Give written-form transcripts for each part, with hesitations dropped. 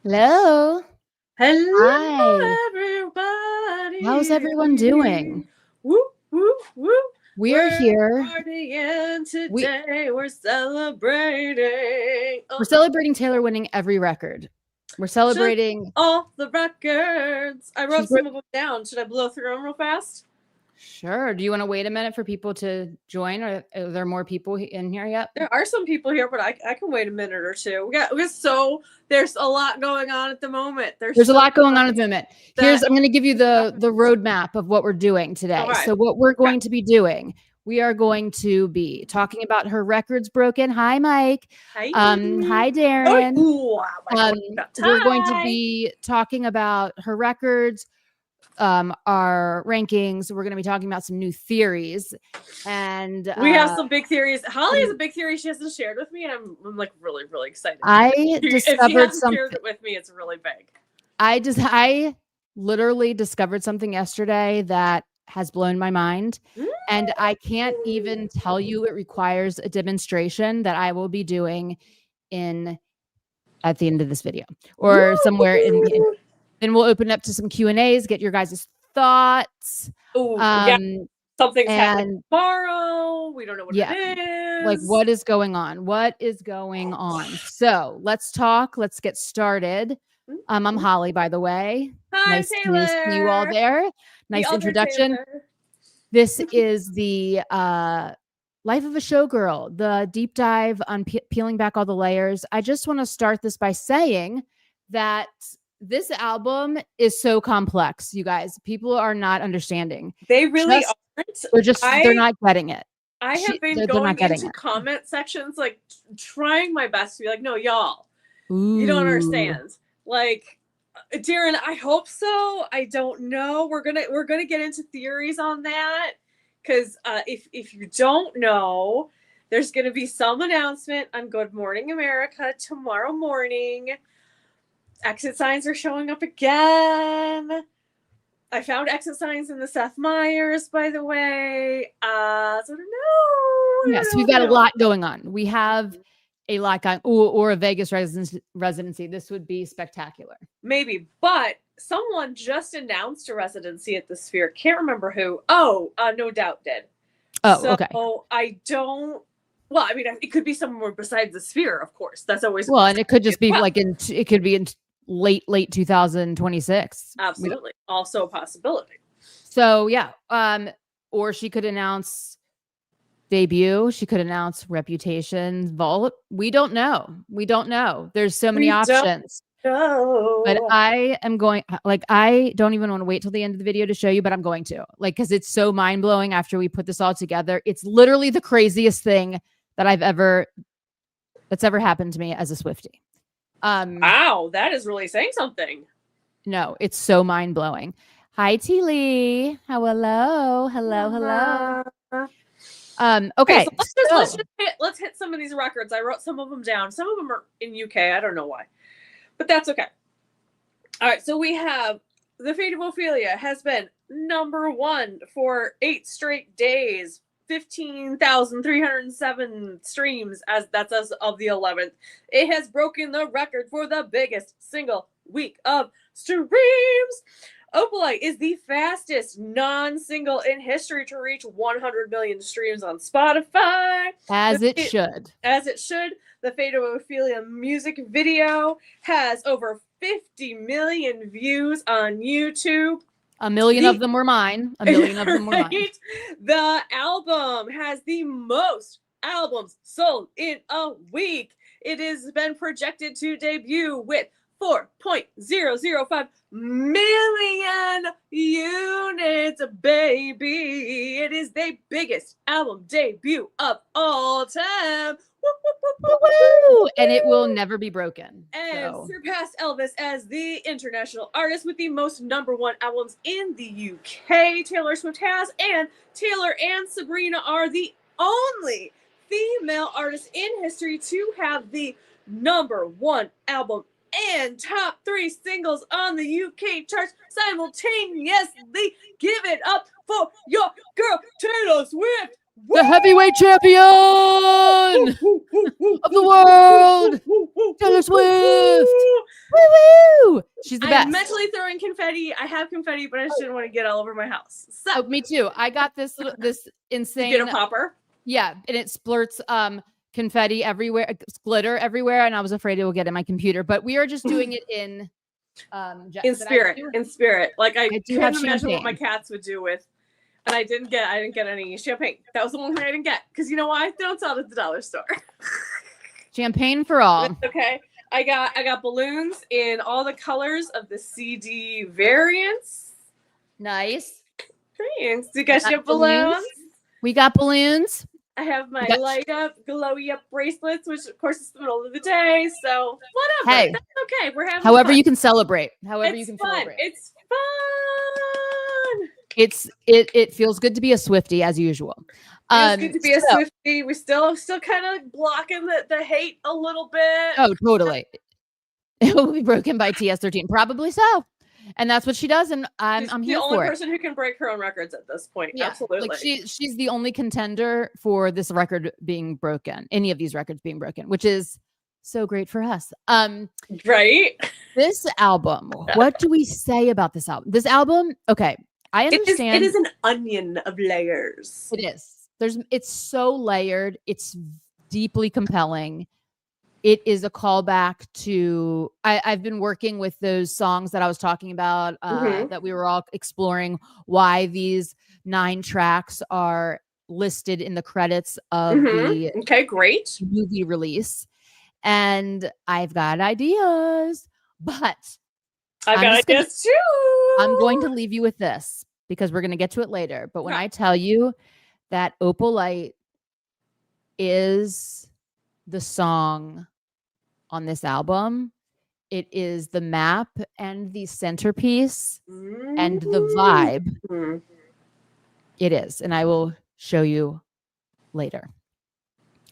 Hello. Hello, Hi. How's everyone doing? everybody. Woo, woo, woo. We're here. Partying We today. We're celebrating. we're celebrating Taylor winning every record. We're Just celebrating. all the records. I She's wrote some of them down. Should I blow through them real fast? Sure. Do you want to wait a minute for people to join, or are there more people in here yet? There are some people here, but I can wait a minute or two. There's a lot going on at the moment. There's a lot going on at the moment. I'm going to give you the roadmap of what we're doing today. All right. So what we're going to be doing, we are going to be talking about her records broken. Hi, Mike. Hi. Hi, Darren. We're going to Hi. be talking about her records, our rankings. We're going to be talking about some new theories, and we have some big theories. Holly has a big theory she hasn't shared with me, and I'm like really, really excited. I if discovered she hasn't something. shared it with me, it's really big. I literally discovered something yesterday that has blown my mind, and I can't even tell you. It requires a demonstration that I will be doing at the end of this video, or somewhere in. Then we'll open up to some Q&As, get your guys' thoughts. Something's happening tomorrow. We don't know what it is. Like, what is going on? So let's talk. Let's get started. I'm Holly, by the way. Hi, nice Taylor. to see you all there. Nice introduction. This is the Life of a Showgirl, the deep dive on peeling back all the layers. I just want to start this by saying that this album is so complex, you guys. People are not understanding. They really aren't. They're not getting it. I have been going into comment sections, like trying my best to be like, no, y'all, you don't understand. Like, Darren, I hope so. I don't know. We're gonna get into theories on that, because if you don't know, there's gonna be some announcement on Good Morning America tomorrow morning. Exit signs are showing up again. I found exit signs in the Seth Meyers, by the way. So I don't know. Yes, we've got a lot going on. We have a lot going, or a Vegas residency. This would be spectacular. Maybe, but someone just announced a residency at the Sphere. Can't remember who. Oh, No Doubt did. Okay. I don't. Well, I mean, it could be somewhere besides the Sphere, of course. That's always and it could just be it could be in late 2026. Absolutely, also a possibility. So yeah, or she could announce debut. She could announce Reputation, Vault. We don't know. There's so many options. But I am going, I don't even want to wait till the end of the video to show you, but I'm going to, because it's so mind blowing after we put this all together. It's literally the craziest thing that's ever happened to me as a Swiftie. Wow, that is really saying something. No, it's so mind blowing. Hi, T. Lee. Hello. Okay. So let's hit some of these records. I wrote some of them down. Some of them are in UK. I don't know why, but that's okay. All right. So we have The Fate of Ophelia has been #1 for 8 straight days. 15,307 streams as of the 11th. It has broken the record for the biggest single week of streams. Opalite is the fastest non-single in history to reach 100 million streams on Spotify. As it should. The Fate of Ophelia music video has over 50 million views on YouTube. A million of them were mine. The album has the most albums sold in a week. It has been projected to debut with 4.005 million units, baby. It is the biggest album debut of all time. And it will never be broken. And surpassed Elvis as the international artist with the most #1 albums in the UK. Taylor Swift has, and Taylor and Sabrina are the only female artists in history to have the #1 album and top 3 singles on the UK charts simultaneously. Give it up for your girl, Taylor Swift. The heavyweight champion of the world, Taylor Swift. She's the best. I'm mentally throwing confetti. I have confetti, but I just didn't want to get all over my house. So me too. I got this insane. You get a popper? Yeah, and it splurts confetti everywhere, glitter everywhere, and I was afraid it will get in my computer. But we are just doing it in spirit. In spirit. Like I do couldn't imagine what my cats would do with. And I didn't get any champagne. That was the one thing I didn't get. Because you know why? They don't sell it at the dollar store. Champagne for all. Okay. I got balloons in all the colors of the CD variants. Nice. Thanks. You guys have balloons? We got balloons. I have my light up, glowy up bracelets, which of course is the middle of the day. So whatever. Hey, that's okay. We're having however fun. You can celebrate. However it's you can fun. celebrate. It's fun. It feels good to be a Swiftie as usual. It's good to be a Swiftie. We still kind of blocking the hate a little bit. Oh, totally. It will be broken by TS13, probably so. And that's what she does, and I'm here for it. The only person who can break her own records at this point. Yeah, absolutely. Like she's the only contender for this record being broken, any of these records being broken, which is so great for us. Right. This album, what do we say about this album? This album, okay, I understand. It is an onion of layers. It is. It's so layered. It's deeply compelling. It is a callback to I've been working with those songs that I was talking about, that we were all exploring why these 9 tracks are listed in the credits of the great movie release. And I've got ideas, but I've got ideas too. I'm going to leave you with this because we're going to get to it later. But when I tell you that Opal Light is the song on this album, it is the map and the centerpiece and the vibe. It is, and I will show you later.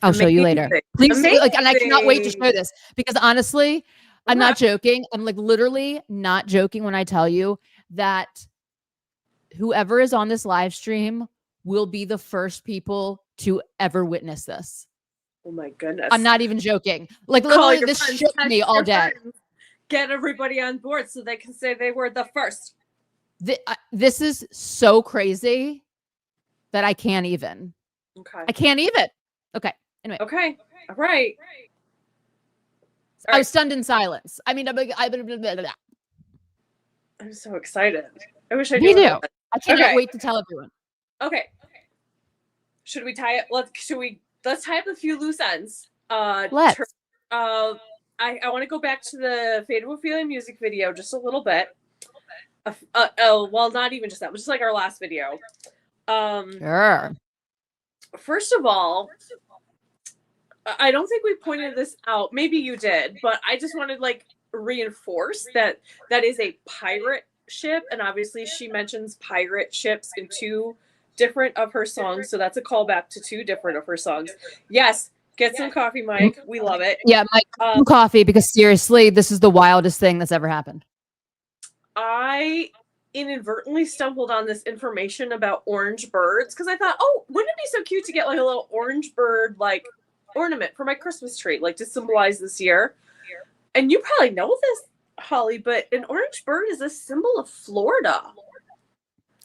I'll show you later. Please, and I cannot wait to show this because honestly, I'm not joking. I'm like literally not joking when I tell you that whoever is on this live stream will be the first people to ever witness this. Oh my goodness. I'm not even joking. Like literally this shook me all day. Get everybody on board so they can say they were the first. This is so crazy that I can't even. Okay. I can't even. Okay. Anyway. Okay. All right. I was stunned in silence. I mean, I'm so excited. I wish I knew. Me too. I cannot wait to tell everyone. Okay. Should we tie it? Let's tie up a few loose ends. Let's. I want to go back to the Fate of Ophelia music video just a little bit. Well, not even just that, but just like our last video. Sure. First of all, I don't think we pointed this out. Maybe you did, but I just wanted like reinforce that is a pirate ship, and obviously she mentions pirate ships in 2 different of her songs, so that's a callback to 2 different of her songs. Yes, get some coffee, Mike. We love it. Yeah, Mike, some coffee, because seriously, this is the wildest thing that's ever happened. I inadvertently stumbled on this information about orange birds because I thought, oh, wouldn't it be so cute to get like a little orange bird like ornament for my Christmas tree, like to symbolize this year. And you probably know this, Holly, but an orange bird is a symbol of Florida.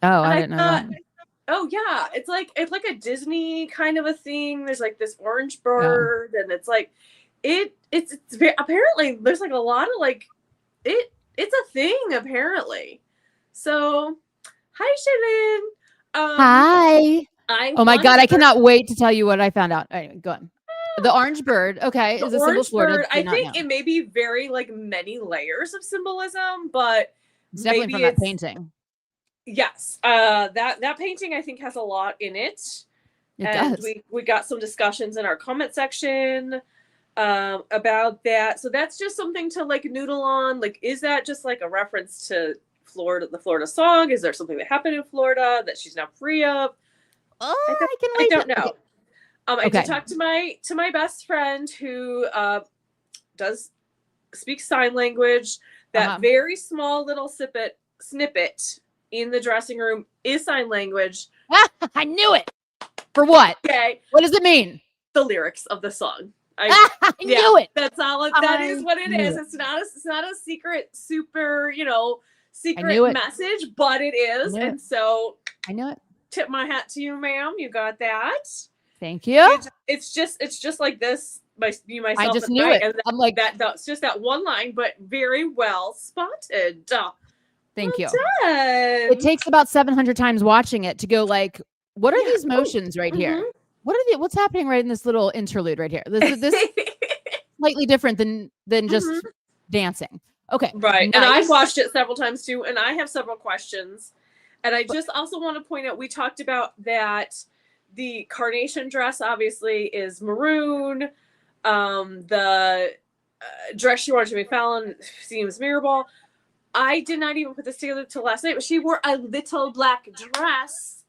Oh, I didn't know that. Oh yeah, it's like a Disney kind of a thing. There's like this orange bird, and it's like it's very, apparently there's like a lot of like it's a thing apparently. So hi Shannon. Hi. Oh my god, I cannot wait to tell you what I found out. Anyway, go on. The orange bird, okay, is a symbol of Florida. I think it may be very like many layers of symbolism, but it's definitely from that painting. Yes, that painting I think has a lot in it. It does. We got some discussions in our comment section about that. So that's just something to like noodle on. Like, is that just like a reference to Florida, the Florida song? Is there something that happened in Florida that she's now free of? Oh, I don't know. I did talk to my best friend who does speak sign language. That very small little snippet in the dressing room is sign language. I knew it. For what? Okay. What does it mean? The lyrics of the song. I knew it. That's all. That is what it is. It's not a secret, super, secret message, but it is. And so I know it. Tip my hat to you, ma'am. You got that. Thank you. It's just like this. You, myself, I just knew it. I'm like that's just that one line, but very well spotted. Thank you. It takes about 700 times watching it to go like, what are these motions right here? What's happening right in this little interlude right here? This slightly different than just dancing. Okay. Right. Nice. And I've watched it several times too, and I have several questions. And I just also want to point out, we talked about that the carnation dress obviously is maroon. The dress she wore to Jimmy Fallon seems mirrorball. I did not even put this together till last night, but she wore a little black dress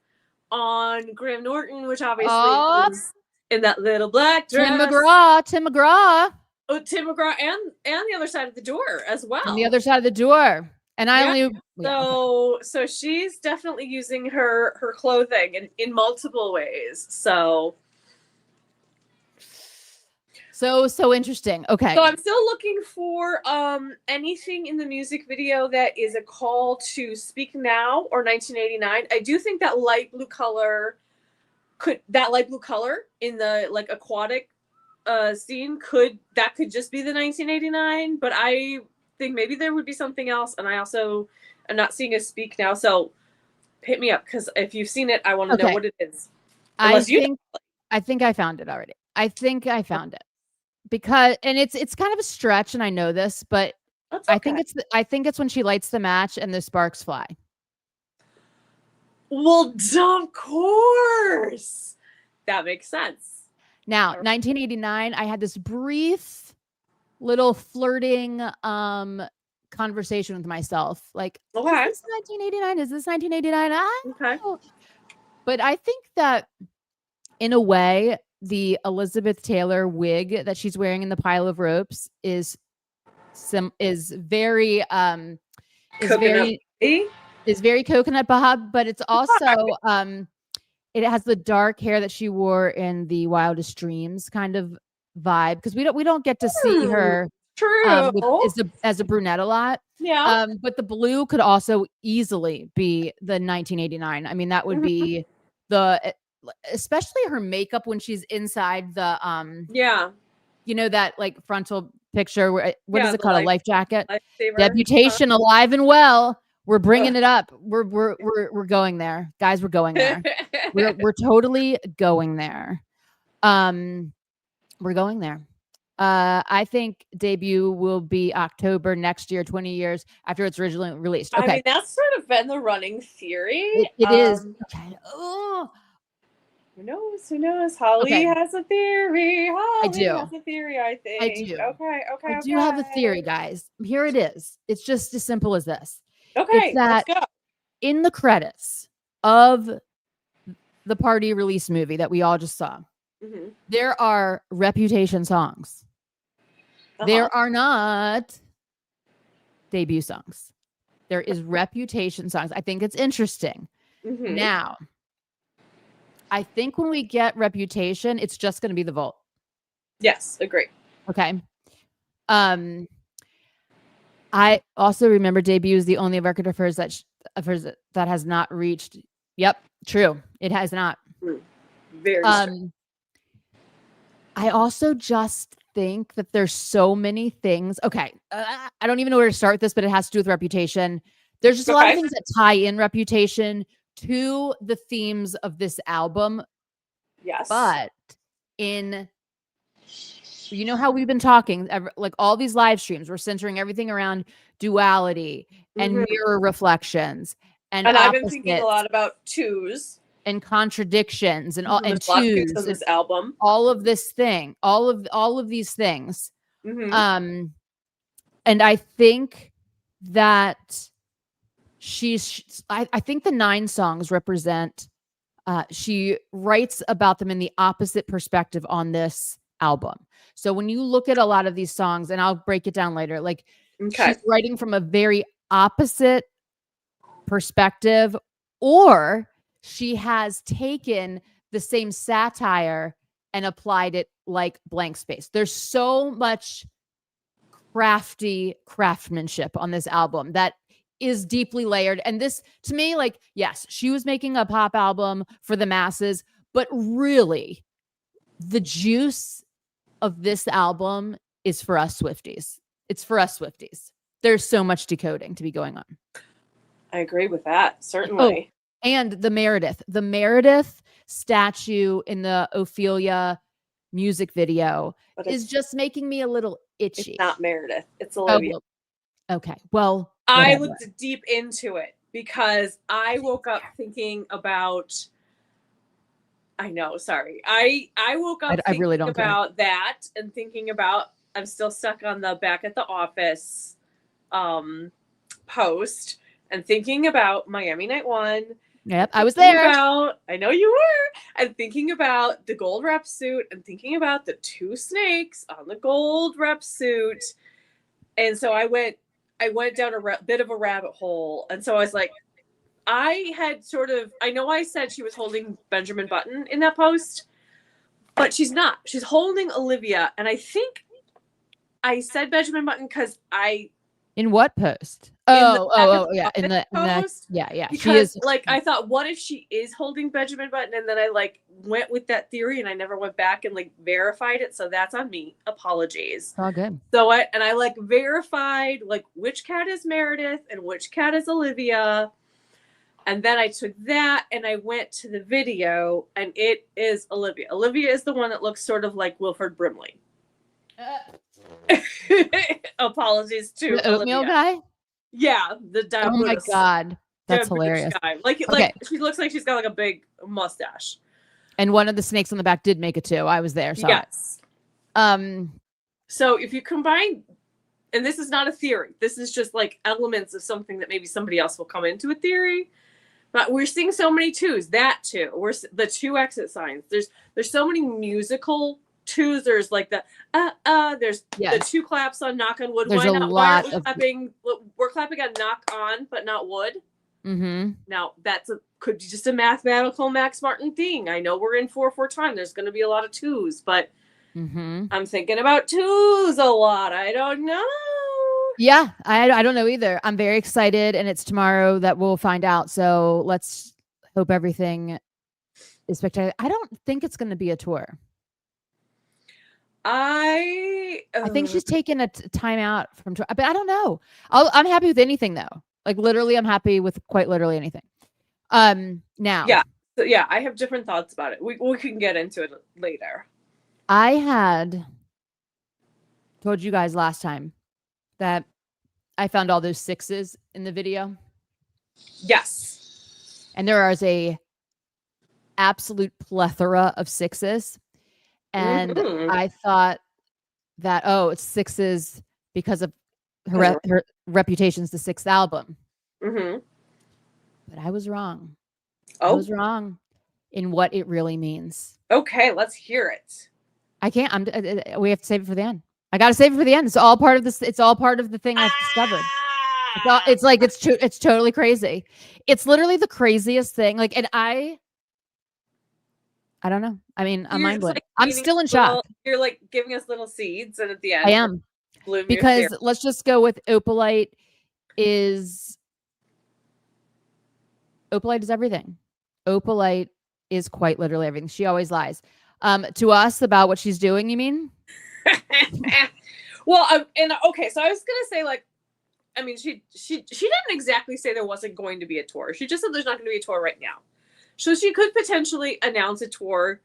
on Graham Norton, which obviously is in that little black dress. Tim McGraw. Oh, Tim McGraw and the other side of the door as well. On the other side of the door. And so she's definitely using her clothing in multiple ways. So interesting. Okay. So I'm still looking for anything in the music video that is a call to Speak Now or 1989. I do think that light blue color in the like aquatic scene could just be the 1989, but I think maybe there would be something else, and I also am not seeing a Speak Now, so hit me up, because if you've seen it, I want to know what it is. I think I found it already. I think I found it. Because it's kind of a stretch, and I know this, but I think it's when she lights the match and the sparks fly. Well, of course, that makes sense. Now, 1989, I had this brief little flirting conversation with myself, like, is this 1989? Is this 1989? Okay. But I think that in a way, the Elizabeth Taylor wig that she's wearing in the pile of ropes is very coconut bob, but it's also it has the dark hair that she wore in the Wildest Dreams kind of vibe, because we don't get to see her as a brunette a lot. Yeah. But the blue could also easily be the 1989. I mean, that would be especially her makeup when she's inside the that like frontal picture where what is it called, a life jacket, Debutation, alive and well. We're bringing it up. We're going there, guys. We're going there. we're totally going there. We're going there. I think debut will be October next year, 20 years after it's originally released. Okay. I mean, that's sort of been the running theory. It is. Okay. Oh. Who knows? Holly has a theory. I do. Has a theory, I think. I do. Okay. I do have a theory, guys. Here it is. It's just as simple as this. Okay, it's that let's go. In the credits of the party release movie that we all just saw, there are Reputation songs. There are not debut songs. There is Reputation songs. I think it's interesting. Now, I think when we get Reputation, it's just going to be the vault. Yes, agree. Okay. I also remember debut is the only record of hers that has not reached. Yep, true. It has not. Very true. I also just think that there's so many things. Okay, I don't even know where to start with this, but it has to do with Reputation. There's just a lot of things that tie in Reputation to the themes of this album. Yes. But you know how we've been talking, like all these live streams, we're centering everything around duality and mirror reflections. And I've been thinking a lot about twos. And contradictions and all and twos in this album. All of this thing, all of these things. And I think that I think the 9 songs represent she writes about them in the opposite perspective on this album. So when you look at a lot of these songs, and I'll break it down later, like she's writing from a very opposite perspective, or she has taken the same satire and applied it like blank space. There's so much craftsmanship on this album that is deeply layered. And this, to me, like, yes, she was making a pop album for the masses, but really the juice of this album is for us Swifties. It's for us Swifties. There's so much decoding to be going on. I agree with that, certainly. Oh, and the Meredith statue in the Ophelia music video is just making me a little itchy. It's not Meredith. It's Olivia. Oh, okay. Well, I looked deep into it because I woke up thinking about. I know, sorry. I woke up I really don't about that and thinking about. I'm still stuck on the Back at the Office post and thinking about Miami Night 1. Yep, I was there. I know you were. And thinking about the gold rep suit and thinking about the 2 snakes on the gold rep suit. And so I went down a bit of a rabbit hole. And so I was like, I know I said she was holding Benjamin Button in that post, but she's not. She's holding Olivia. And I think I said Benjamin Button because in what post? Yeah. In the post. Yeah. Because she is, like, I thought, what if she is holding Benjamin Button? And then I like went with that theory and I never went back and like verified it. So that's on me. Apologies. All good. So I like verified like which cat is Meredith and which cat is Olivia. And then I took that and I went to the video and it is Olivia. Olivia is the one that looks sort of like Wilford Brimley. Apologies to the oatmeal Olivia. Guy. Yeah, the Oh my god, that's hilarious. Guy. Like she looks like she's got like a big mustache. And one of the snakes on the back did make it too. I was there. So yes. So if you combine, and this is not a theory, this is just like elements of something that maybe somebody else will come into a theory. But we're seeing so many 2s. That too. We're the 2 exit signs. There's so many musical 2s. There's like the there's the 2 claps on knock on wood. There's Why not? Why aren't we clapping? We're clapping on knock on, but not wood. Mm-hmm. Now could be just a mathematical Max Martin thing. I know we're in 4/4 time. There's going to be a lot of 2s, but I'm thinking about 2s a lot. I don't know. Yeah, I don't know either. I'm very excited, and it's tomorrow that we'll find out. So let's hope everything is spectacular. I don't think it's going to be a tour. I think she's taking a time out from tour, but I don't know. I'm happy with anything though. Like literally, I'm happy with quite literally anything. Now. Yeah. So yeah, I have different thoughts about it. We can get into it later. I had told you guys last time that I found all those 6s in the video. Yes. And there is a absolute plethora of 6s. And I thought that, it's 6s because of her reputation's the 6th album. But I was wrong. I was wrong in what it really means. Okay, let's hear it. I can't. We have to save it for the end. I got to save it for the end. It's all part of this. It's all part of the thing I've discovered. It's totally crazy. It's literally the craziest thing. Like, and I don't know. I mean, I'm mind blown. I'm still in shock. You're like giving us little seeds, and at the end, I am. Because let's just go with Opalite is everything. Opalite is quite literally everything. She always lies. To us about what she's doing, you mean? Well, okay, so I was gonna say, like, I mean, she didn't exactly say there wasn't going to be a tour. She just said there's not going to be a tour right now. So she could potentially announce a tour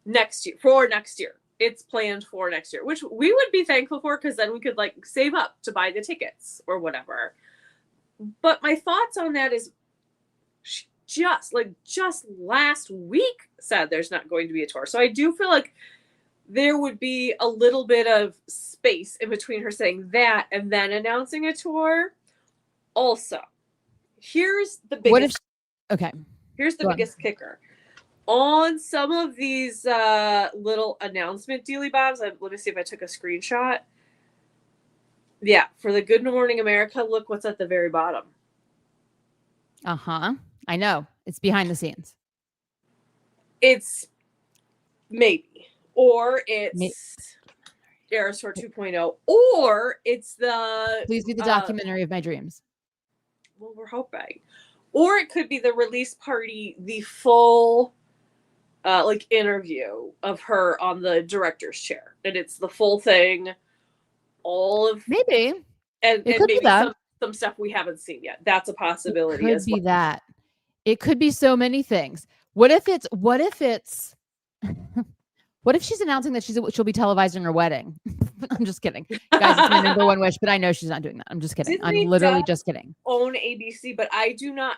next year. It's planned for next year, which we would be thankful for because then we could like save up to buy the tickets or whatever. But my thoughts on that is she just last week said there's not going to be a tour. So I do feel like there would be a little bit of space in between her saying that and then announcing a tour. Also, here's the biggest. Here's the biggest kicker. On some of these little announcement dealy bobs, let me see if I took a screenshot. Yeah, for the Good Morning America, look what's at the very bottom. I know. It's behind the scenes. It's maybe. or it's Eras Tour 2.0, or it's the please be the documentary of my dreams. Well, we're hoping, or it could be the release party, the full like interview of her on the director's chair, and it's the full thing, all of maybe, and maybe some stuff we haven't seen yet. That's a possibility. It could be that. It could be so many things. What if she's announcing that she'll be televising her wedding? I'm just kidding. Guys, it's my number one wish, but I know she's not doing that. I'm just kidding. Disney I'm literally just kidding. Own ABC, but I do not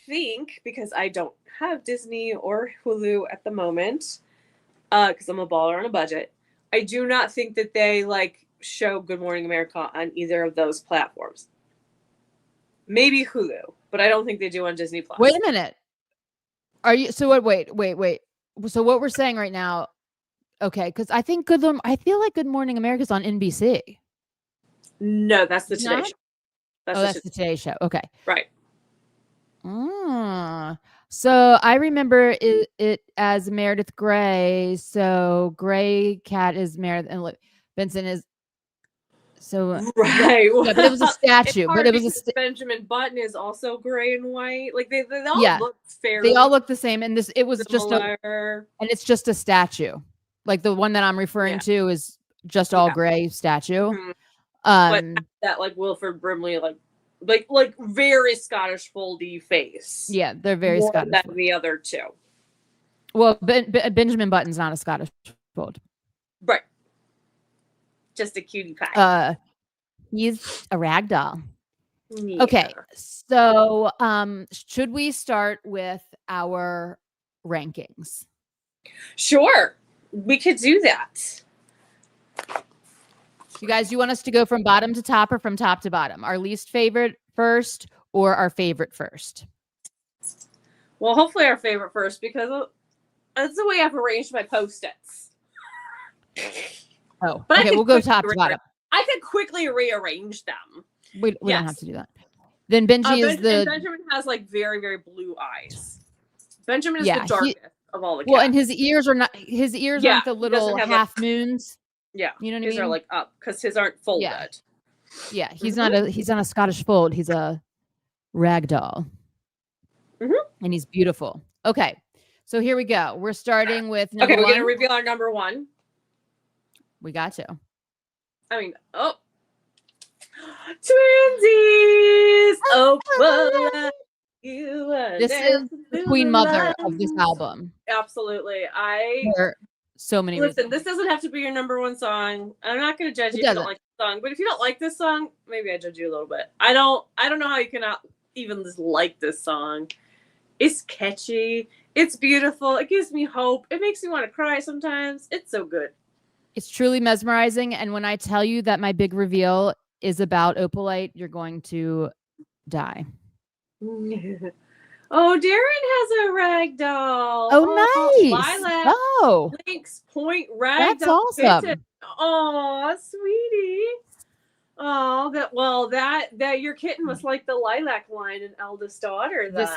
think, because I don't have Disney or Hulu at the moment, because I'm a baller on a budget, I do not think that they like show Good Morning America on either of those platforms. Maybe Hulu, but I don't think they do on Disney Plus. Wait a minute. Are you so what wait. So what we're saying right now, okay, because I feel like Good Morning America is on NBC. No, that's the Today Show. That's the Today Show. Okay. Right. So I remember it as Meredith Grey. So Grey Cat is Meredith and Vincent is so right. Yeah, but it was a statue. But it was Benjamin Button is also gray and white. Like they all look fairly. They all look the same, and it was similar. And it's just a statue. Like the one that I'm referring to is just all gray statue. Mm-hmm. But that like Wilford Brimley like very Scottish foldy face. Yeah, they're very more Scottish. Than the other two. Well, Benjamin Button's not a Scottish fold. Right. Just a cutie pie. He's a rag doll. Yeah. Okay, so should we start with our rankings? Sure, we could do that. You guys, you want us to go from bottom to top or from top to bottom? Our least favorite first or our favorite first? Well, hopefully our favorite first, because that's the way I've arranged my Post-its. Oh, but okay, we'll go top to bottom. I could quickly rearrange them. We don't have to do that. Then Benji is the... Benjamin has like very, very blue eyes. Benjamin is the darkest of all the cats. Well, and his ears are not... His ears aren't the little half moons. Yeah, you know what I mean? His are like up because his aren't folded. Yeah, he's not a Scottish fold. He's a rag doll, and he's beautiful. Okay, so here we go. We're starting with number one. We're gonna reveal our number one. We got to. I mean, twinsies. Oh, this is the queen mother of this album. Absolutely, so many reasons. This doesn't have to be your number one song. I'm not going to judge you if you don't like the song, but if you don't like this song, maybe I judge you a little bit. I don't know how you cannot even just like this song. It's catchy. It's beautiful. It gives me hope. It makes me want to cry sometimes. It's so good. It's truly mesmerizing. And when I tell you that my big reveal is about Opalite, you're going to die. Oh, Darren has a rag doll. Oh, nice. Lilac. Oh, Lynx Point rag doll. That's awesome. Oh, sweetie. Oh, that your kitten was like the lilac line in Eldest Daughter. This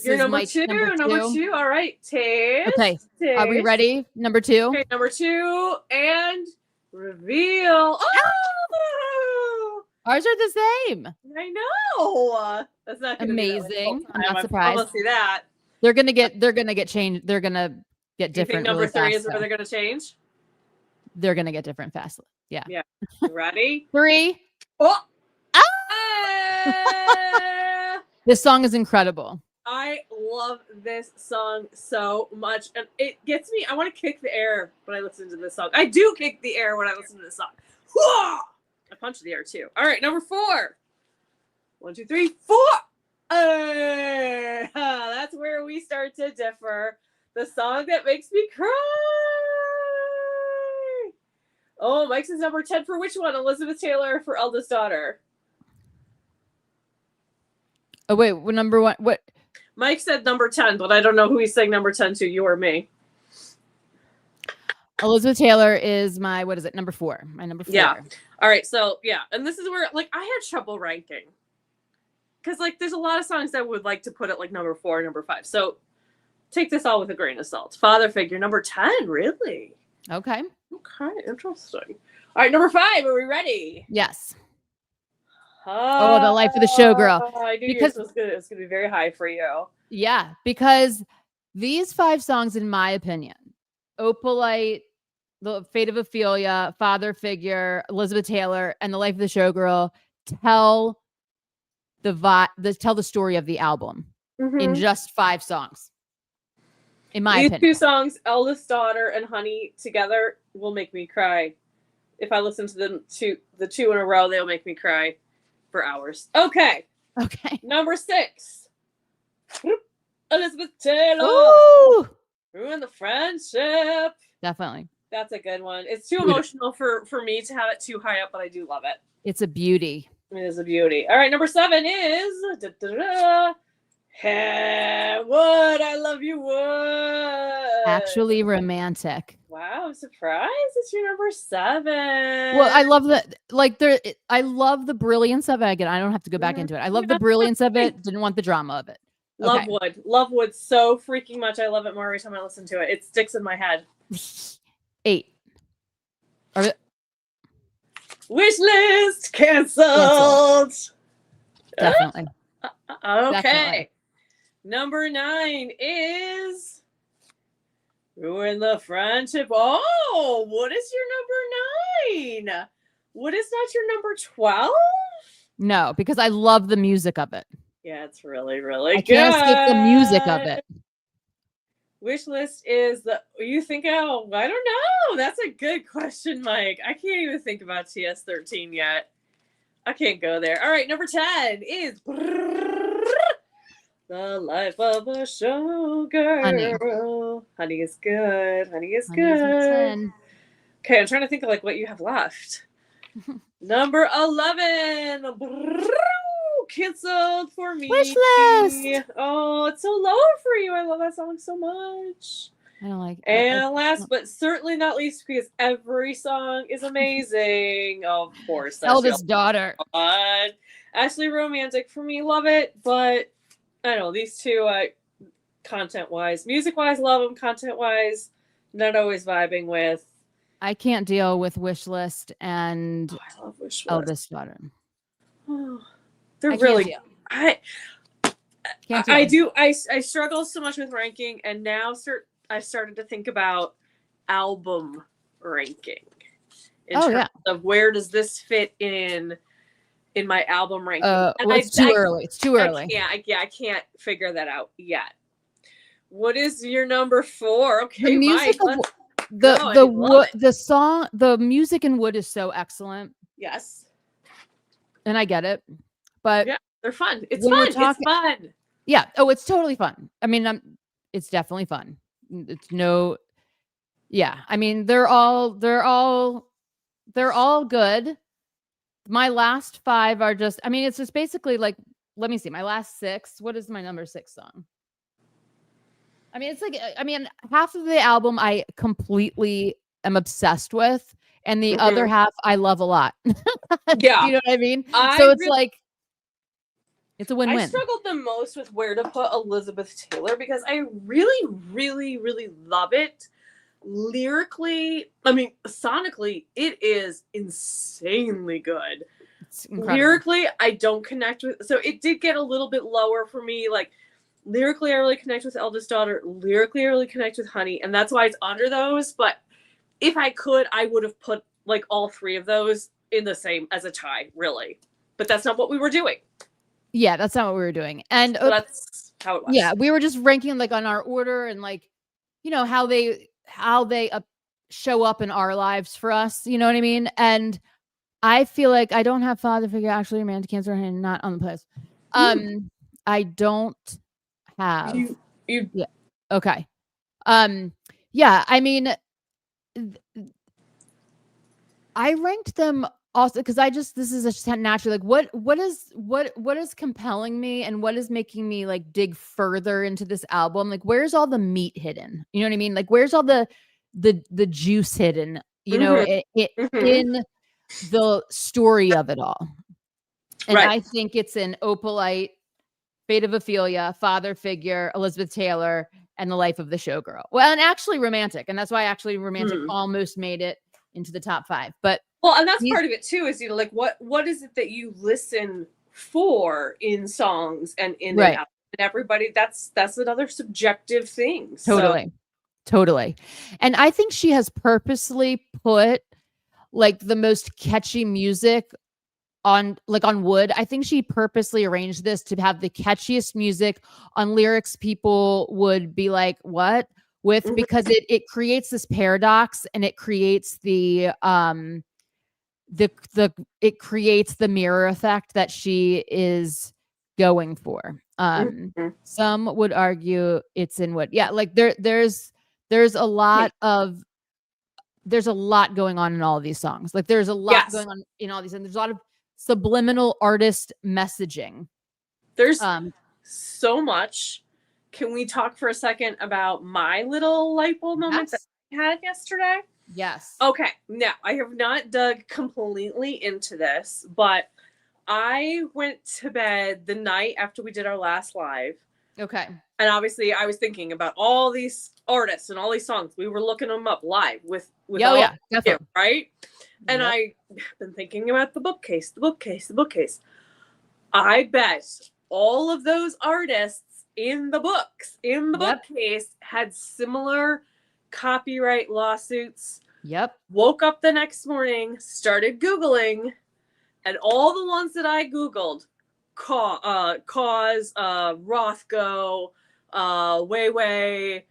is number two. Number two. All right, taste. Okay, are we ready? Number two. Okay, number two and reveal. Oh. Ours are the same. I know. That's not amazing. I'm not surprised. I'll see that. They're gonna get changed. They're gonna get different. You think number three is where they're gonna change? They're gonna get different fast. Yeah. Yeah. Ready? 3. Oh. This song is incredible. I love this song so much, and it gets me. I want to kick the air when I listen to this song. I do kick the air when I listen to this song. Whoa! I punch the air too. All right, number 4. 1, 2, 3, 4. That's where we start to differ. The song that makes me cry. Oh, Mike's is number 10 for which one? Elizabeth Taylor for Eldest Daughter. Oh wait, number 1? What? Mike said number 10, but I don't know who he's saying number 10 to. You or me? Elizabeth Taylor is my, what is it? Number 4. My number 4. Yeah. All right. So yeah. And this is where like I had trouble ranking. Cause like there's a lot of songs that I would like to put at like number 4, number 5. So take this all with a grain of salt. Father Figure, number 10, really? Okay. Okay, interesting. All right, number 5. Are we ready? Yes. Oh, The Life of the Showgirl. I knew because yours was good. It was going to be very high for you. Yeah, because these 5 songs, in my opinion, Opalite, The Fate of Ophelia, Father Figure, Elizabeth Taylor, and The Life of the Showgirl tell tell the story of the album in just 5 songs. In my opinion. These 2 songs, Eldest Daughter and Honey, together will make me cry. If I listen to them the 2 in a row, they'll make me cry for hours. Okay. Number 6. Elizabeth Taylor. Ooh. Ruin the Friendship. Definitely. That's a good one. It's too emotional for me to have it too high up, but I do love it. It's a beauty. It is a beauty. All right, number 7 is Hey, Would I Love You Would. Actually Romantic. Wow, I'm surprised it's your number 7. Well, I love I love the brilliance of it. Again, I don't have to go back into it. I love the brilliance of it. Didn't want the drama of it. Okay. Love Wood so freaking much. I love it more every time I listen to it. It sticks in my head. 8. Wishlist canceled. Definitely. Okay. Definitely. Number 9 is Ruin the Friendship. Oh, what is your number 9? What is not your number 12? No, because I love the music of it. Yeah, it's really, really good. I can't escape the music of it. Wishlist is you think, oh, I don't know. That's a good question, Mike. I can't even think about TS13 yet. I can't go there. All right, number 10 is The Life of a Showgirl. Honey is good. Honey is good. Okay, I'm trying to think of what you have left. Number 11. Canceled for me. Wishlist. Oh, it's so low for you. I love that song so much. I don't like it. And last but certainly not least, because every song is amazing. Of course. Eldest Daughter. Actually Romantic for me. Love it. But I don't know. These 2, content-wise, music-wise, love them. Content-wise, not always vibing with. I can't deal with Wishlist and I love Wishlist. Eldest Daughter. Oh, they're really. I struggle so much with ranking, and now I started to think about album ranking in terms of where does this fit in my album ranking. It's too early. It's too early. I can't figure that out yet. What is your number 4? Okay, the music Mike, the song, the music in Wood is so excellent. Yes, and I get it, but yeah, they're fun. It's fun. It's fun. Yeah. Oh, it's totally fun. I mean, it's definitely fun. It's no. Yeah. I mean, they're all good. My last 5 are just. I mean, it's just basically let me see. My last 6. What is my number 6 song? I mean, it's half of the album I completely am obsessed with, and the other half I love a lot. Yeah. You know what I mean? So it's it's a win-win. I struggled the most with where to put Elizabeth Taylor because I really, really, really love it. Lyrically, I mean, sonically, it is insanely good. It's incredible. Lyrically, I don't connect with, so it did get a little bit lower for me. Lyrically, I really connect with Eldest Daughter. Lyrically, I really connect with Honey, and that's why it's under those. But if I could, I would have put all 3 of those in the same as a tie, really. But that's not what we were doing. Yeah, that's not what we were doing. And so that's how it was. Yeah, we were just ranking on our order and how they show up in our lives for us. You know what I mean? And I feel like I don't have Father Figure, Actually Romantic, Cancer, and not on the place. I don't have you. Yeah. Okay. Yeah. I mean, I ranked them also because this is just naturally what is compelling me and what is making me dig further into this album. Where's all the meat hidden? You know what I mean? Where's all the juice hidden? You know, in the story of it all. And I think it's in Opalite, Fate of Ophelia, Father Figure, Elizabeth Taylor, and The Life of the Showgirl. Well, and actually Romantic. And that's why actually Romantic almost made it into the top 5. But well, and that's part of it too, is, like, what is it that you listen for in songs and in and out? And everybody, that's another subjective thing. Totally. And I think she has purposely put like the most catchy music on wood. I think she purposely arranged this to have the catchiest music on lyrics people would be like, what? With, because it creates this paradox, and it creates it creates the mirror effect that she is going for. Some would argue it's in wood. Yeah, like there's a lot going on in all of these songs. Like there's a lot going on in all these, and there's a lot of subliminal artist messaging. There's so much. Can we talk for a second about my little light bulb moment that I had yesterday? Yes. Okay. Now, I have not dug completely into this, but I went to bed the night after we did our last live. Okay. And obviously I was thinking about all these artists and all these songs. We were looking them up live with definitely. Right? And I've been thinking about the bookcase. I bet all of those artists in the bookcase had similar copyright lawsuits. Woke up the next morning, started Googling, and all the ones that I Googled, Cause, Rothko, Weiwei,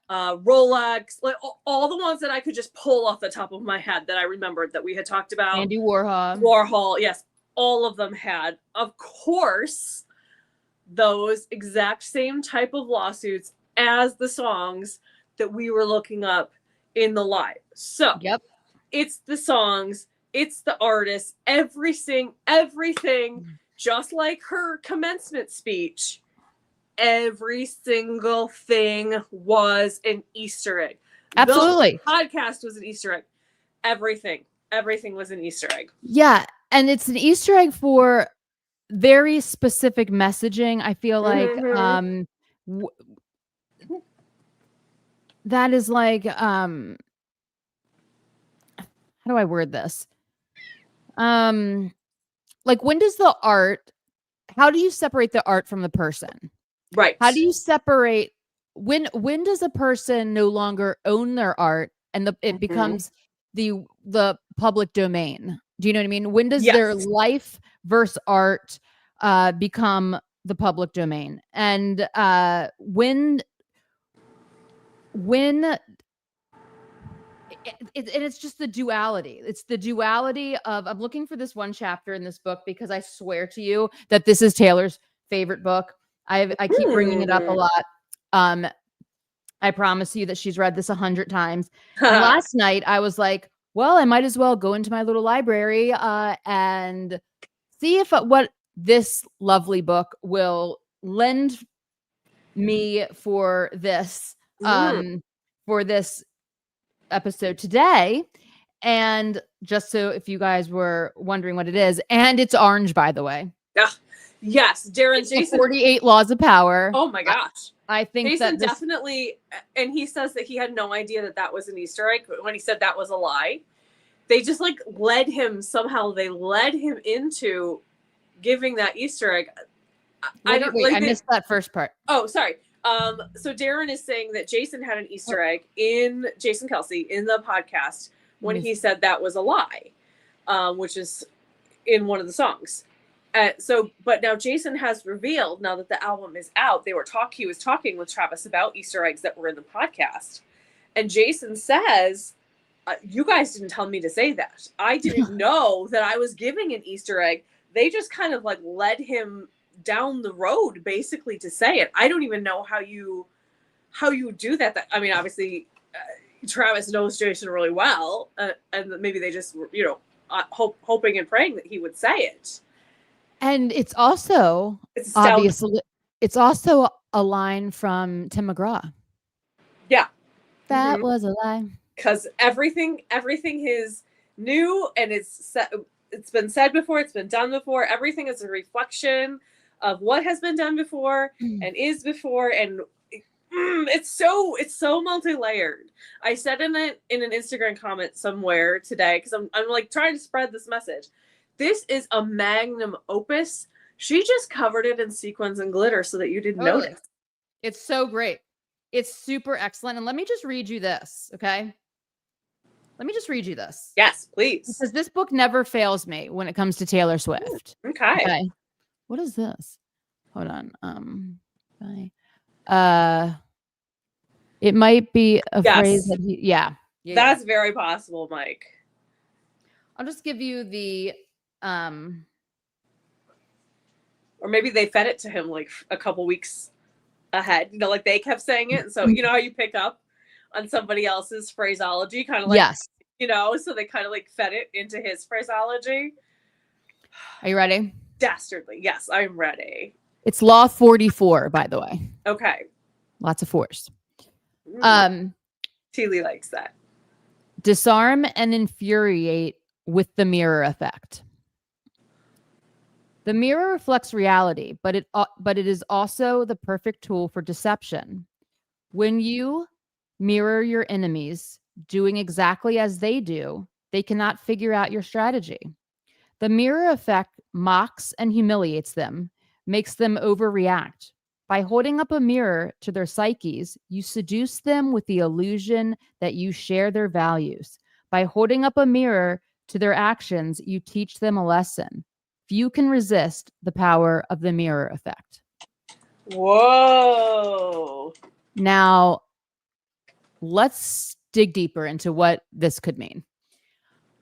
Rolex, like all the ones that I could just pull off the top of my head that I remembered that we had talked about. Andy Warhol. Yes. All of them had, of course, those exact same type of lawsuits as the songs that we were looking up in the live. So it's the songs, it's the artists, everything, just like her commencement speech. Every single thing was an Easter egg. Absolutely. The podcast was an Easter egg. Everything was an Easter egg. Yeah. And it's an Easter egg for very specific messaging. I feel like that is like, how do I word this? Like, when does the art, how do you separate the art from the person? Right. How do you separate, when does a person no longer own their art and it becomes the public domain? Do you know what I mean? When does their life versus art become the public domain? And when it's just the duality. It's the duality of, I'm looking for this one chapter in this book because I swear to you that this is Taylor's favorite book. I keep bringing it up a lot. I promise you that she's read this 100 times. And last night I was like, well, I might as well go into my little library and see if what this lovely book will lend me for this episode today. And just so if you guys were wondering what it is, and it's orange, by the way. Yes, Darren, Jason. 48 Laws of Power. Oh my gosh. I think Jason definitely, and he says that he had no idea that was an Easter egg when he said that was a lie. They just like led him into giving that Easter egg. I missed that first part. Oh, sorry. So Darren is saying that Jason had an Easter egg in Jason Kelsey in the podcast when he said that was a lie, which is in one of the songs. But now Jason has revealed, now that the album is out, he was talking with Travis about Easter eggs that were in the podcast. And Jason says, you guys didn't tell me to say that. I didn't know that I was giving an Easter egg. They just kind of like led him down the road basically to say it. I don't even know how you do that. I mean, obviously Travis knows Jason really well, and maybe they just, hoping and praying that he would say it. And it's also obviously a line from Tim McGraw. Yeah. That was a lie. Because everything is new, and it's been said before, it's been done before. Everything is a reflection of what has been done before and is before. And it's so multi-layered. I said in an Instagram comment somewhere today, because I'm like trying to spread this message. This is a magnum opus. She just covered it in sequins and glitter so that you didn't notice. It's so great. It's super excellent. And let me just read you this, okay? Let me just read you this. Yes, please. Because this book never fails me when it comes to Taylor Swift. Okay. What is this? Hold on. It might be a phrase that yeah. That's very possible, Mike. I'll just give you the or maybe they fed it to him like a couple weeks ahead. You know, like they kept saying it. And so, you know how you pick up on somebody else's phraseology, kind of like, yes. You know, so they kind of like fed it into his phraseology. Are you ready? Dastardly. Yes, I'm ready. It's Law 44, by the way. Okay. Lots of force. Teely likes that. Disarm and infuriate with the mirror effect. The mirror reflects reality, but it is also the perfect tool for deception. When you mirror your enemies doing exactly as they do, they cannot figure out your strategy. The mirror effect mocks and humiliates them, makes them overreact. By holding up a mirror to their psyches, you seduce them with the illusion that you share their values. By holding up a mirror to their actions, you teach them a lesson. Few can resist the power of the mirror effect. Whoa. Now, let's dig deeper into what this could mean.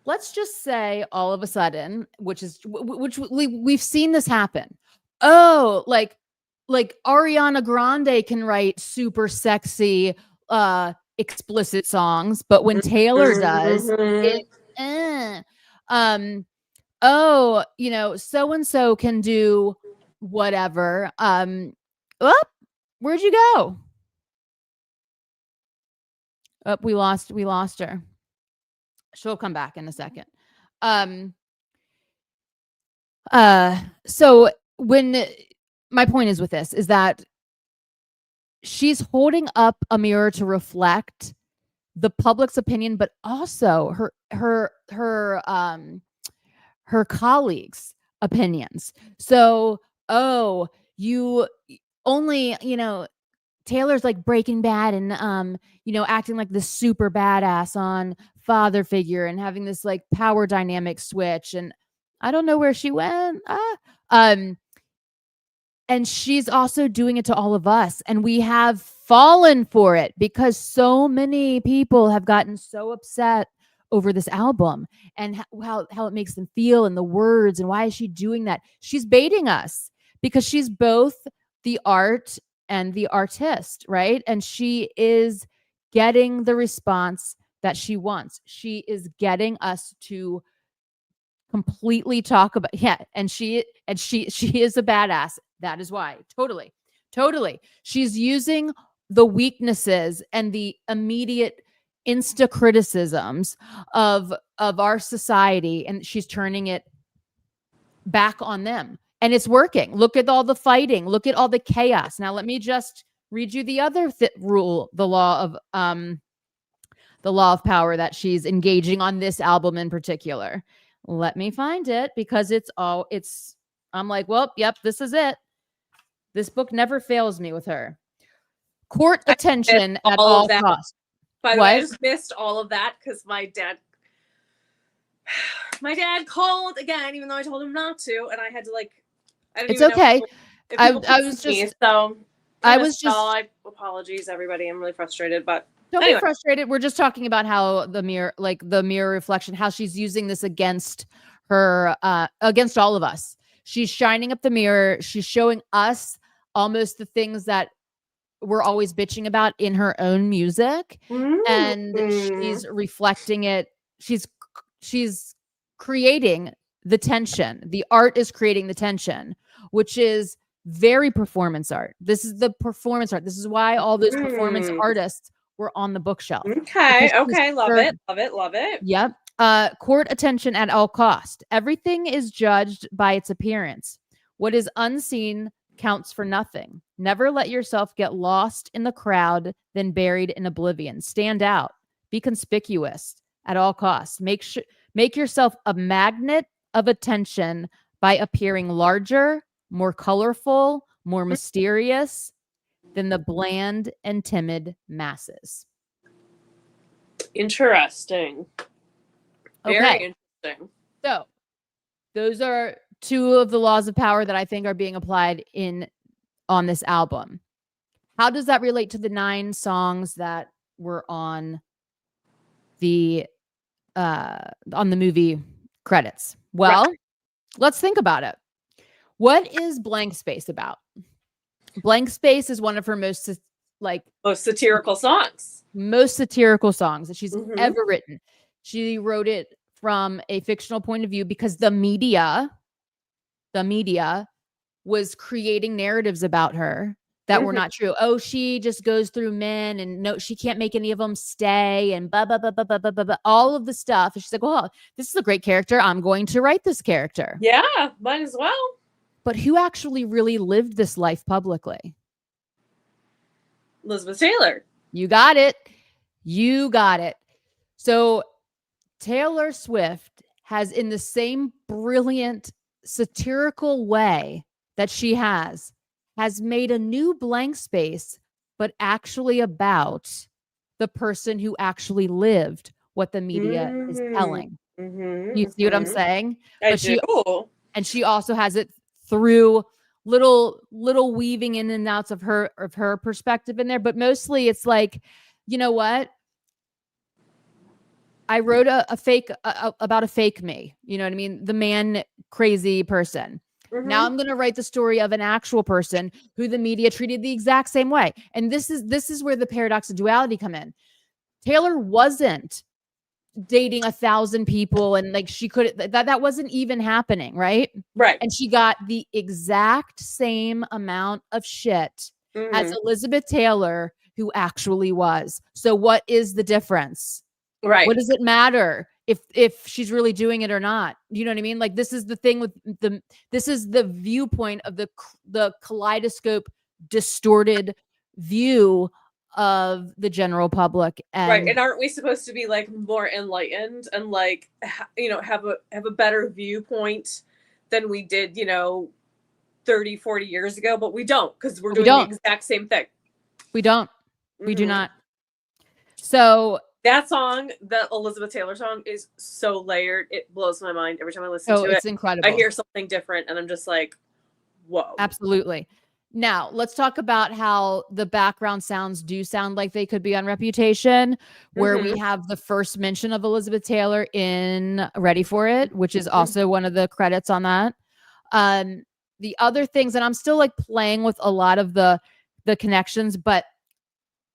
Let's just say all of a sudden, which we've seen this happen. Oh, like Ariana Grande can write super sexy, explicit songs, but when Taylor does, oh, you know, so-and-so can do whatever. Where'd you go? Oh, we lost her. She'll come back in a second. So when my point is with this is that she's holding up a mirror to reflect the public's opinion, but also her colleagues' opinions. So, oh, you only, you know, Taylor's like Breaking Bad and you know, acting like this super badass on father figure and having this like power dynamic switch, and I don't know where she went. And she's also doing it to all of us, and we have fallen for it because so many people have gotten so upset over this album and how it makes them feel and the words, and why is she doing that? She's baiting us because she's both the art and the artist, right? And she is getting the response that she wants. She is getting us to completely talk about, and she is a badass. That is why. Totally. She's using the weaknesses and the immediate insta criticisms of our society, and she's turning it back on them. And it's working. Look at all the fighting. Look at all the chaos. Now, let me just read you the other rule, the law of power that she's engaging on this album in particular. Let me find it because I'm like, well, yep, this is it. This book never fails me with her. Court attention at all costs. By the way, I just missed all of that because my dad called again, even though I told him not to, and I had to like. It's okay. I apologies, everybody. I'm really frustrated, but don't be frustrated. We're just talking about how the mirror reflection, how she's using this against her, against all of us. She's shining up the mirror. She's showing us almost the things that we're always bitching about in her own music, and she's reflecting it. She's creating the tension. The art is creating the tension, which is very performance art. This is the performance art. This is why all those performance artists were on the bookshelf. Okay. Love it. Yep. Court attention at all cost. Everything is judged by its appearance. What is unseen counts for nothing. Never let yourself get lost in the crowd, then buried in oblivion. Stand out. Be conspicuous at all costs. Make yourself a magnet of attention by appearing larger, more colorful, more mysterious than the bland and timid masses. Interesting. Very interesting. So, those are two of the laws of power that I think are being applied on this album. How does that relate to the 9 songs that were on the movie credits? Well, let's think about it. What is Blank Space about? Blank Space is one of her most satirical songs. Most satirical songs that she's ever written. She wrote it from a fictional point of view because the media was creating narratives about her that were not true. Oh, she just goes through men and no, she can't make any of them stay and blah, blah, blah, blah, blah, blah, blah, blah, all of the stuff. And she's like, well, this is a great character. I'm going to write this character. Yeah, might as well. But who actually really lived this life publicly? Elizabeth Taylor. You got it. You got it. So Taylor Swift has, in the same brilliant satirical way that she has made a new Blank Space, but actually about the person who actually lived what the media is telling. You see what I'm saying? I do. And she also has it through little weaving in and outs of her perspective in there, but mostly it's like, you know what? I wrote a fake about a fake me. You know what I mean? The man crazy person. Now I'm going to write the story of an actual person who the media treated the exact same way. And this is where the paradox of duality come in. Taylor wasn't dating 1,000 people and like she could that wasn't even happening, right? And she got the exact same amount of shit as Elizabeth Taylor, who actually was. So what is the difference? What does it matter if she's really doing it or not? You know what I mean? Like, this is the thing with this is the viewpoint of the kaleidoscope distorted view of the general public. And aren't we supposed to be like more enlightened and like, have a better viewpoint than we did, 30, 40 years ago? But we don't, because we're doing the exact same thing. We don't. We do not. So that song, the Elizabeth Taylor song, is so layered. It blows my mind every time I listen to it. It's incredible. I hear something different and I'm just like, whoa. Absolutely. Now, let's talk about how the background sounds do sound like they could be on Reputation, where we have the first mention of Elizabeth Taylor in Ready for It, which is also one of the credits on that. The other things, and I'm still like playing with a lot of the connections, but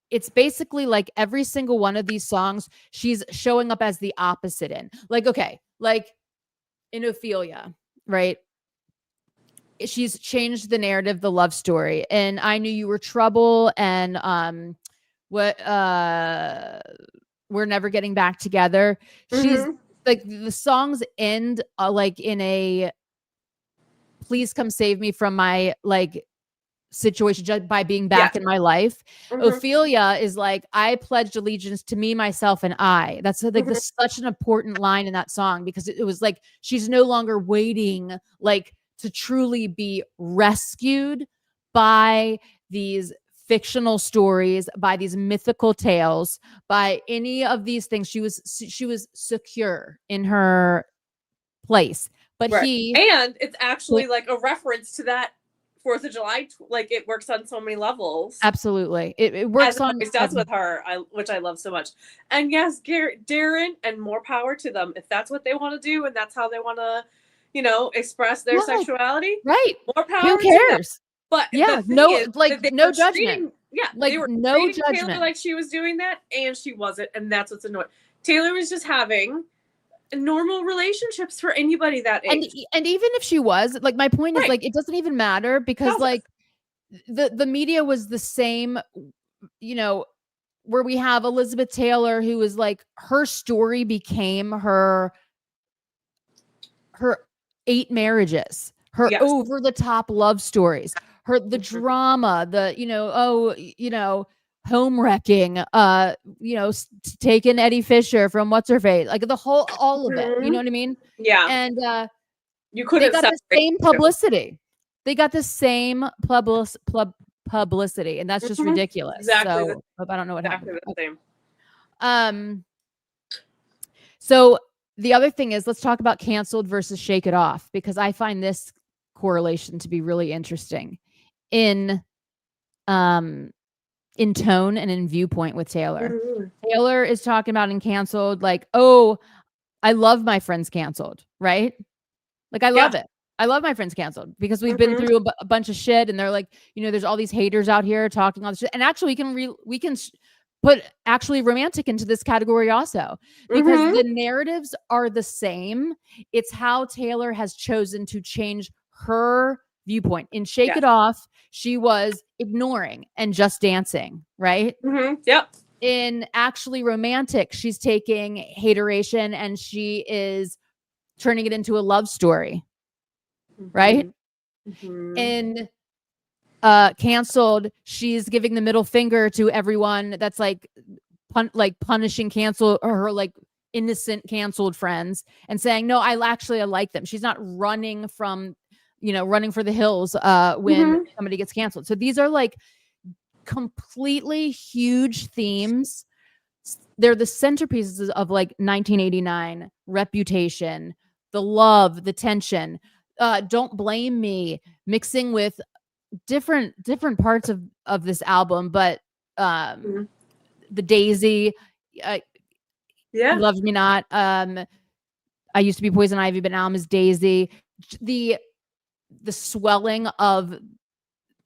it's basically like every single one of these songs, she's showing up as the opposite in. Like, okay, like in Ophelia, right? She's changed the narrative, the love story. And I Knew You Were Trouble and We're Never Getting Back Together. She's like, the songs end like in a please come save me from my like situation just by being back in my life. Ophelia is like, I pledged allegiance to me, myself, and I. That's like such an important line in that song, because it was like she's no longer waiting like to truly be rescued by these fictional stories, by these mythical tales, by any of these things. She was secure in her place. But and it's actually like a reference to that 4th of July, like it works on so many levels. Absolutely. It works on it does with her, which I love so much. And yes, Darren, and more power to them if that's what they want to do and that's how they want to, express their sexuality. Right. More power. Who cares? But no judgment. Like they were no judgment. Taylor like she was doing that, and she wasn't, and that's what's annoying. Taylor was just having normal relationships for anybody that age. And even if she was, like, my point is like, it doesn't even matter, because like the media was the same, where we have Elizabeth Taylor, who is like, her story became her 8 marriages, her over the top love stories, the drama, home wrecking, taking Eddie Fisher from what's her face, like all of it. You know what I mean? Yeah. And you couldn't. They got the same publicity. They got the same publicity, and that's just ridiculous. Exactly. So I don't know what happened. The same. So the other thing is, let's talk about canceled versus shake it off, because I find this correlation to be really interesting in tone and in viewpoint with Taylor. Taylor is talking about in canceled, like, oh, I love my friends canceled, right? Like, I love it. I love my friends canceled because we've been through a bunch of shit, and they're like, there's all these haters out here talking all this shit. And actually, we can put actually romantic into this category also, because the narratives are the same. It's how Taylor has chosen to change her viewpoint. In Shake It Off, she was ignoring and just dancing, right? Yep. In Actually Romantic, she's taking hateration and she is turning it into a love story, right? In Canceled, she's giving the middle finger to everyone that's like punishing cancel or her like innocent canceled friends and saying, no, I like them. She's not running from running for the hills when somebody gets canceled. So these are like completely huge themes. They're the centerpieces of like 1989, Reputation, the love, the tension, Don't Blame Me, mixing with different parts of this album, but the Daisy, Love Me Not, I Used to Be Poison Ivy, but now I'm as Daisy. The swelling of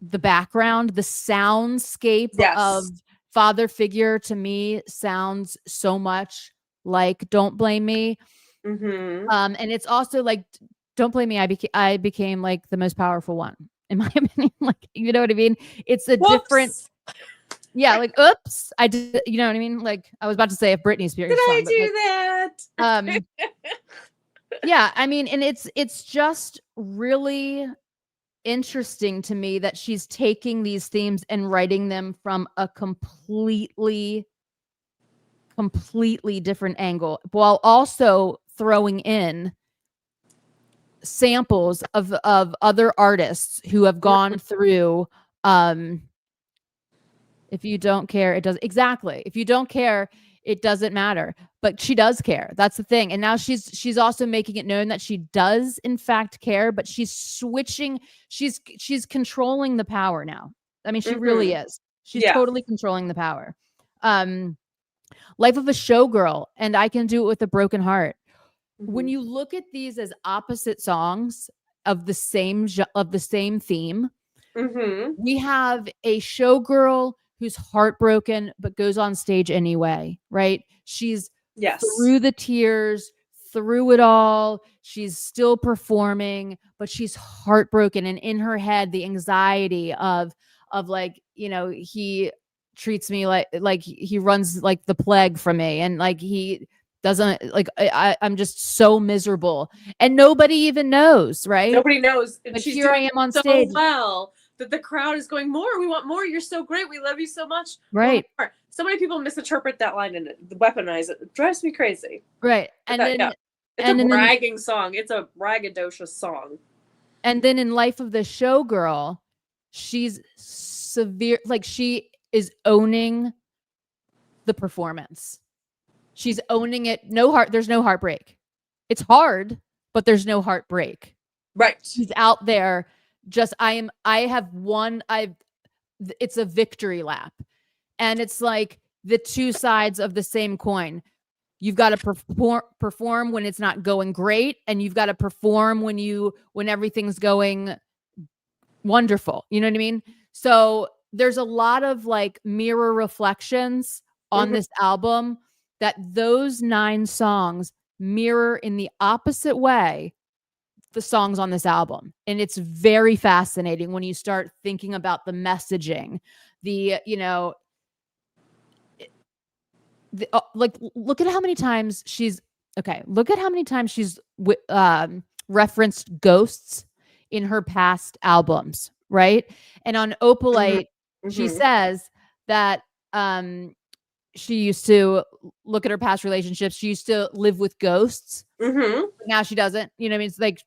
the background, the soundscape of father figure, to me sounds so much like Don't Blame Me. And it's also like Don't Blame Me, I became like the most powerful one, in my opinion. Like, you know what I mean? It's a different, like, oops, I did, you know what I mean? Like, I was about to say if Britney Spears did I do that? Yeah, I mean, and it's just really interesting to me that she's taking these themes and writing them from a completely different angle, while also throwing in samples of other artists who have gone through if you don't care, it does exactly. If you don't care, it doesn't matter. But she does care. That's the thing. And now she's also making it known that she does in fact care, but she's switching. She's controlling the power now. I mean, she really is. She's totally controlling the power. Life of a Showgirl and I Can Do It With a Broken Heart. When you look at these as opposite songs of the same theme, we have a showgirl who's heartbroken but goes on stage anyway, right? She's through the tears, through it all. She's still performing, but she's heartbroken, and in her head, the anxiety of like, he treats me like he runs like the plague from me, and like he doesn't, like, I'm just so miserable, and nobody even knows, right? Nobody knows. And but she's here I am on stage. Well, that the crowd is going, more. We want more. You're so great. We love you so much. Right. More. So many people misinterpret that line and weaponize it. It drives me crazy. Right. And then it's a bragging song. It's a braggadocious song. And then in Life of the Showgirl, she's severe. Like, she is owning the performance. She's owning it. There's no heartbreak. It's hard, but there's no heartbreak. Right. She's out there. Just, it's a victory lap. And it's like the two sides of the same coin. You've got to perform when it's not going great, and you've got to perform when everything's going wonderful. You know what I mean? So there's a lot of like mirror reflections on this album, that those 9 songs mirror in the opposite way the songs on this album. And it's very fascinating when you start thinking about the messaging, like, look at how many times she's referenced ghosts in her past albums, right? And on Opalite, she says that she used to look at her past relationships. She used to live with ghosts. But now she doesn't. You know what I mean? It's like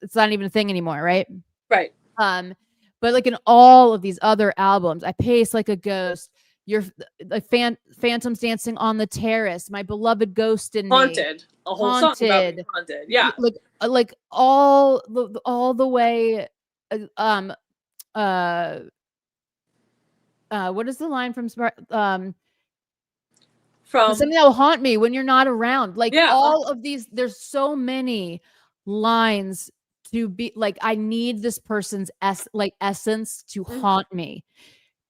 it's not even a thing anymore, right? Right. But like in all of these other albums, I pace like a ghost. You're like phantoms dancing on the terrace. My beloved ghost in haunted. Me. A whole song about being haunted. Yeah. Like all the way. What is the line from from something that will haunt me when you're not around? Like all of these, there's so many lines to be like, I need this person's essence to haunt me.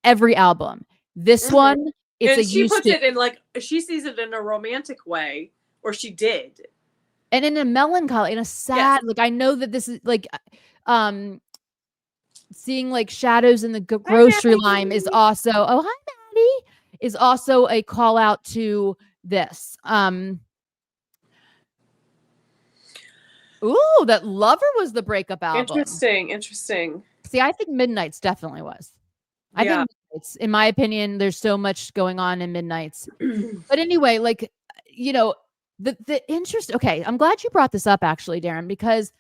Every album. This one, it's and she puts it in like, she sees it in a romantic way, or she did. And in a melancholy, in a sad, like I know that this is like seeing like shadows in the grocery line is also, oh hi Maddie, is also a call out to this. Ooh, that Lover was the breakup album. Interesting. See, I think Midnight's definitely was. I think Midnight's, in my opinion, there's so much going on in Midnight's. But anyway, like, you know, the interest. Okay, I'm glad you brought this up, actually, Darren, because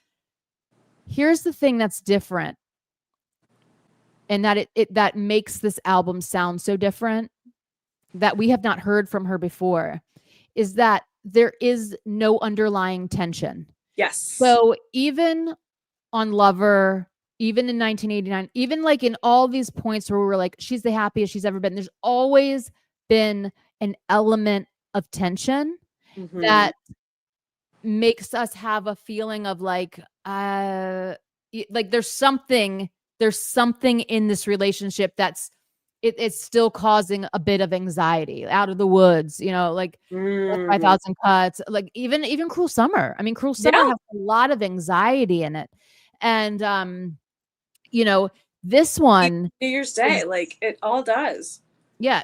here's the thing that's different, and that it that makes this album sound so different that we have not heard from her before, is that there is no underlying tension. Yes. So even on Lover, even in 1989, even like in all these points where we were like, she's the happiest she's ever been, there's always been an element of tension that makes us have a feeling of like there's something in this relationship that's it's still causing a bit of anxiety. Out of the Woods, you know, like 5,000 Cuts, like even Cruel Summer. I mean, Cruel Summer has a lot of anxiety in it. And you know, this one, New Year's Day, like it all does. Yeah,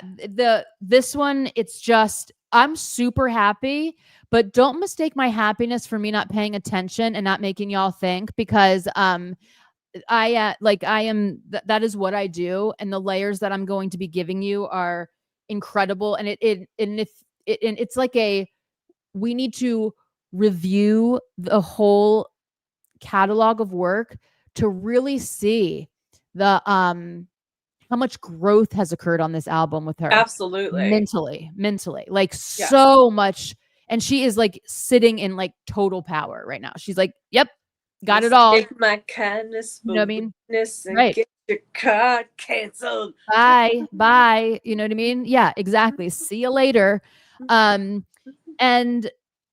this one, it's just, I'm super happy, but don't mistake my happiness for me not paying attention and not making y'all think, because that is what I do, and the layers that I'm going to be giving you are incredible. And it's like we need to review the whole catalog of work to really see the how much growth has occurred on this album with her. Absolutely. Mentally, like so much. And she is like sitting in like total power right now. She's like, yep, got it all. Take my kindness, you know what I mean? And right. Get your card canceled. Bye. You know what I mean? Yeah, exactly. See you later. And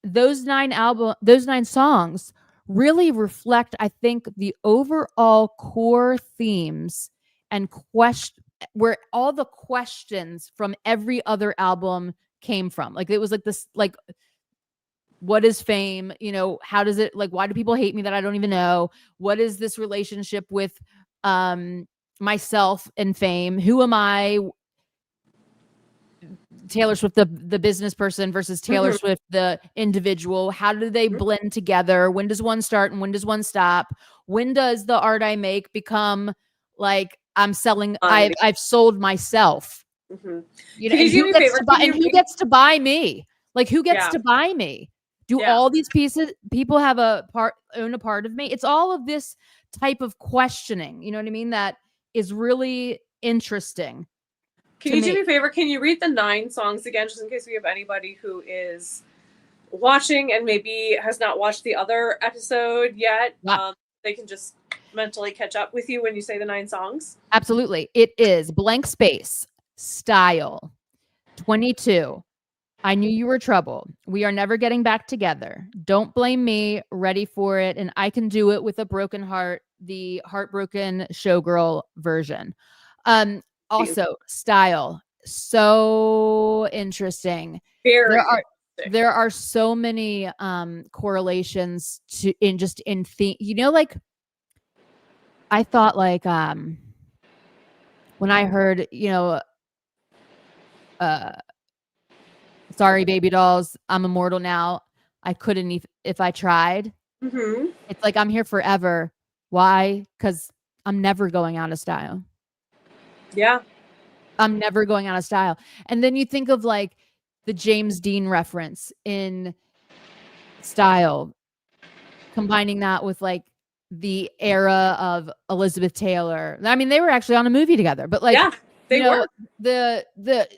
those 9 songs really reflect, I think, the overall core themes and where all the questions from every other album came from. Like it was like this, like, what is fame? You know, how does it, like, why do people hate me that I don't even know? What is this relationship with myself and fame? Who am I? Taylor Swift, the business person, versus Taylor Swift, the individual. How do they blend together? When does one start and when does one stop? When does the art I make become like I'm selling? I've sold myself. You know, and who gets to buy me? Like, who gets to buy me? Do all these people have own a part of me? It's all of this type of questioning. You know what I mean? That is really interesting. Can you do me a favor? Can you read the 9 songs again, just in case we have anybody who is watching and maybe has not watched the other episode yet? They can just mentally catch up with you when you say the 9 songs. Absolutely. It is Blank Space, Style, 22, I Knew You Were Trouble, We Are Never Getting Back Together, Don't Blame Me, Ready for It, and I Can Do It With a Broken Heart, the Heartbroken Showgirl version. Also, Style, so interesting. There are so many correlations in theme. You know, like I thought, like when I heard, you know, Sorry Baby Dolls, I'm Immortal Now, I couldn't if I tried. It's like, I'm here forever. Why? Because I'm never going out of style. Yeah. I'm never going out of style. And then you think of like the James Dean reference in style, combining that with like the era of Elizabeth Taylor. I mean, they were actually on a movie together, but like, yeah, they you know, were. the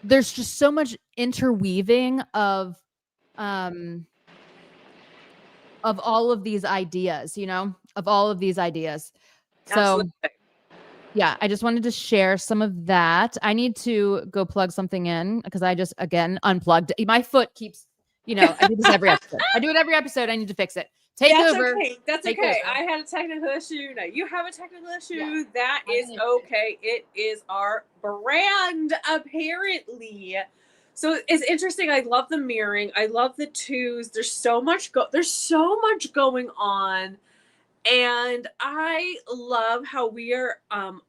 there's just so much interweaving of all of these ideas, you know, of all of these ideas. So Absolutely. yeah, I just wanted to share some of that. I need to go plug something in because I just again unplugged. My foot keeps, you know, I do this every episode. I do it every episode. I need to fix it. Take That's over. okay. That's Take okay. over. I had a technical issue. Now you have a technical issue. Yeah. That is okay. It is our brand, apparently. So it's interesting. I love the mirroring. I love the twos. There's so much going on. And I love how we are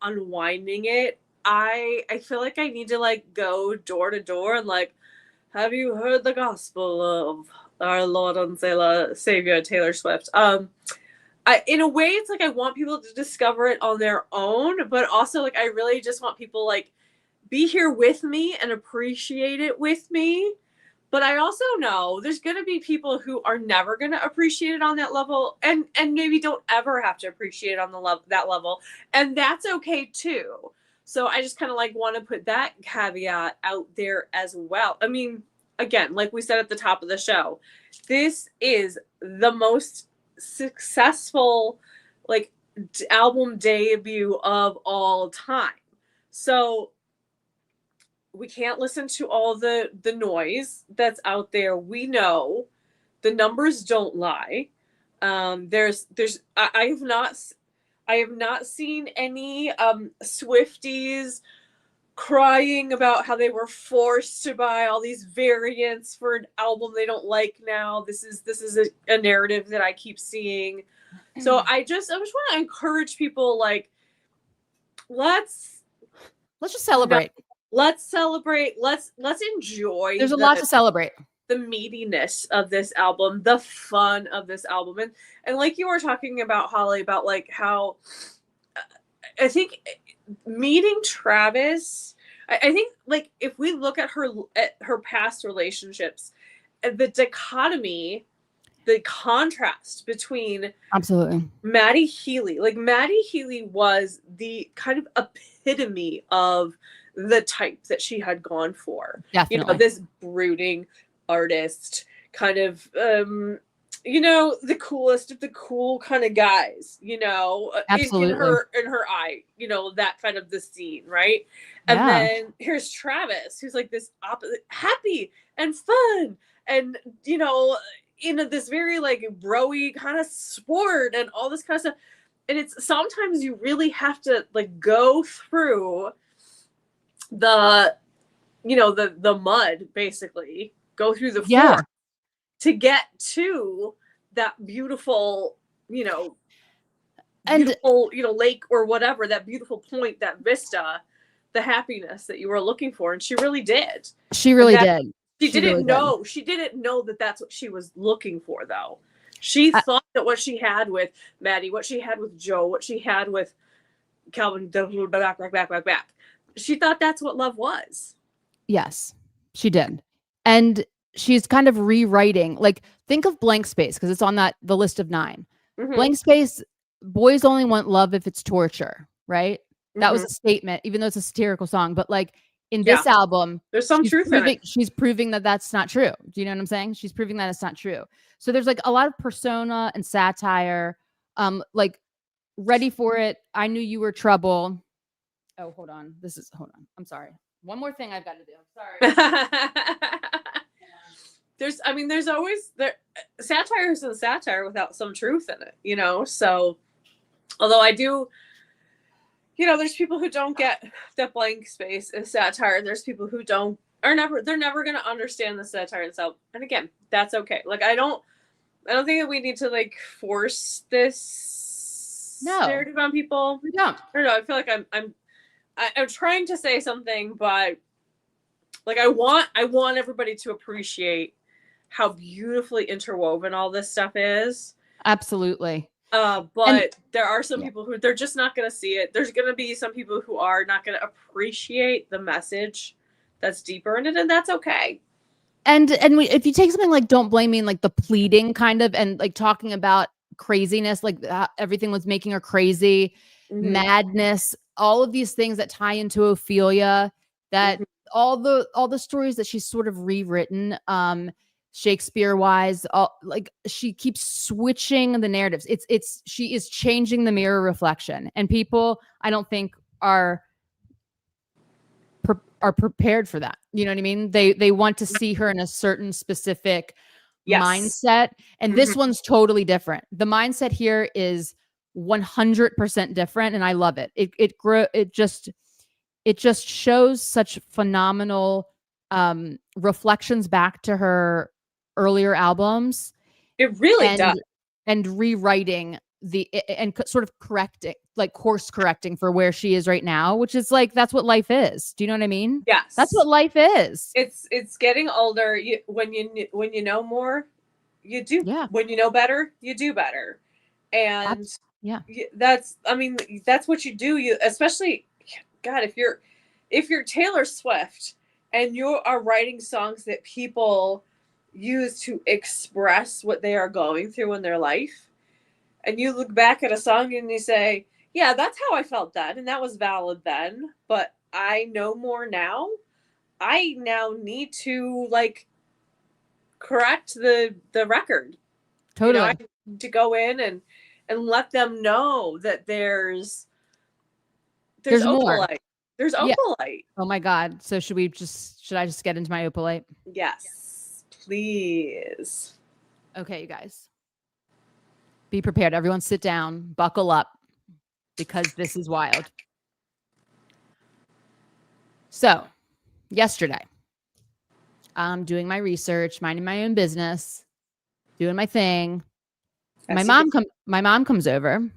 unwinding it. I feel like I need to like go door to door and like, have you heard the gospel of our Lord and Savior Taylor Swift? In a way, it's like I want people to discover it on their own, but also like I really just want people like be here with me and appreciate it with me. But I also know there's going to be people who are never going to appreciate it on that level, and maybe don't ever have to appreciate it on that level, and that's okay too. So I just kind of like want to put that caveat out there as well. I mean, again, like we said at the top of the show, this is the most successful like album debut of all time. So we can't listen to all the noise that's out there. We know the numbers don't lie. I have not seen any swifties crying about how they were forced to buy all these variants for an album they don't like now. This is a narrative that I keep seeing. So I just want to encourage people, like, let's just celebrate. Let's celebrate. Let's enjoy. There's a lot to celebrate. The meatiness of this album, the fun of this album, and like you were talking about, Holly, about like how I think meeting Travis. I think like if we look at her past relationships, the dichotomy, the contrast between absolutely Maddie Healy. Like Maddie Healy was the kind of epitome of the type that she had gone for. Definitely. You know, this brooding artist, kind of you know, the coolest of the cool kind of guys, you know, absolutely. in her eye, you know, that kind of the scene, right? And then here's Travis, who's like this opposite, happy and fun, and you know, in this very like bro-y kind of sport and all this kind of stuff. And it's sometimes you really have to like go through the, you know, the mud, basically go through the forest to get to that beautiful, you know, beautiful, you know, lake or whatever, that beautiful point, that vista, the happiness that you were looking for. And she really did. She really did. She didn't know that that's what she was looking for, though. She thought that what she had with Maddie, what she had with Joe, what she had with Calvin, back. She thought that's what love was. Yes, she did. And she's kind of rewriting, like, think of Blank Space, because it's on the list of 9. Mm-hmm. Blank Space, boys only want love if it's torture, right? Mm-hmm. That was a statement, even though it's a satirical song. But like in this album, there's some truth in it. She's proving that that's not true. Do you know what I'm saying? She's proving that it's not true. So there's like a lot of persona and satire. Like, Ready for It, I Knew You Were Trouble. Oh, hold on. I'm sorry. One more thing I've got to do. Sorry. There's always satire isn't satire without some truth in it, you know? So, although I do, you know, there's people who don't get that Blank Space is satire. There's people who they're never going to understand the satire itself. And again, that's okay. Like, I don't think that we need to like force this narrative on people. We don't. I don't know. I feel like I'm trying to say something, but like I want everybody to appreciate how beautifully interwoven all this stuff is. Absolutely. But there are some people who they're just not going to see it. There's going to be some people who are not going to appreciate the message that's deeper in it, and that's okay. And if you take something like Don't Blame Me and like the pleading kind of, and like talking about craziness, like everything was making her crazy, madness, all of these things that tie into Ophelia, that all the stories that she's sort of rewritten, Shakespeare wise, like she keeps switching the narratives. She is changing the mirror reflection, and people I don't think are prepared for that. You know what I mean? They want to see her in a certain specific mindset, and this one's totally different. The mindset here is 100% different, and I love it. It just shows such phenomenal reflections back to her earlier albums. It really does. And rewriting and sort of correcting, like course correcting for where she is right now, which is like, that's what life is. Do you know what I mean? Yes. That's what life is. It's getting older. When you know more, you do. Yeah. When you know better, you do better. And that's what you do. You, especially, God, if you're Taylor Swift and you are writing songs that people use to express what they are going through in their life, and you look back at a song and you say, yeah, that's how I felt then, and that was valid then, but I know more now. I now need to like correct the record. Totally. I need to go in and let them know that there's more. There's opalite. Oh my God. So should I just get into my opalite? Yes, please. Okay, you guys. Be prepared. Everyone sit down, buckle up, because this is wild. So, yesterday, I'm doing my research, minding my own business, doing my thing. My mom comes over,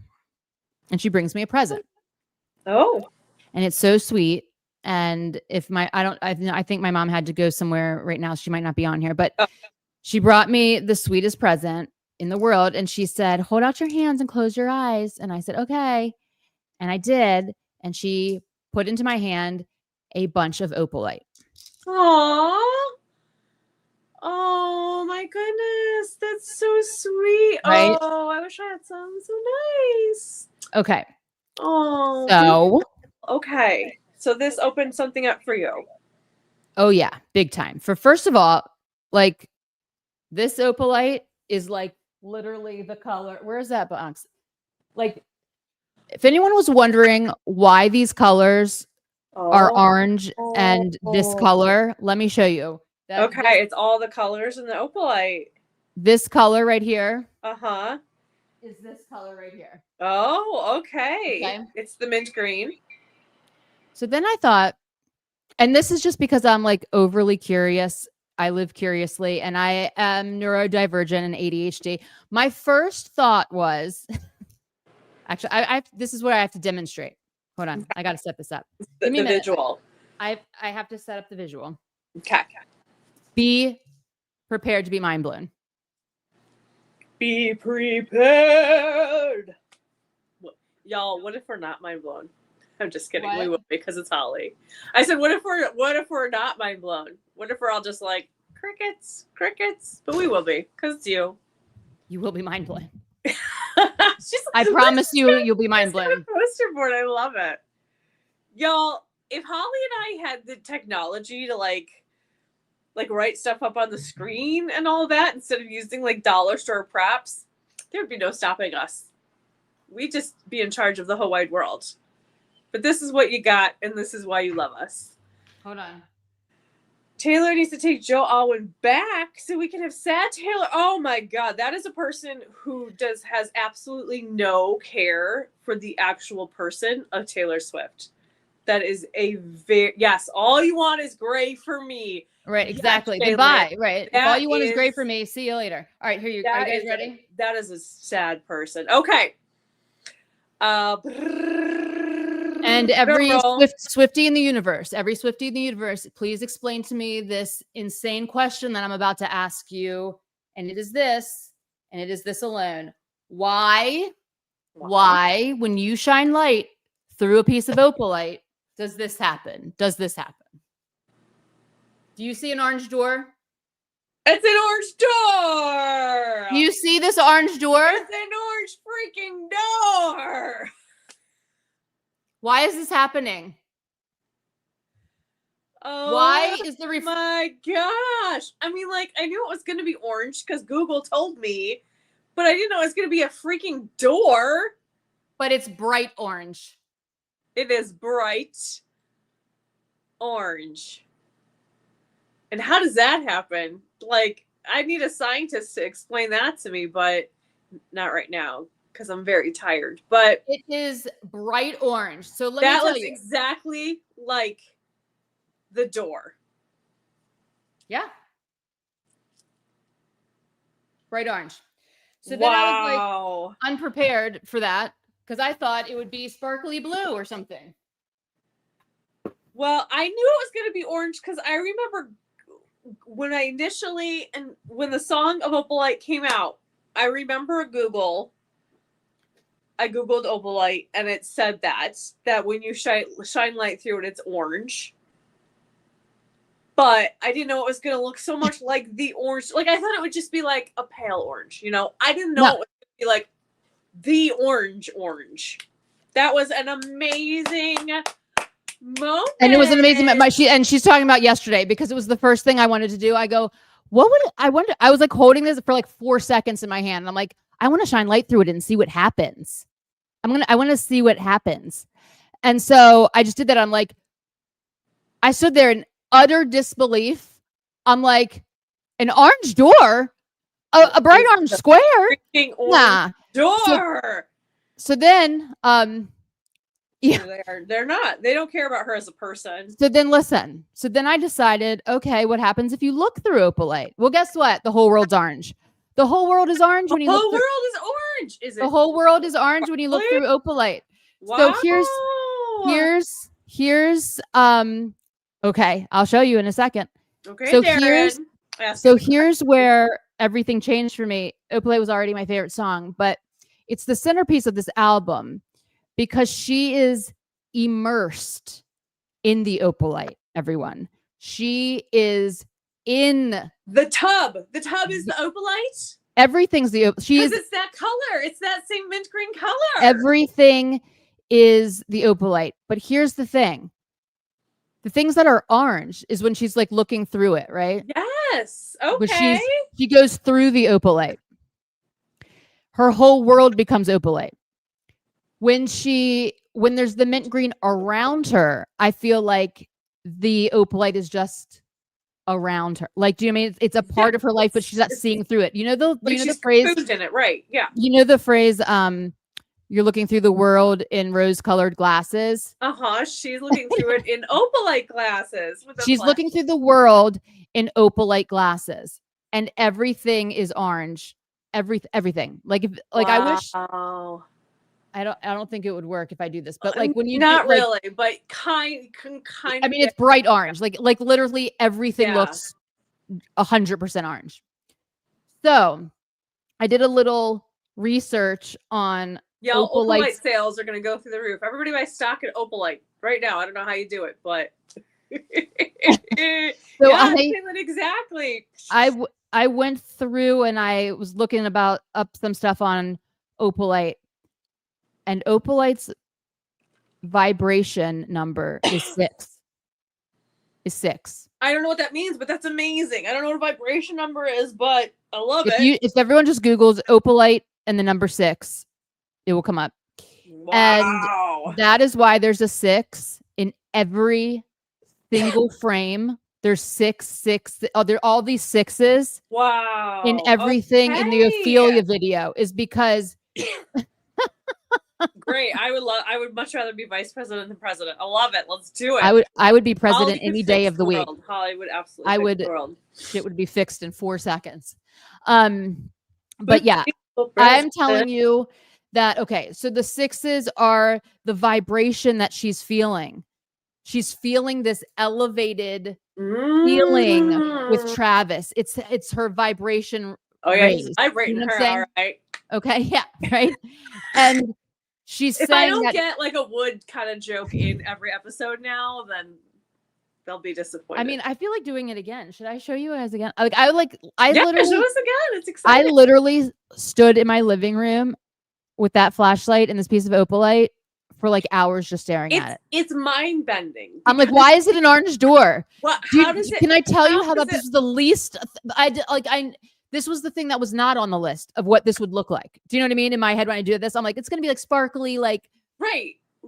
and she brings me a present. Oh. And it's so sweet. And I think my mom had to go somewhere right now. She might not be on here, but she brought me the sweetest present in the world. And she said, hold out your hands and close your eyes. And I said, okay. And I did. And she put into my hand a bunch of opalite. Aww. Oh my goodness. That's so sweet. Right? Oh, I wish I had some. So nice. Okay. Oh. So. Okay. So this opened something up for you. Oh yeah. Big time. First of all, like this opalite is like literally the color. Where is that box? Like, if anyone was wondering why these colors are orange and this color, let me show you. It's all the colors in the opalite. This color right here. Is this color right here. Oh, okay. It's the mint green. So then I thought, and this is just because I'm like overly curious. I live curiously, and I am neurodivergent and ADHD. My first thought was, actually, this is where I have to demonstrate. Hold on, I got to set this up. The visual. I have to set up the visual. Okay. Be prepared to be mind blown. Be prepared. Y'all, what if we're not mind blown? I'm just kidding. What? We will be, because it's Holly. I said, what if we're not mind blown? What if we're all just like crickets? But we will be, because it's you. You will be mind blown. I promise you'll be mind blown. Poster board. I love it. Y'all, if Holly and I had the technology to like write stuff up on the screen and all that, instead of using like dollar store props, there would be no stopping us. We'd just be in charge of the whole wide world. But this is what you got, and this is why you love us. Hold on. Taylor needs to take Joe Alwyn back so we can have sad Taylor. Oh my God, that is a person who has absolutely no care for the actual person of Taylor Swift. That is yes, all you want is gray for me. Right, exactly. Yes, goodbye. Right. If all you want is great for me, see you later. All right, here you are. You guys ready? That is a sad person. Okay. And every Swiftie in the universe, please explain to me this insane question that I'm about to ask you. And it is this alone. Why Why, when you shine light through a piece of opalite, does this happen? Does this happen? Do you see an orange door? It's an orange door. Do you see this orange door? It's an orange freaking door. Why is this happening? Oh, why is the my gosh. I mean, like, I knew it was going to be orange because Google told me, but I didn't know it was going to be a freaking door. But it's bright orange. It is bright orange. And how does that happen? Like, I need a scientist to explain that to me, but not right now because I'm very tired. But it is bright orange. So let me that tell looks you. Exactly like the door. Yeah. Bright orange. So then wow. I was like unprepared for that because I thought it would be sparkly blue or something. Well, I knew it was going to be orange because I remember when I initially, and when the song of Opalite came out, I remember I Googled Opalite and it said that when you shine light through it, it's orange. But I didn't know it was going to look so much like the orange. Like, I thought it would just be like a pale orange, you know? I didn't know it was going to be like the orange. That was an amazing moment. And it was an amazing and she's talking about yesterday because it was the first thing I wanted to do. I go, what would I wonder? I was like holding this for like 4 seconds in my hand. And I'm like, I want to shine light through it and see what happens. I want to see what happens. And so I just did that. I'm like, I stood there in utter disbelief. I'm like, an orange door, a bright orange square. Freaking orange door. So then, yeah, they're not. They don't care about her as a person. So then listen. So then I decided, okay, what happens if you look through opalite? Well, guess what? The whole world's orange. The whole world is orange when you look through. The whole world is orange. Is it? The whole world is orange when you look through opalite. Wow. So here's okay, I'll show you in a second. Okay, so Darren. here's where everything changed for me. Opalite was already my favorite song, but it's the centerpiece of this album because she is immersed in the opalite, everyone. She is in the tub. The tub is the opalite? Everything's the because it's that color. It's that same mint green color. Everything is the opalite. But here's the thing. The things that are orange is when she's like looking through it, right? Yes. Okay. She goes through the opalite. Her whole world becomes opalite. When there's the mint green around her, I feel like the opalite is just around her. Like, do you know what I mean? It's a part of her life, but she's not seeing through it. You know the phrase in it, right? Yeah. You know the phrase, you're looking through the world in rose-colored glasses. She's looking through it in opalite glasses. She's looking through the world in opalite glasses, and everything is orange. Everything. Like I wish. I don't think it would work if I do this, but like when you not do, like, really, but kind. I mean, it's bright orange. Like literally everything looks 100% orange. So I did a little research on. Opalite sales are going to go through the roof. Everybody buy stock at Opalite right now. I don't know how you do it, but exactly. I went through and I was looking up some stuff on opalite, and opalite's vibration number is 6. I don't know what that means, but that's amazing. I don't know what a vibration number is, but I love it. If everyone just Googles opalite and the number 6, it will come up. Wow. And that is why there's a 6 in every single frame. There's 6. Oh, there are all these 6s. Wow. In everything in the Ophelia video is because. Great. I would much rather be vice president than president. I love it. Let's do it. I would be president any day of the week. Holly would absolutely fix the world. It would be fixed in 4 seconds. But yeah, I'm telling you that, okay, so the 6s are the vibration that she's feeling. She's feeling this elevated feeling with Travis. It's her vibration. Oh yeah, he's vibrating her. All right. Okay, yeah, right. And She's if saying I don't that, get like a wood kind of joke in every episode now, then they'll be disappointed. I mean, I feel like doing it again. Should I show you guys again? Like, yeah, literally, show us again. It's exciting. I literally stood in my living room with that flashlight and this piece of opalite for like hours just staring at it. It's mind bending. I'm like, why is it an orange door? Can I tell you how that this is the least? This was the thing that was not on the list of what this would look like. Do you know what I mean? In my head, when I do this, I'm like, it's gonna be like sparkly, like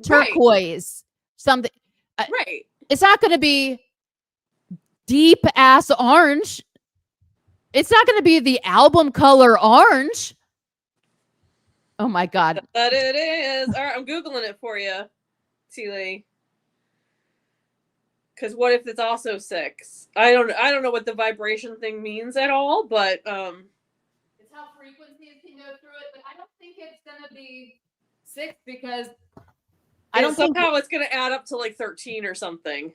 turquoise, something. Right. It's not gonna be deep ass orange. It's not gonna be the album color orange. Oh my god. But it is. All right, I'm Googling it for you, T-Lee. Because what if it's also 6? I don't know what the vibration thing means at all, but it's how frequencies can go through it. But I don't think it's gonna be 6 because I don't think somehow it's gonna add up to like 13 or something.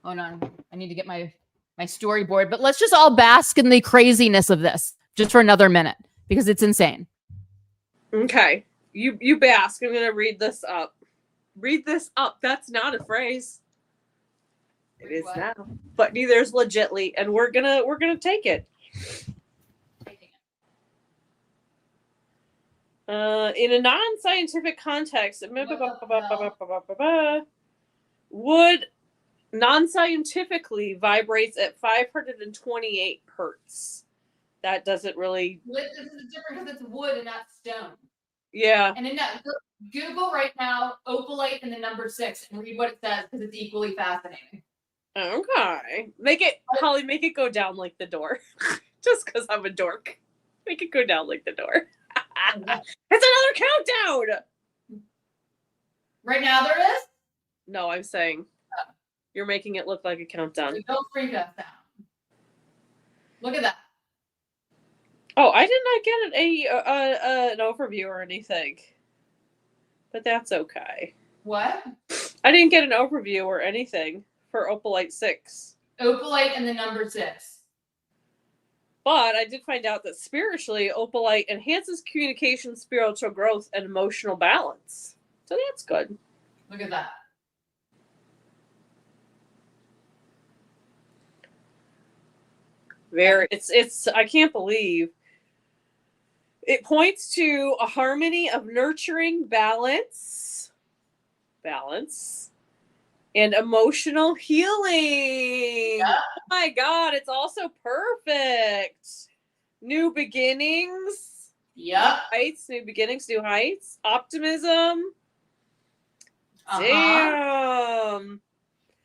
Hold on, I need to get my storyboard. But let's just all bask in the craziness of this just for another minute because it's insane. Okay, you bask. I'm gonna read this up. Read this up. That's not a phrase. It is now, but neither is legitly, and we're gonna take it. In a non-scientific context, wood non-scientifically vibrates at 528 hertz. That doesn't really. This is different because it's wood and not stone. Yeah. And then Google right now opalite and the number 6 and read what it says because it's equally fascinating. Okay. Holly, make it go down like the door. Just because I'm a dork. Make it go down like the door. It's another countdown! Right now there is? No, I'm saying you're making it look like a countdown. So don't freak us out. Look at that. Oh, I did not get an overview or anything. But that's okay. What? I didn't get an overview or anything for Opalite 6. Opalite and the number 6. But I did find out that spiritually, Opalite enhances communication, spiritual growth, and emotional balance. So that's good. Look at that. It's I can't believe. It points to a harmony of nurturing balance, and emotional healing. Yeah. Oh my God, it's also perfect. New beginnings. Yep. Heights, new beginnings, new heights. Optimism. Damn.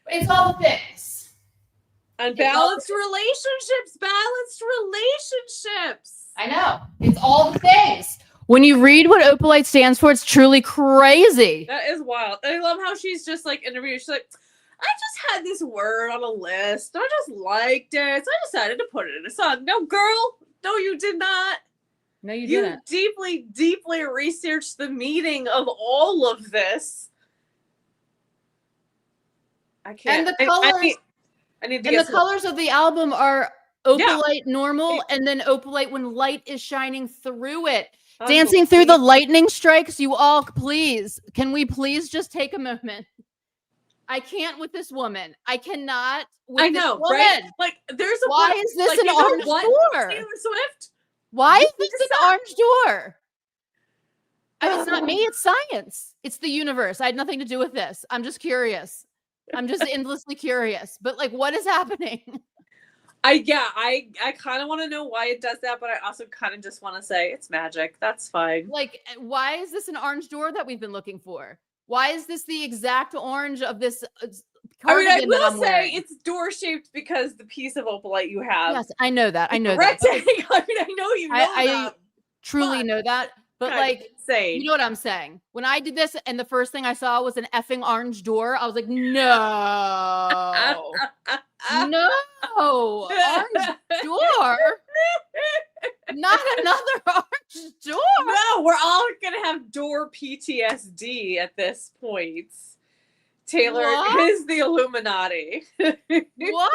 It's all the things. And balanced relationships. I know. It's all the things. When you read what Opalite stands for, it's truly crazy. That is wild. I love how she's just like interviewed. She's like, I just had this word on a list. I just liked it. So I decided to put it in a song. No, girl. No, you did not. No, you didn't. You deeply, deeply researched the meaning of all of this. I can't. And the colors. I need to get the colors of the album are opalite normal, and then opalite when light is shining through it. Dancing through the lightning strikes. You all, please. Can we please just take a moment? I can't with this woman. I cannot with this woman. Right? Like, there's a why is this an orange door? Taylor Swift? Why is this an orange door? It's not me. It's science. It's the universe. I had nothing to do with this. I'm just curious. I'm just endlessly curious. But like, what is happening? I kind of want to know why it does that, but I also kind of just want to say it's magic. That's fine. Like, why is this an orange door that we've been looking for? Why is this the exact orange of this cardigan I will say wearing? It's door shaped because the piece of opalite you have. Yes, I know that. I know that. I know you know that. I truly know that. But like, insane. You know what I'm saying? When I did this and the first thing I saw was an effing orange door, I was like, no. No. Orange door? Not another orange door. No, we're all going to have door PTSD at this point. Taylor is the Illuminati. What?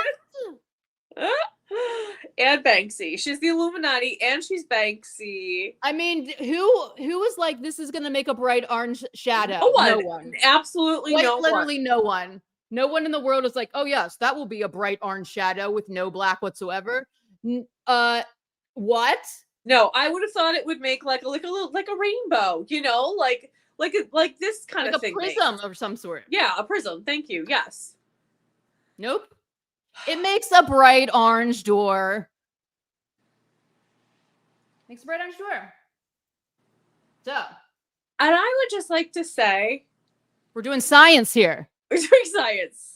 And Banksy. She's the Illuminati and she's Banksy. I mean, who was like, this is going to make a bright orange shadow? No one. Absolutely no one. Literally no one. No one in the world is like, oh yes, that will be a bright orange shadow with no black whatsoever. What? No, I would have thought it would make like a rainbow, you know, like this kind of thing. Like a prism of some sort. Yeah, a prism. Thank you. Yes. Nope. It makes a bright orange door. Makes a bright orange door. So. And I would just like to say, we're doing science here. We're doing science.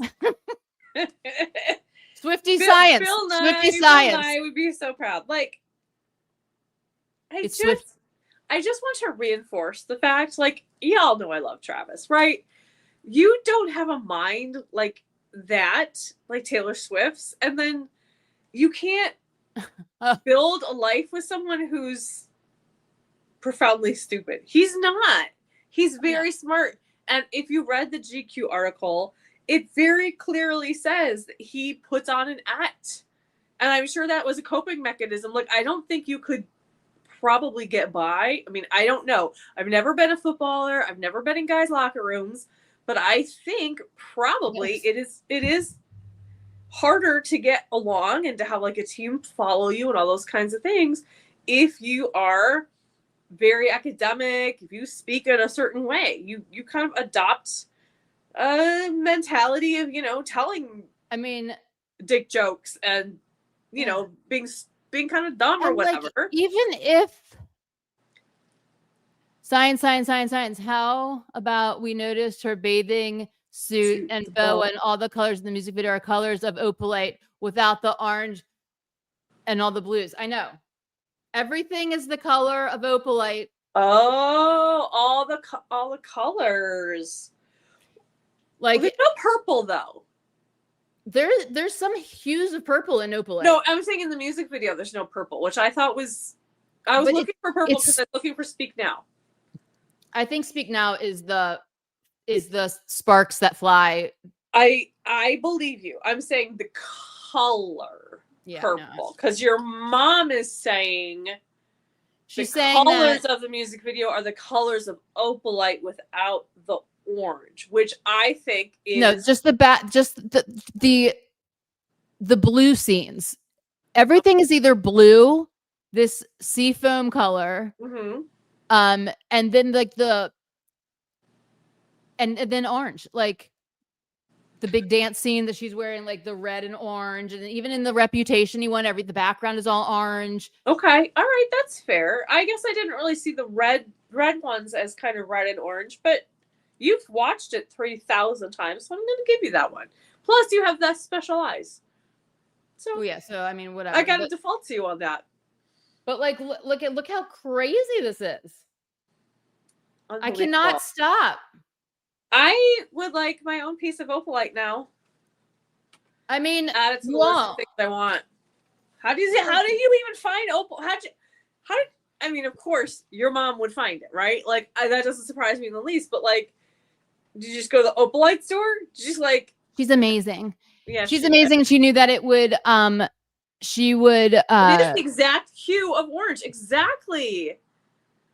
Swiftie science. Swiftie science. I would be so proud. Like, I just want to reinforce the fact, like, y'all know I love Travis, right? You don't have a mind like that, like Taylor Swift's, and then you can't build a life with someone who's profoundly stupid. He's not. He's very smart. And if you read the GQ article, it very clearly says that he puts on an act. And I'm sure that was a coping mechanism. Like, I don't think you could probably get by. I mean, I don't know. I've never been a footballer. I've never been in guys' locker rooms. But I think probably it is harder to get along and to have like a team follow you and all those kinds of things if you are very academic, if you speak in a certain way. You kind of adopt a mentality of, you know, telling dick jokes and, you know, being kind of dumb or whatever. Like, even if science, how about we noticed her bathing suit and bow and all the colors in the music video are colors of opalite without the orange and all the blues. I know. Everything is the color of opalite. Oh, all the colors. Like, there's no purple though. There's some hues of purple in opalite. No, I'm saying in the music video there's no purple, which I thought was looking for purple because I'm looking for Speak Now. I think Speak Now is the sparks that fly. I believe you. I'm saying the color purple because your mom is saying she's saying colors of the music video are the colors of opalite without the orange, which I think is just the blue scenes. Everything is either blue, this seafoam color, and then like and then orange, like the big dance scene that she's wearing, like the red and orange, and even in the Reputation, the background is all orange. Okay, all right, that's fair. I guess I didn't really see the red ones as kind of red and orange, but you've watched it 3,000 times, so I'm going to give you that one. Plus, you have the special eyes. So so I mean, whatever. I got to default to you on that. But like, look how crazy this is. I cannot stop. I would like my own piece of opalite now. I mean, add it to the list of things I want. How do you even find opal? I mean, of course, your mom would find it, right? Like, that doesn't surprise me in the least. But like, did you just go to the opalite store? Did you just like? She's amazing. Yeah, she's amazing. She knew that it would. She would. It is the exact hue of orange. Exactly.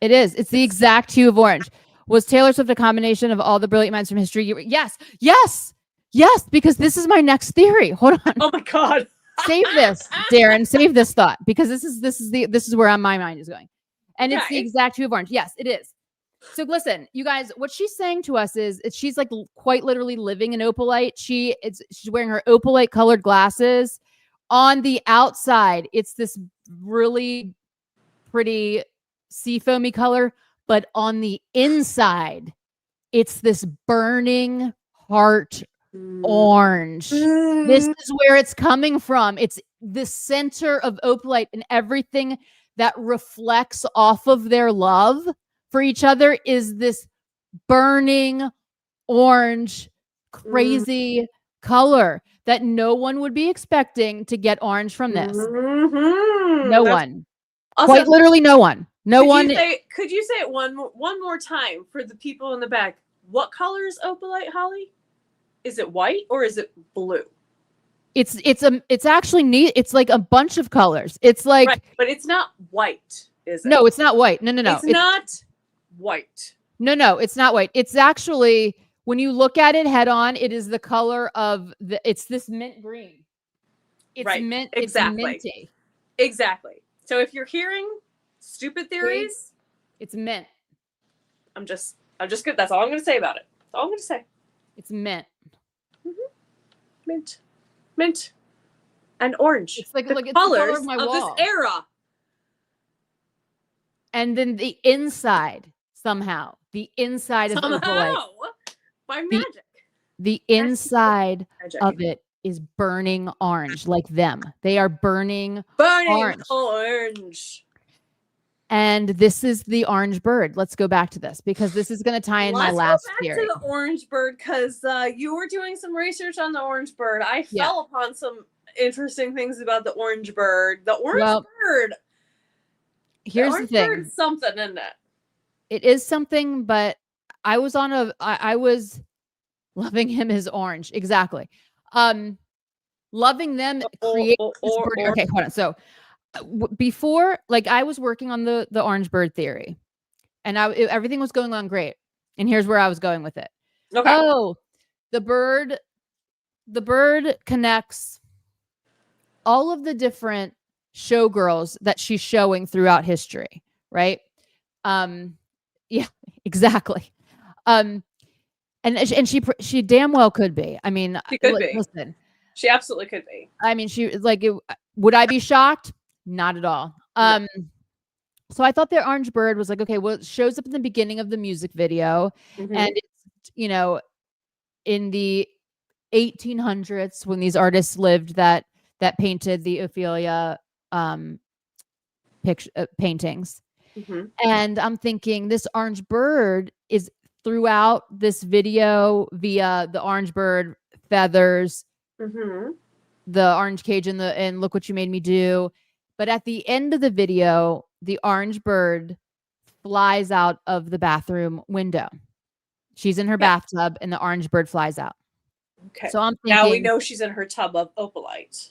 It is. It's the exact hue of orange. Was Taylor Swift a combination of all the brilliant minds from history? Yes, because this is my next theory. Hold on. Oh my God. Save this, Darren. Save this thought, because this is where my mind is going. And it's the exact hue of orange. Yes, it is. So listen, you guys, what she's saying to us is she's like quite literally living in opalite. She's wearing her opalite colored glasses. On the outside, it's this really pretty seafoamy color. But on the inside, it's this burning heart orange. This is where it's coming from. It's the center of opalite, and everything that reflects off of their love for each other is this burning orange, crazy color that no one would be expecting to get orange from this. No one. Also, quite literally no one. Could you say it one more time for the people in the back? What color is opalite, Holly? Is it white or is it blue? It's actually neat. It's like a bunch of colors. It's like, right, but it's not white, is it? No, it's not white. No. It's not white. No, it's not white. It's actually, when you look at it head on, it is the color of it's this mint green. It's right. mint. Exactly. It's minty. Exactly. So if you're hearing stupid theories, it's mint. I'm just good. That's all I'm going to say about it. That's all I'm going to say. It's mint. Mint, and orange. It's like the colors color of my wall. This era. And then the inside, somehow, the inside of Opalite, by magic. The inside of it is burning orange, like them. They are burning orange. And this is the orange bird. Let's go back to this, because this is going to tie in my last theory. Let's go back to the orange bird, because you were doing some research on the orange bird. I fell upon some interesting things about the orange bird. The orange bird. Here's the thing. Bird's something, isn't it? It is something, but I was loving him as orange. Exactly. Loving them create okay, hold on. So before, like, I was working on the orange bird theory, and everything was going on great. And here's where I was going with it. Okay. Oh, the bird connects all of the different showgirls that she's showing throughout history, right? Yeah, exactly. And she damn well could be. I mean, she could be. Listen, she absolutely could be. I mean, she like, would I be shocked? Not at all. No. So I thought the orange bird was like, okay, well, it shows up in the beginning of the music video, and it's, in the 1800s, when these artists lived that painted the Ophelia paintings. And I'm thinking this orange bird is throughout this video via the orange bird feathers, the orange cage, and Look What You Made Me Do. But at the end of the video, the orange bird flies out of the bathroom window. She's in her bathtub, and the orange bird flies out. Okay. So I'm thinking, now we know she's in her tub of opalite.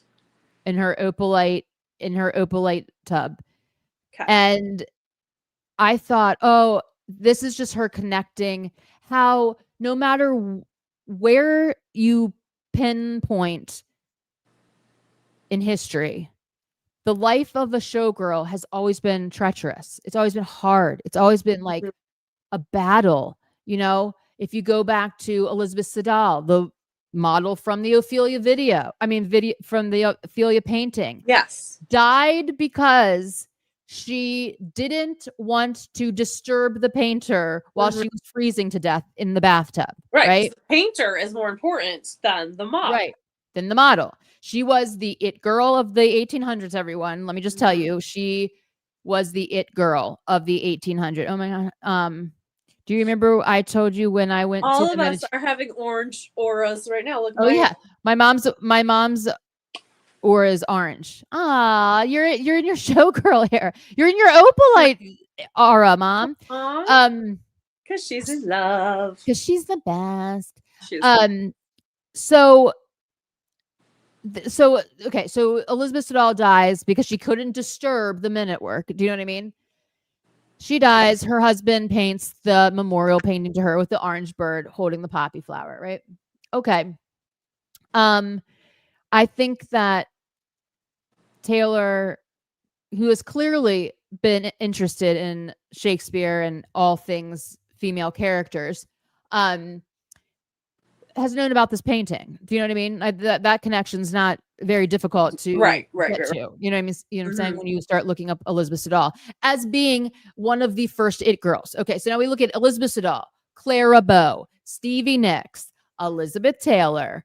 In her opalite tub. Okay. And I thought, oh, this is just her connecting how no matter where you pinpoint in history, the life of a showgirl has always been treacherous. It's always been hard. It's always been like a battle. If you go back to Elizabeth Siddal, the model from the Ophelia from the Ophelia painting. Yes. Died because she didn't want to disturb the painter while she was freezing to death in the bathtub. Right? The painter is more important than the model. Right. Than the model. She was the it girl of the 1800s, everyone. Let me just tell you, she was the it girl of the 1800s. Oh my God. Do you remember I told you when I went all of us are having orange auras right now? Look, yeah. My mom's aura is orange. Ah, you're in your showgirl hair. You're in your opalite aura, Mom. Because she's in love. Because she's the best. So Elizabeth Siddal dies because she couldn't disturb the minute work. Do you know what I mean? She dies. Her husband paints the memorial painting to her with the orange bird holding the poppy flower, right? Okay. I think that Taylor, who has clearly been interested in Shakespeare and all things female characters, has known about this painting. Do you know what I mean? That connection's not very difficult to get to. You know what I mean? You know what I'm saying? When you start looking up Elizabeth Siddal as being one of the first it girls. Okay, so now we look at Elizabeth Siddal, Clara Bow, Stevie Nicks, Elizabeth Taylor,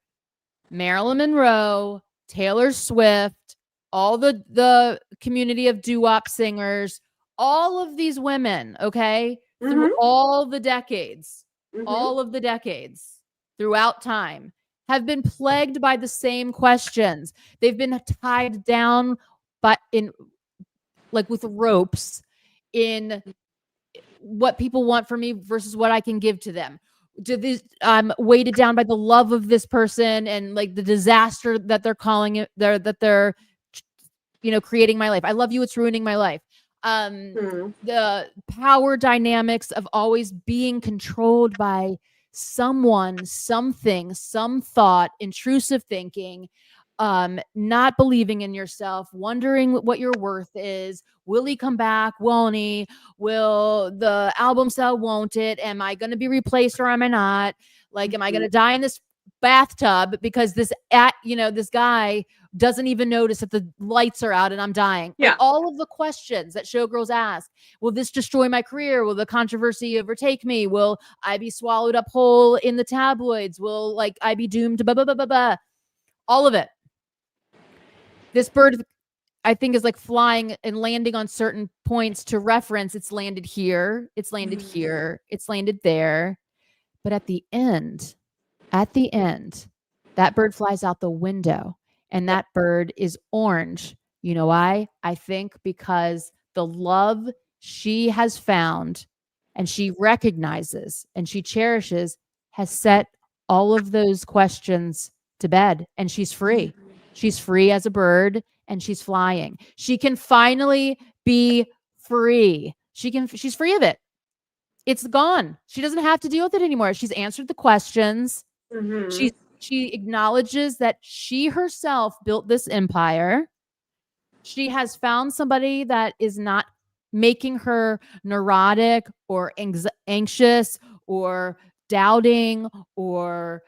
Marilyn Monroe, Taylor Swift, all the community of doo-wop singers, all of these women, okay, through all the decades, all of the decades throughout time, have been plagued by the same questions. They've been tied down with ropes in what people want from me versus what I can give to them. I'm weighted down by the love of this person and like the disaster that they're calling it, they're creating my life. I love you, it's ruining my life. The power dynamics of always being controlled by someone, something, some thought, intrusive thinking, not believing in yourself, wondering what your worth is. Will he come back? Won't he? Will the album sell? Won't it? Am I going to be replaced or am I not? Like, am I going to die in this bathtub because this guy doesn't even notice that the lights are out and I'm dying? Yeah. Like, all of the questions that showgirls ask. Will this destroy my career? Will the controversy overtake me? Will I be swallowed up whole in the tabloids? Will like I be doomed to blah, blah, blah, blah, blah. All of it. This bird, I think, is like flying and landing on certain points to reference. It's landed here. It's landed here. It's landed there. But at the end, that bird flies out the window and that bird is orange. You know why? I think because the love she has found and she recognizes and she cherishes has set all of those questions to bed, and she's free. She's free as a bird and she's flying. She can finally be free. She's free of it. It's gone. She doesn't have to deal with it anymore. She's answered the questions. She acknowledges that she herself built this empire. She has found somebody that is not making her neurotic or anxious or doubting or,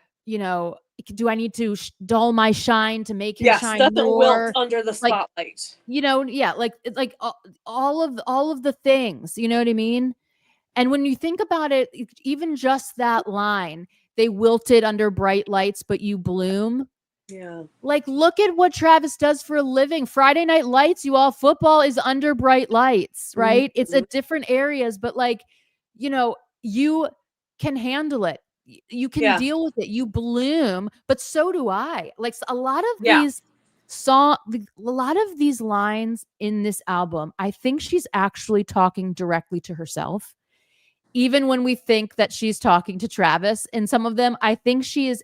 do I need to dull my shine to make him shine doesn't more? wilt under the spotlight. Like all of the things, you know what I mean? And when you think about it, even just that line, they wilted under bright lights, but you bloom. Yeah. Like, look at what Travis does for a living. Friday Night Lights, you all, football is under bright lights, right? It's at different areas, but like, you can handle it. You can deal with it. You bloom, but so do I. Like a lot of these lines in this album, I think she's actually talking directly to herself. Even when we think that she's talking to Travis in some of them, I think she's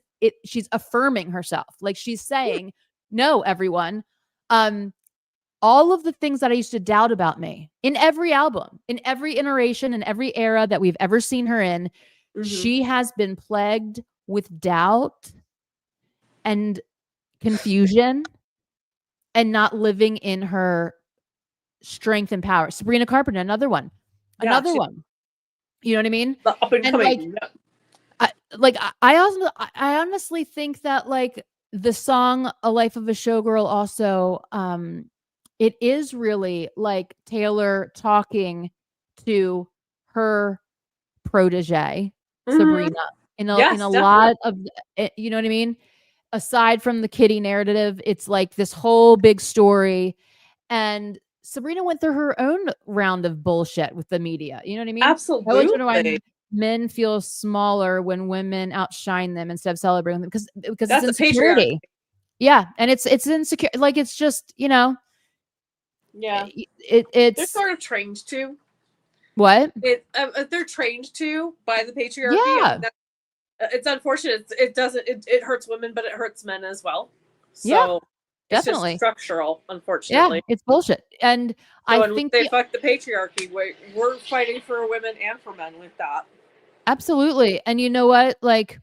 affirming herself. Like she's saying, no, everyone, all of the things that I used to doubt about me in every album, in every iteration, in every era that we've ever seen her in, she has been plagued with doubt and confusion and not living in her strength and power. Sabrina Carpenter, another one. You know what I mean? Up and coming. I honestly think that like the song "A Life of a Showgirl" also, it is really like Taylor talking to her protege Sabrina in a lot of, you know what I mean? Aside from the Kitty narrative, it's like this whole big story, and Sabrina went through her own round of bullshit with the media. You know what I mean? Absolutely. I always wonder why men feel smaller when women outshine them instead of celebrating them, because that's it's insecurity. Yeah, and it's insecure. Like it's just Yeah, it's they're sort of trained to. What? They're trained to by the patriarchy. Yeah. It's unfortunate. It hurts women, but it hurts men as well. So yeah, it's definitely just structural, unfortunately. Yeah, it's bullshit. And so I think they fuck the patriarchy. We're fighting for women and for men with that. Absolutely. And you know what? Like,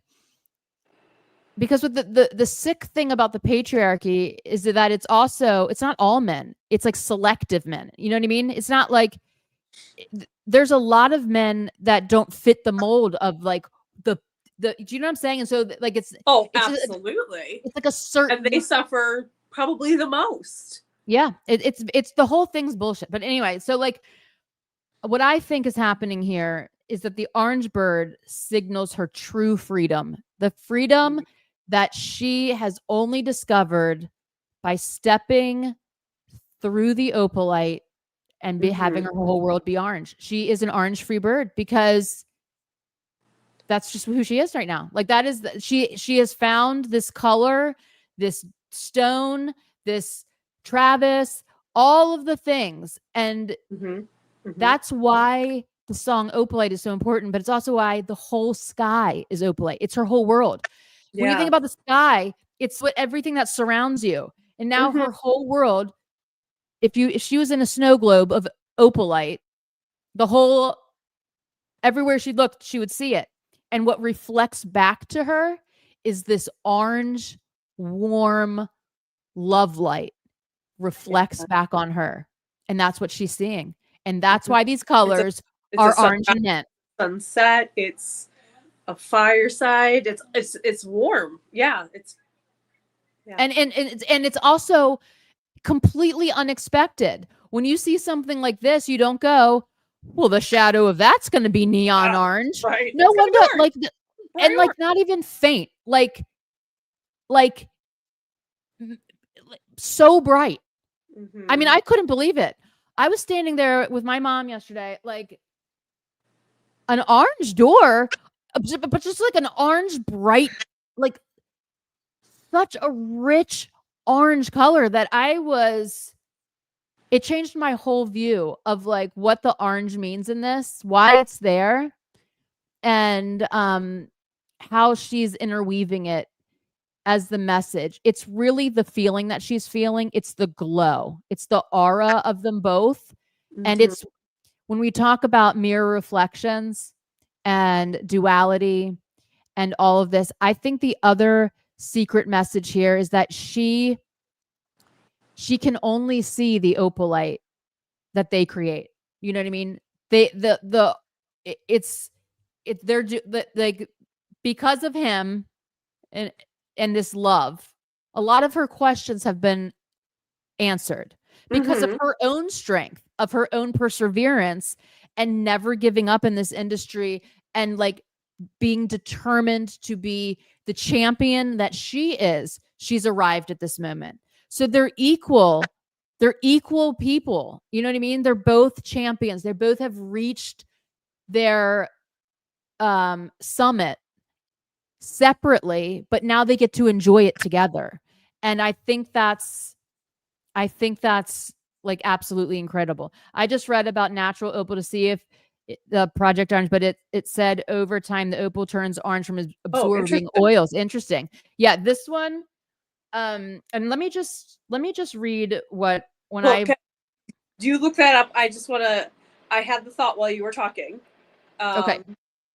because with the sick thing about the patriarchy is that it's not all men. It's like selective men. You know what I mean? It's not like there's a lot of men that don't fit the mold of like do you know what I'm saying? And so like it's absolutely. It's like a certain, and they suffer probably the most. Yeah, it's the whole thing's bullshit. But anyway, so like what I think is happening here is that the orange bird signals her true freedom, the freedom that she has only discovered by stepping through the opalite and having her whole world be orange. She is an orange-free bird because that's just who she is right now. Like that is she has found this color, this stone, this Travis, all of the things, and that's why the song Opalite is so important, but it's also why the whole sky is opalite. It's her whole world. When you think about the sky, it's what everything that surrounds you. And now her whole world, if she was in a snow globe of opalite, everywhere she looked, she would see it. And what reflects back to her is this orange, warm love light reflects back on her. And that's what she's seeing. And that's why these colors are orange and mint. Sunset. It's a fireside. It's warm. Yeah. And it's also completely unexpected. When you see something like this, you don't go, well, the shadow of that's going to be neon orange. Right. No one does. And like not even faint. Like so bright. I mean, I couldn't believe it. I was standing there with my mom yesterday, like an orange door, but just like an orange bright, like such a rich orange color that it changed my whole view of like what the orange means in this, why it's there, and how she's interweaving it as the message. It's really the feeling that she's feeling. It's the glow. It's the aura of them both. And it's when we talk about mirror reflections and duality and all of this, I think the other secret message here is that she can only see the opalite that they create. You know what I mean? Like because of him and this love, a lot of her questions have been answered because of her own strength, of her own perseverance, and never giving up in this industry, and like being determined to be the champion that she is. She's arrived at this moment. So they're equal. They're equal people. You know what I mean? They're both champions. They both have reached their summit separately, but now they get to enjoy it together. And I think that's like absolutely incredible. I just read about natural opal to see if the Project Orange, but it said over time the opal turns orange from absorbing oils. Interesting. Yeah, this one. And let me just read what do you look that up? I had the thought while you were talking. Okay.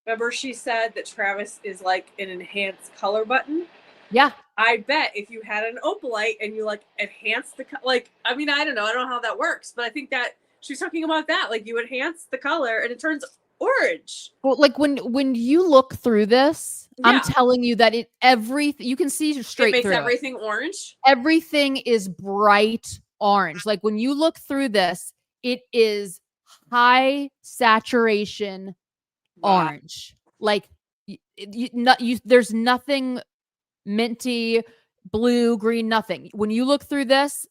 Remember she said that Travis is like an enhanced color button? Yeah. I bet if you had an opalite and you like enhance I mean, I don't know how that works, but I think that she's talking about that. Like you enhance the color and it turns orange. Well, like when you look through this, I'm telling you that you can see straight through. It makes everything orange. Everything is bright orange. Like when you look through this, it is high saturation orange. Like there's nothing minty, blue, green, nothing. When you look through this,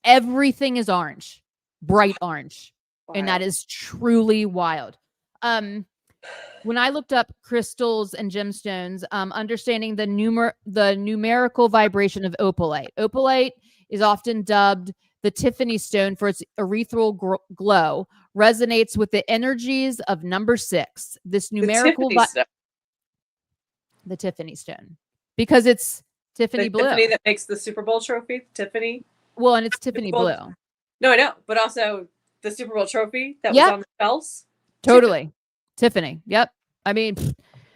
everything is orange, bright orange. Wow. And that is truly wild. When I looked up crystals and gemstones, understanding the numerical vibration of opalite. Opalite is often dubbed the Tiffany stone for its ethereal glow, resonates with the energies of number 6. This numerical the Tiffany stone, because it's Tiffany blue. Tiffany that makes the Super Bowl trophy. Tiffany. Well, and it's Tiffany blue. No, I know, but also the Super Bowl trophy that was on the shelves. Totally. Tiffany. Yep. I mean,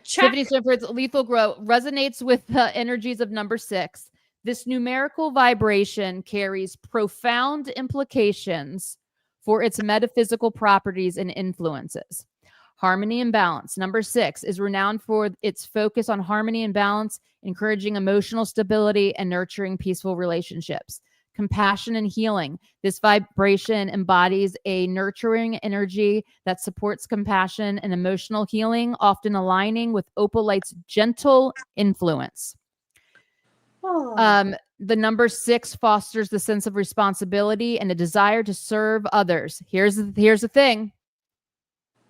Tiffany stone for its lethal glow resonates with the energies of number 6. This numerical vibration carries profound implications for its metaphysical properties and influences. Harmony and balance. Number 6 is renowned for its focus on harmony and balance, encouraging emotional stability and nurturing peaceful relationships. Compassion and healing. This vibration embodies a nurturing energy that supports compassion and emotional healing, often aligning with opalite's gentle influence. The number 6 fosters the sense of responsibility and a desire to serve others. Here's the thing.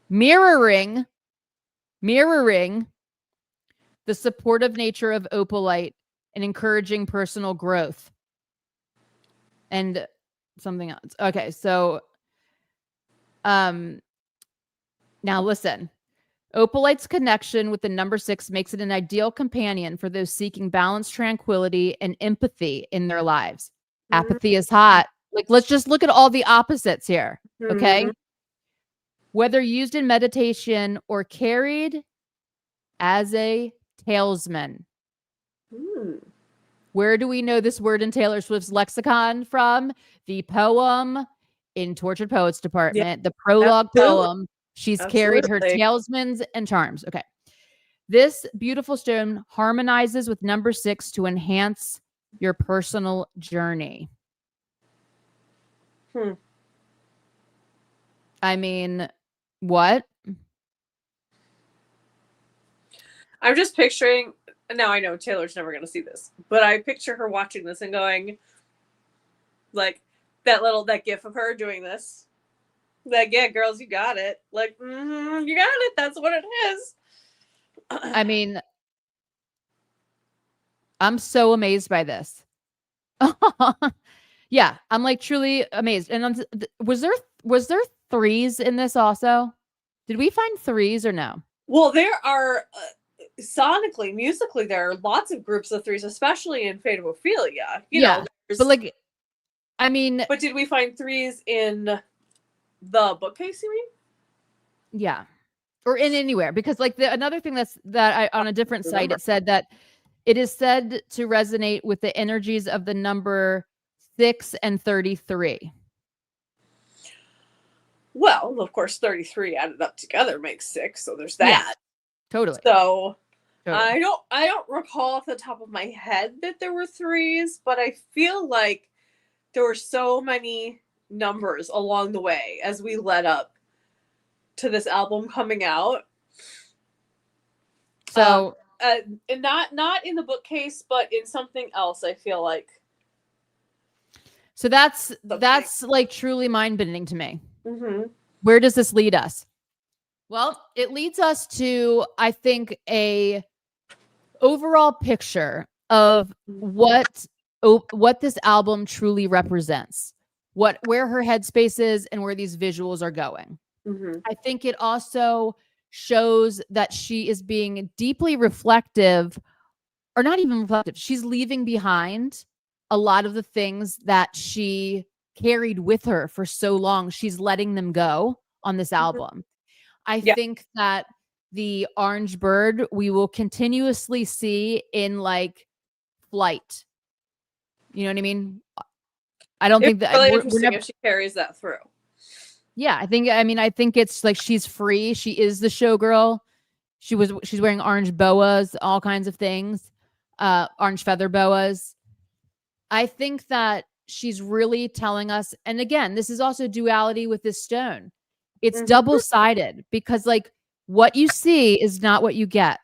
Mirroring the supportive nature of opalite and encouraging personal growth. And something else. Okay, so Now listen. Opalite's connection with the number 6 makes it an ideal companion for those seeking balance, tranquility, and empathy in their lives. Apathy is hot. Like, let's just look at all the opposites here. Okay. Whether used in meditation or carried as a talesman. Where do we know this word in Taylor Swift's lexicon from? The poem in Tortured Poets Department, the prologue poem. She's carried her talismans and charms. Okay. This beautiful stone harmonizes with number 6 to enhance your personal journey. I mean, what? I'm just picturing, now I know Taylor's never going to see this, but I picture her watching this and going, like, that gif of her doing this. Like, yeah, girls, you got it. Like, you got it. That's what it is. I mean, I'm so amazed by this. Yeah, I'm like truly amazed. And was there 3s in this also? Did we find 3s or no? Well, there are sonically, musically, there are lots of groups of 3s, especially in Fate of Ophelia. You know, but like, I mean, but did we find 3s in the bookcase? You mean? Yeah, or in anywhere, because like another thing that on a different site, it said that it is said to resonate with the energies of the number 6 and 33. Well, of course, 33 added up together makes 6, so there's that. Yeah, totally. So I don't recall off the top of my head that there were 3s, but I feel like there were so many numbers along the way as we led up to this album coming out. So and not in the bookcase, but in something else, I feel like. So that's like truly mind-bending to me. Where does this lead us? Well, it leads us to, I think, a overall picture of what this album truly represents, where her headspace is and where these visuals are going. I think it also shows that she is being deeply reflective, or not even reflective. She's leaving behind a lot of the things that she carried with her for so long. She's letting them go on this album. I think that the orange bird we will continuously see in like flight. You know what I mean? I don't think that really interesting if she carries that through. Yeah, I think it's like she's free. She is the showgirl. She's wearing orange boas, all kinds of things, orange feather boas. I think that she's really telling us, and again, this is also duality with this stone. It's double-sided because like what you see is not what you get.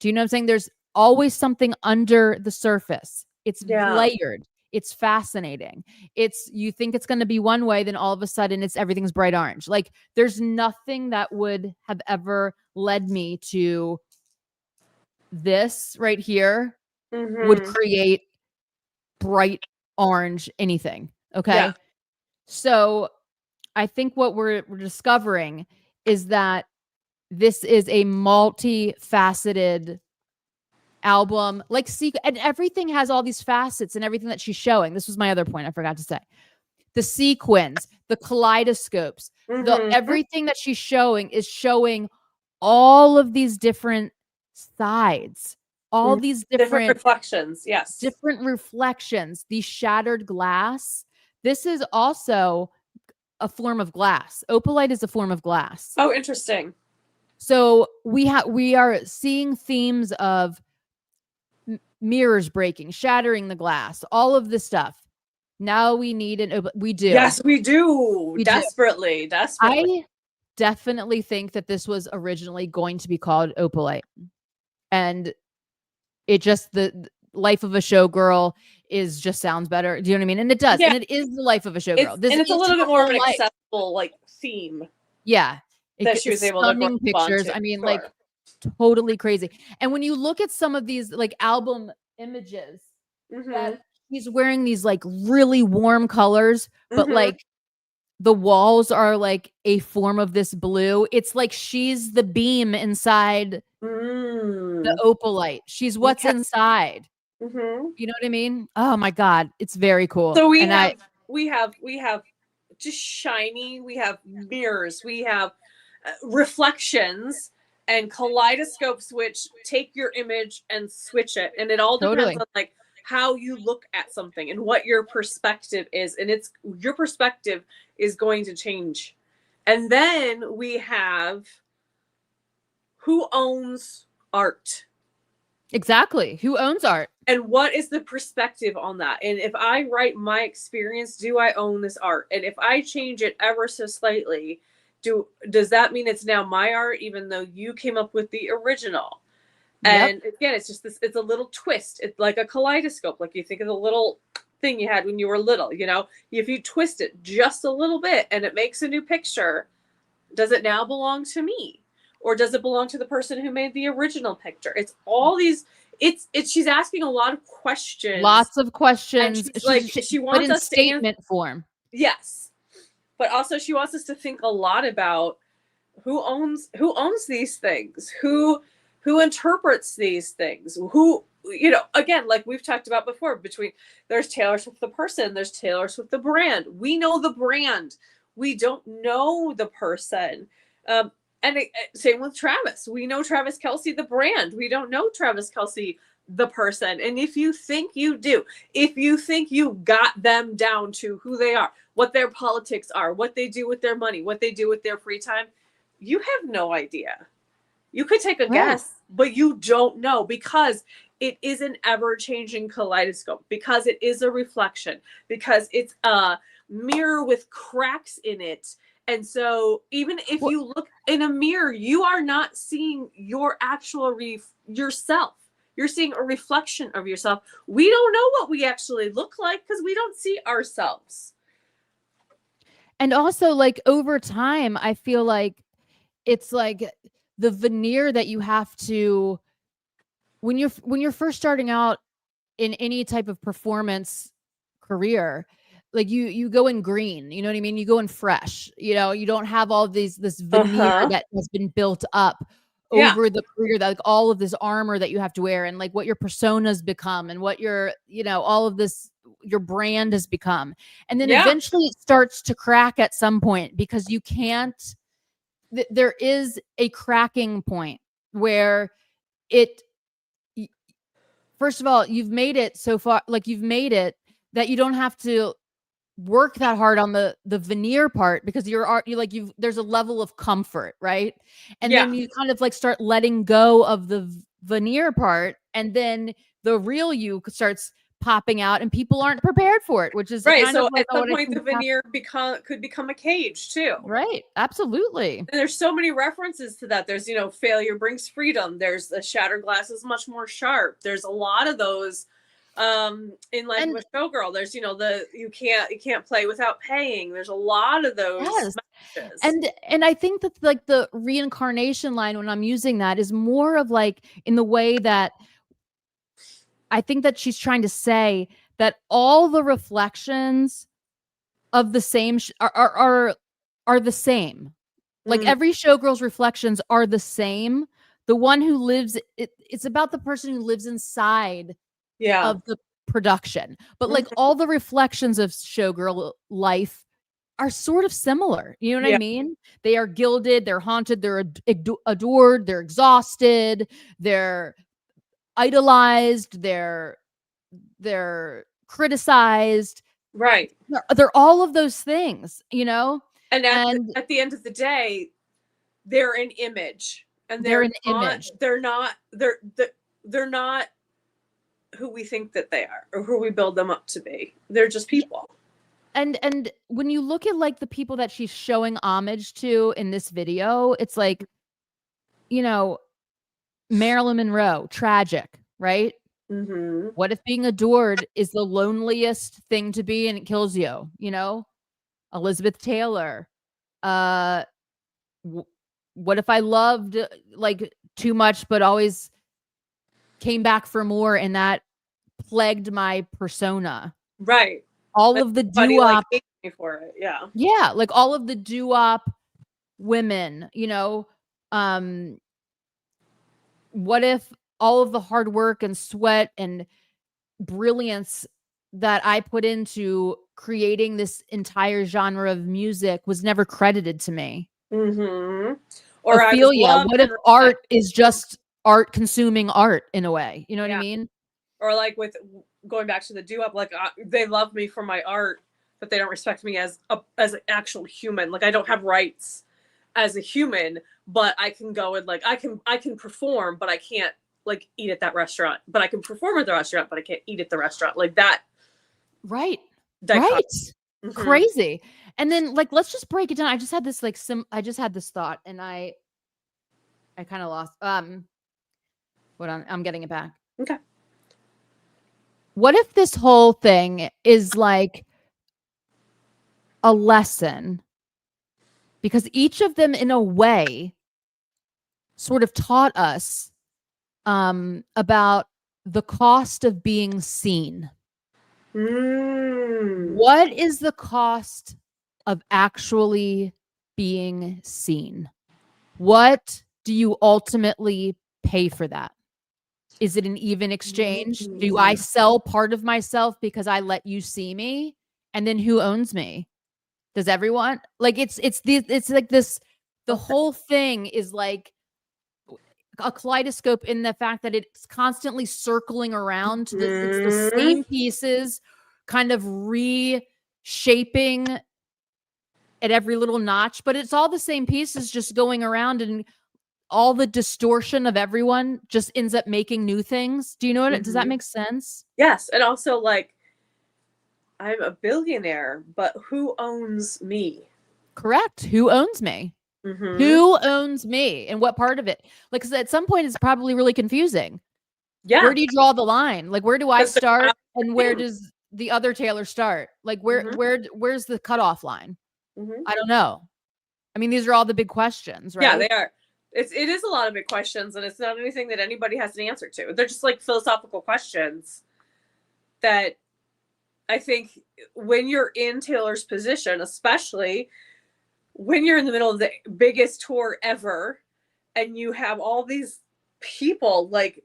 Do you know what I'm saying? There's always something under the surface. It's layered. It's fascinating. You think it's going to be one way, then all of a sudden everything's bright orange. Like there's nothing that would have ever led me to this right here would create bright orange anything. Okay. Yeah. So I think what we're discovering is that this is a multifaceted album, like and everything has all these facets and everything that she's showing. This was my other point I forgot to say. The sequins, the kaleidoscopes, everything that she's showing is showing all of these different sides, all these different reflections. Yes. Different reflections, the shattered glass. This is also a form of glass. Opalite is a form of glass. Oh, interesting. So we are seeing themes of mirrors breaking, shattering the glass, all of this stuff. Now we need we do. Yes, we do. Desperately. I definitely think that this was originally going to be called Opalite. And it just, the life of a showgirl just sounds better. Do you know what I mean? And it does. Yeah. And it is the life of a showgirl. And it's a little bit more of an accessible like theme. Yeah. That she was able to stunning pictures. I mean, like totally crazy. And when you look at some of these like album images, that he's wearing these like really warm colors, but like the walls are like a form of this blue. It's like she's the beam inside the opalite. She's what's inside. Mm-hmm. You know what I mean? Oh my God. It's very cool. So we have just shiny, we have mirrors, we have reflections and kaleidoscopes which take your image and switch it. And it all depends on like how you look at something and what your perspective is. And it's your perspective is going to change. And then we have who owns art. Exactly. Who owns art? And what is the perspective on that? And if I write my experience, do I own this art? And if I change it ever so slightly, does that mean it's now my art, even though you came up with the original? And again, it's just this, it's a little twist. It's like a kaleidoscope. Like you think of the little thing you had when you were little, you know, if you twist it just a little bit and it makes a new picture, does it now belong to me? Or does it belong to the person who made the original picture? It's all these, it's she's asking a lot of questions. Lots of questions. She wants us statement form. Yes. But also she wants us to think a lot about who owns these things, who interprets these things, who, you know, again, like we've talked about before, between there's Taylor Swift the person, there's Taylor Swift the brand. We know the brand. We don't know the person. Same with Travis. We know Travis Kelce the brand. We don't know Travis Kelce the person. And if you think you do, if you think you got them down to who they are, what their politics are, what they do with their money, what they do with their free time, you have no idea. You could take a guess, but you don't know, because it is an ever-changing kaleidoscope, because it is a reflection, because it's a mirror with cracks in it. And so even if you look in a mirror, you are not seeing your actual yourself. You're seeing a reflection of yourself. We don't know what we actually look like because we don't see ourselves. And also, like, over time, I feel like it's like the veneer that you have to, when you're first starting out in any type of performance career, like you go in green, you know what I mean? You go in fresh, you know, you don't have all this veneer that has been built up over the career, that like all of this armor that you have to wear, and like what your personas become, and what your, you know, all of this, your brand has become. And then eventually it starts to crack at some point, because you can't, there is a cracking point where it, first of all, you've made it so far, like you've made it that you don't have to work that hard on the veneer part, because there's a level of comfort, right? And then you kind of like start letting go of the veneer part, and then the real you starts popping out, and people aren't prepared for it, which is right. kind So of like at some point the veneer could become a cage too. Right. Absolutely. And there's so many references to that. There's, you know, failure brings freedom. There's the shattered glass is much more sharp. There's a lot of those in like with Showgirl. There's, you know, you can't play without paying. There's a lot of those messages. And I think that like the reincarnation line, when I'm using that, is more of like in the way that I think that she's trying to say that all the reflections of the same are the same. Like every showgirl's reflections are the same. The one who lives, it's about the person who lives inside of the production. But like all the reflections of showgirl life are sort of similar. You know what I mean? They are gilded, they're haunted, they're adored, they're exhausted, they're idolized, they're criticized. Right. They're all of those things, you know? And at the end of the day, they're an image, and they're an image. They're not who we think that they are, or who we build them up to be. They're just people. And when you look at like the people that she's showing homage to in this video, it's like, you know, Marilyn Monroe, tragic, right? What if being adored is the loneliest thing to be and it kills you? You know, Elizabeth Taylor. What if I loved like too much, but always came back for more, and that plagued my persona? Right. all of the doo-wop like me for it. Yeah. Yeah, like all of the doo-wop women, what if all of the hard work and sweat and brilliance that I put into creating this entire genre of music was never credited to me? Mm-hmm. Or Ophelia, what if art is just art consuming art in a way? You know what I mean? Or like with going back to the doo-wop, like they love me for my art, but they don't respect me as an actual human. Like I don't have rights as a human, but I can go and like I can perform, but I can't like eat at that restaurant. But I can perform at the restaurant, but I can't eat at the restaurant. Like that. Right. Dichotomy. Right. Mm-hmm. Crazy. And then like let's just break it down. I just had this I just had this thought and I kind of lost hold on, I'm getting it back. Okay. What if this whole thing is like a lesson? Because each of them in a way sort of taught us about the cost of being seen. What is the cost of actually being seen? What do you ultimately pay for that? Is it an even exchange? Do I sell part of myself because I let you see me? And then who owns me? Does everyone? Like it's like this, the whole thing is like a kaleidoscope in the fact that it's constantly circling around to it's the same pieces kind of reshaping at every little notch, but it's all the same pieces just going around, and all the distortion of everyone just ends up making new things. Do you know what does that make sense? Yes. And also like I'm a billionaire, but who owns me? Correct. Who owns me? Who owns me and what part of it? Like, cause at some point it's probably really confusing. Yeah. Where do you draw the line? Like, where do I start and where does the other Taylor start? Like, where's the cutoff line? I don't know. I mean, these are all the big questions, right? Yeah, they are. It is a lot of big questions, and it's not anything that anybody has an answer to. They're just like philosophical questions that I think when you're in Taylor's position, especially when you're in the middle of the biggest tour ever, and you have all these people like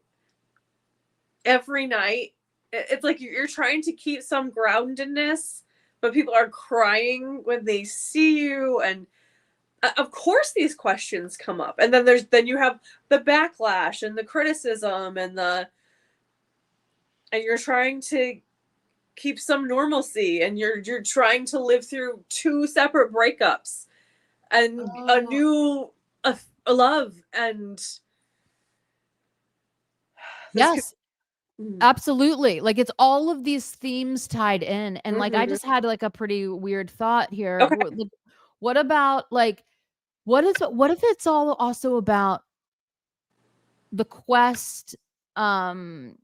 every night, it's like you're trying to keep some groundedness, but people are crying when they see you, and of course these questions come up, and then you have the backlash and the criticism and you're trying to keep some normalcy, and you're trying to live through 2 separate breakups and a new love, and yes, absolutely. Like it's all of these themes tied in, and like I just had like a pretty weird thought here. Okay. What about like what if it's all also about the quest to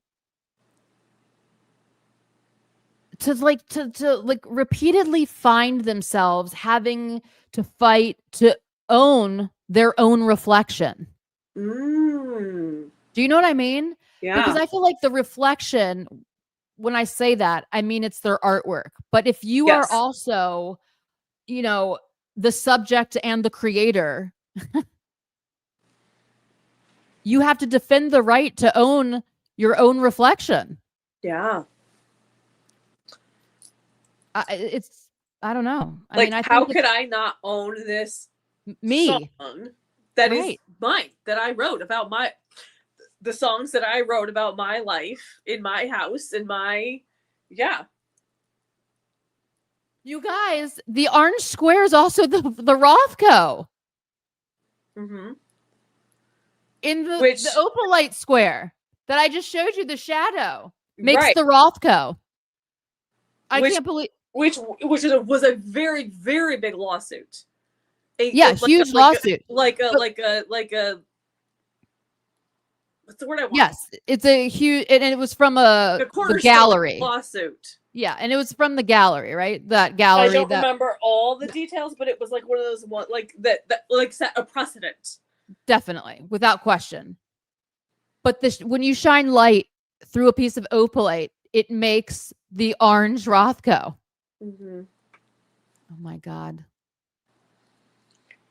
repeatedly find themselves having to fight to own their own reflection? Do you know what I mean? Yeah. Because I feel like the reflection, when I say that, I mean it's their artwork. But if you are also, the subject and the creator, you have to defend the right to own your own reflection. Yeah. I don't know. I mean, how could I not own this song that is mine, that I wrote about the songs that I wrote about my life in my house, in my, You guys, the orange square is also the Rothko. In the opalite square that I just showed you, the shadow makes the Rothko. I can't believe which was a very, very big lawsuit. Huge lawsuit. Like a what's the word I want? Yes, it's a huge, and it was from the gallery lawsuit. Yeah, and it was from the gallery, right? That gallery. I don't remember all the details, but it was like one of those that like set a precedent. Definitely, without question. But when you shine light through a piece of opalite, it makes the orange Rothko. Mm-hmm. Oh my God.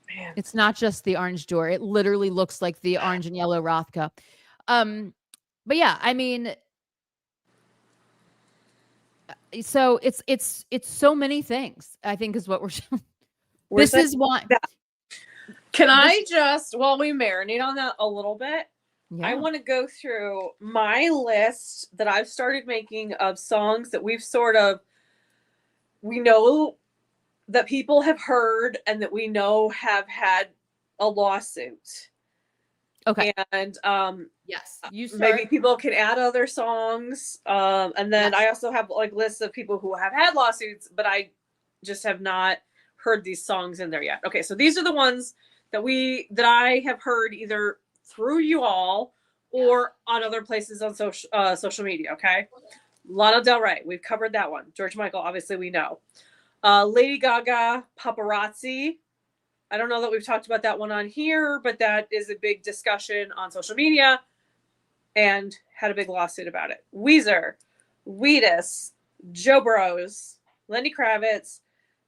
Man. It's not just the orange door. It literally looks like the orange and yellow Rothko. But yeah, I mean, so it's so many things, I think, is what we're this is why. Can I just, while we marinate on that a little bit, yeah. I want to go through my list that I've started making of songs that we know that people have heard and that we know have had a lawsuit. Okay. And yes, you start. maybe people can add other songs. And then I also have like lists of people who have had lawsuits, but I just have not heard these songs in there yet. Okay, so these are the ones that I have heard either through you all or on other places on social media. Okay, Lana Del Rey, we've covered that one. George Michael, obviously we know. Lady Gaga, Paparazzi. I don't know that we've talked about that one on here, but that is a big discussion on social media and had a big lawsuit about it. Weezer, Wheatus, Joe Bros, Lenny Kravitz,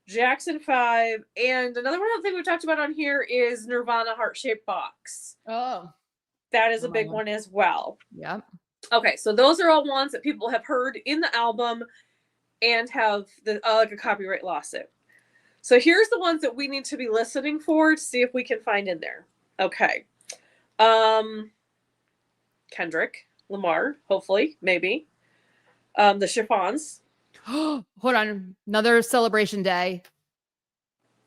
Jackson 5, and another one I don't think we've talked about on here is Nirvana Heart-Shaped Box. Oh. That is a big one as well. Yeah. Okay, so those are all ones that people have heard in the album and have like a copyright lawsuit. So here's the ones that we need to be listening for to see if we can find in there. Okay. Kendrick Lamar, hopefully, maybe. The Chiffons. Hold on. Another celebration day.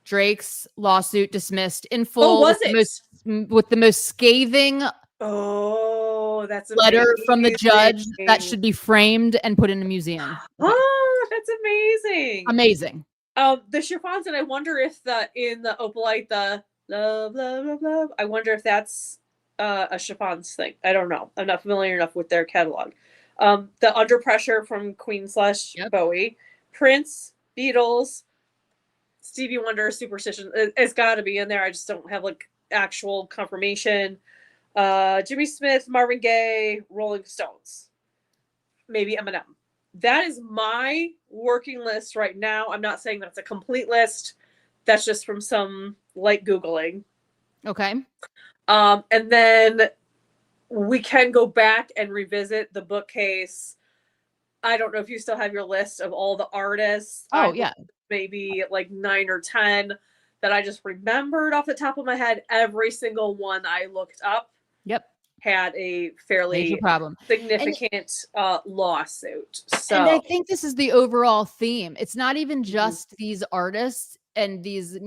Drake's lawsuit dismissed in full. Was it? With the most scathing that's letter amazing. from the judge that should be framed and put in a museum. Okay. Oh, that's amazing. Amazing. The Chiffons, and I wonder if in the Opalite, the love, love, love, love, I wonder if that's a Chiffons thing. I don't know. I'm not familiar enough with their catalog. The Under Pressure from Queen / Bowie, Prince, Beatles, Stevie Wonder, Superstition. It's got to be in there. I just don't have like actual confirmation. Jimmy Smith, Marvin Gaye, Rolling Stones, maybe Eminem. That is my working list right now. I'm not saying that's a complete list. That's just from some light Googling. Okay. And then we can go back and revisit the bookcase. I don't know if you still have your list of all the artists. Oh, yeah. Maybe like 9 or 10 that I just remembered off the top of my head. Every single one I looked up. Yep. Had a fairly significant lawsuit. So, and I think this is the overall theme. It's not even just these artists and these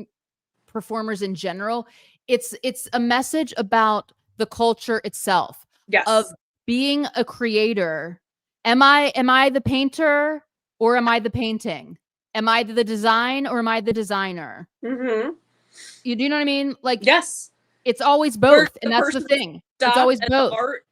performers in general. It's a message about the culture itself. Yes. Of being a creator. Am I the painter or am I the painting? Am I the design or am I the designer? Mm-hmm. Do you know what I mean? Like, yes, it's always both, and that's the thing. It's always both. Art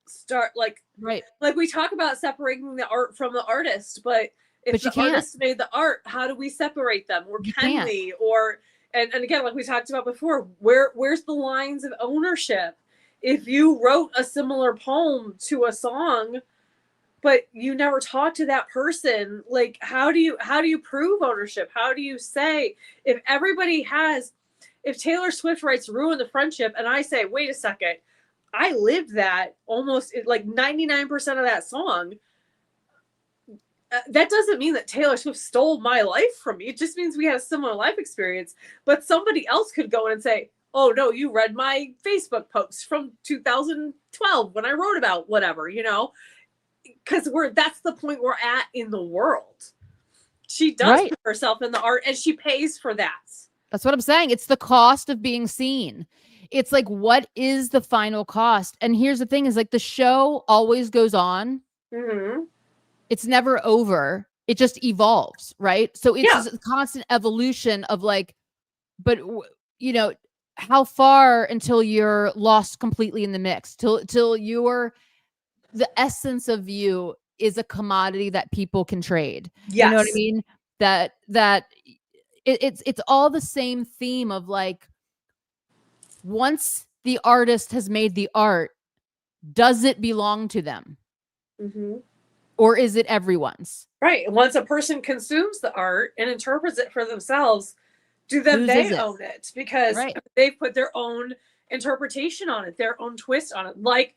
start like right. Like we talk about separating the art from the artist, but if the artist made the art, how do we separate them? Or can we? Or and again, like we talked about before, where's the lines of ownership? If you wrote a similar poem to a song, but you never talked to that person, like how do you prove ownership? How do you say if Taylor Swift writes "Ruin the Friendship" and I say, wait a second, I lived that almost like 99% of that song. That doesn't mean that Taylor Swift stole my life from me. It just means we had a similar life experience. But somebody else could go in and say, oh, no, you read my Facebook post from 2012 when I wrote about whatever, because that's the point we're at in the world. She does put herself in the art and she pays for that. That's what I'm saying. It's the cost of being seen. It's like, what is the final cost? And here's the thing is like the show always goes on. Mm-hmm. It's never over. It just evolves. Right. So it's a constant evolution of like, but how far until you're lost completely in the mix, till you're the essence of you is a commodity that people can trade. Yes. You know what I mean? That it's all the same theme of like, once the artist has made the art, does it belong to them? Mm-hmm. Or is it everyone's? Right. Once a person consumes the art and interprets it for themselves, do then they own it? Because they've put their own interpretation on it, their own twist on it, like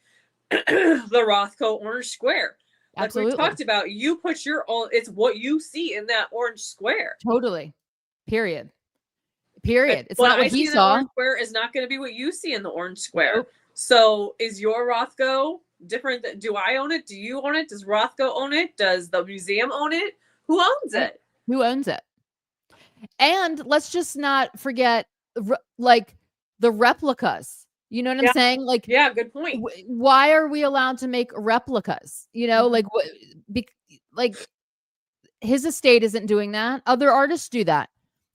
the Rothko orange square. Like Absolutely. we talked about, you put your own, it's what you see in that orange square. Totally. Period. It's what not what I he see in saw. the orange square is not going to be what you see in the orange square. Nope. So is your Rothko different? Do I own it? Do you own it? Does Rothko own it? Does the museum own it? Who owns it? Who owns it? And let's just not forget, like, the replicas. You know what I'm saying? Like, yeah, good point. Why are we allowed to make replicas? You know, like, like his estate isn't doing that. Other artists do that.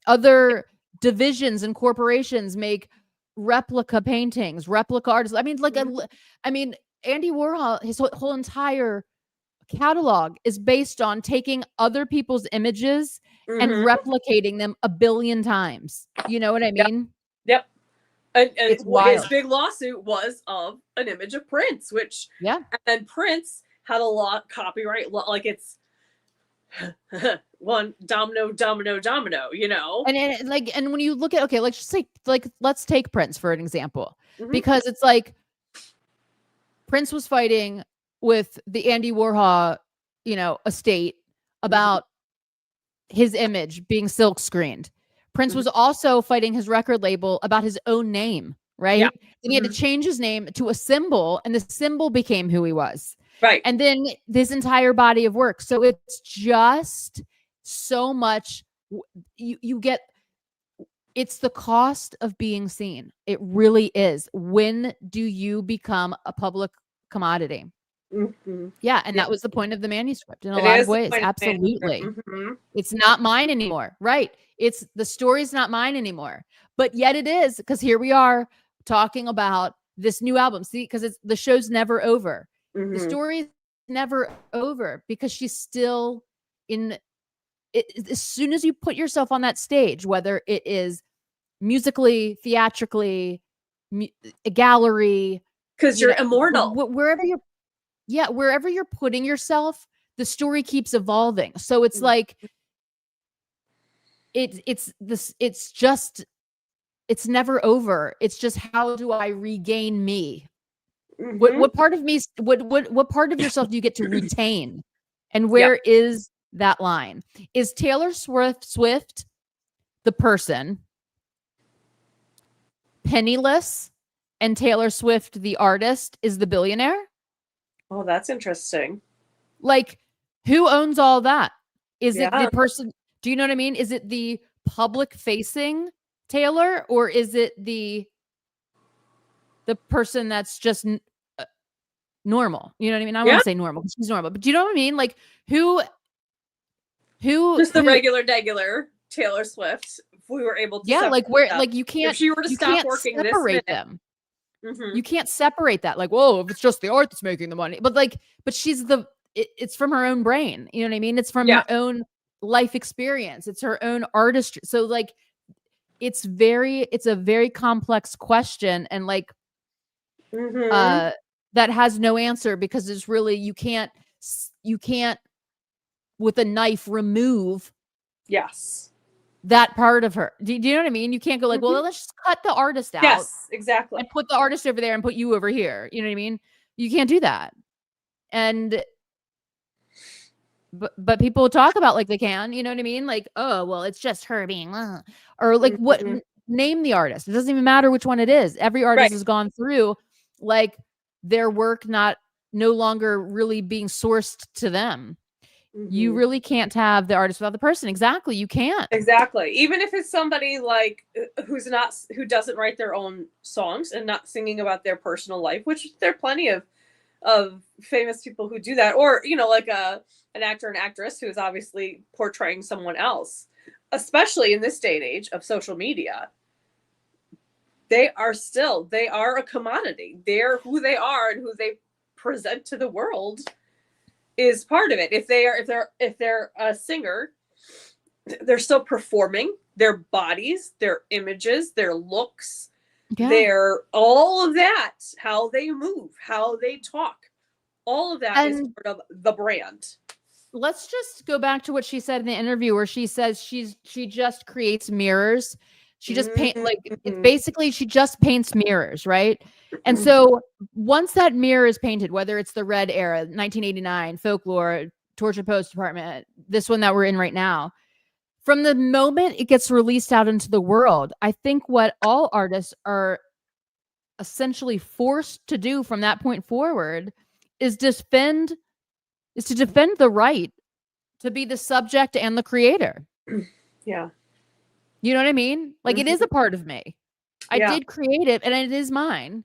Other divisions and corporations make replica paintings, replica artists. I mean, like, Andy Warhol, his whole entire catalog is based on taking other people's images and replicating them a billion times. You know what I mean? Yep. And his big lawsuit was of an image of Prince, which and Prince had a lot copyright, like it's one domino, you know. And when you look at, okay, let's just say, like, let's take Prince for an example, because it's like Prince was fighting with the Andy Warhol, you know, estate about his image being silk screened. Prince was also fighting his record label about his own name, right? Yeah. And he had to change his name to a symbol, and the symbol became who he was. Right. And then this entire body of work. So it's just so much. You get, it's the cost of being seen. It really is. When do you become a public commodity? Yeah, and that was the point of the manuscript in a lot of ways. Absolutely. It's not mine anymore. Right. It's the story's not mine anymore. But yet it is, because here we are talking about this new album. See, because the show's never over. The story's never over, because she's still in it. As soon as you put yourself on that stage, whether it is musically, theatrically, a gallery, because you're immortal, wherever you're putting yourself, the story keeps evolving. So it's like it's never over. It's just, how do I regain me? What part of me, what part of yourself do you get to retain? And where is that line? Is Taylor Swift the person, penniless, and Taylor Swift the artist is the billionaire? Oh, that's interesting. Like, who owns all that? Is it the person? Do you know what I mean? Is it the public facing Taylor, or is it the person that's just normal? You know what I mean? I want to say normal, because she's normal, but do you know what I mean? Like, who just the regular Taylor Swift, if we were able to like, where, like, you can't, if she were to stop working separate them. You can't separate that. Like, whoa, if it's just the art that's making the money, but she's it's from her own brain. You know what I mean? It's from her own life experience. It's her own artistry. So, like, it's a very complex question, and like, that has no answer, because it's really, you can't with a knife remove that part of her. Do you know what I mean? You can't go like, well, let's just cut the artist out. Yes, exactly. And put the artist over there and put you over here. You know what I mean? You can't do that. And but people talk about like they can, you know what I mean? Like, oh, well, it's just her being, or like, what, name the artist. It doesn't even matter which one it is. Every artist has gone through, like, their work no longer really being sourced to them. You really can't have the artist without the person. Exactly. You can't. Exactly. Even if it's somebody like who doesn't write their own songs and not singing about their personal life, which there are plenty of famous people who do that, or, you know, like an actor and actress who is obviously portraying someone else, especially in this day and age of social media. They are a commodity. They're who they are, and who they present to the world is part of it. If they're a singer, they're still performing their bodies, their images, their looks, their all of that, how they move, how they talk, all of that is part of the brand. Let's just go back to what she said in the interview, where she says she just creates mirrors. She just paint, like, it's basically she just paints mirrors, right? And so once that mirror is painted, whether it's the Red Era, 1989, Folklore, Torture Post Department, this one that we're in right now, from the moment it gets released out into the world, I think what all artists are essentially forced to do from that point forward is to defend the right to be the subject and the creator. Yeah. You know what I mean? Like, it is a part of me. I did create it, and it is mine,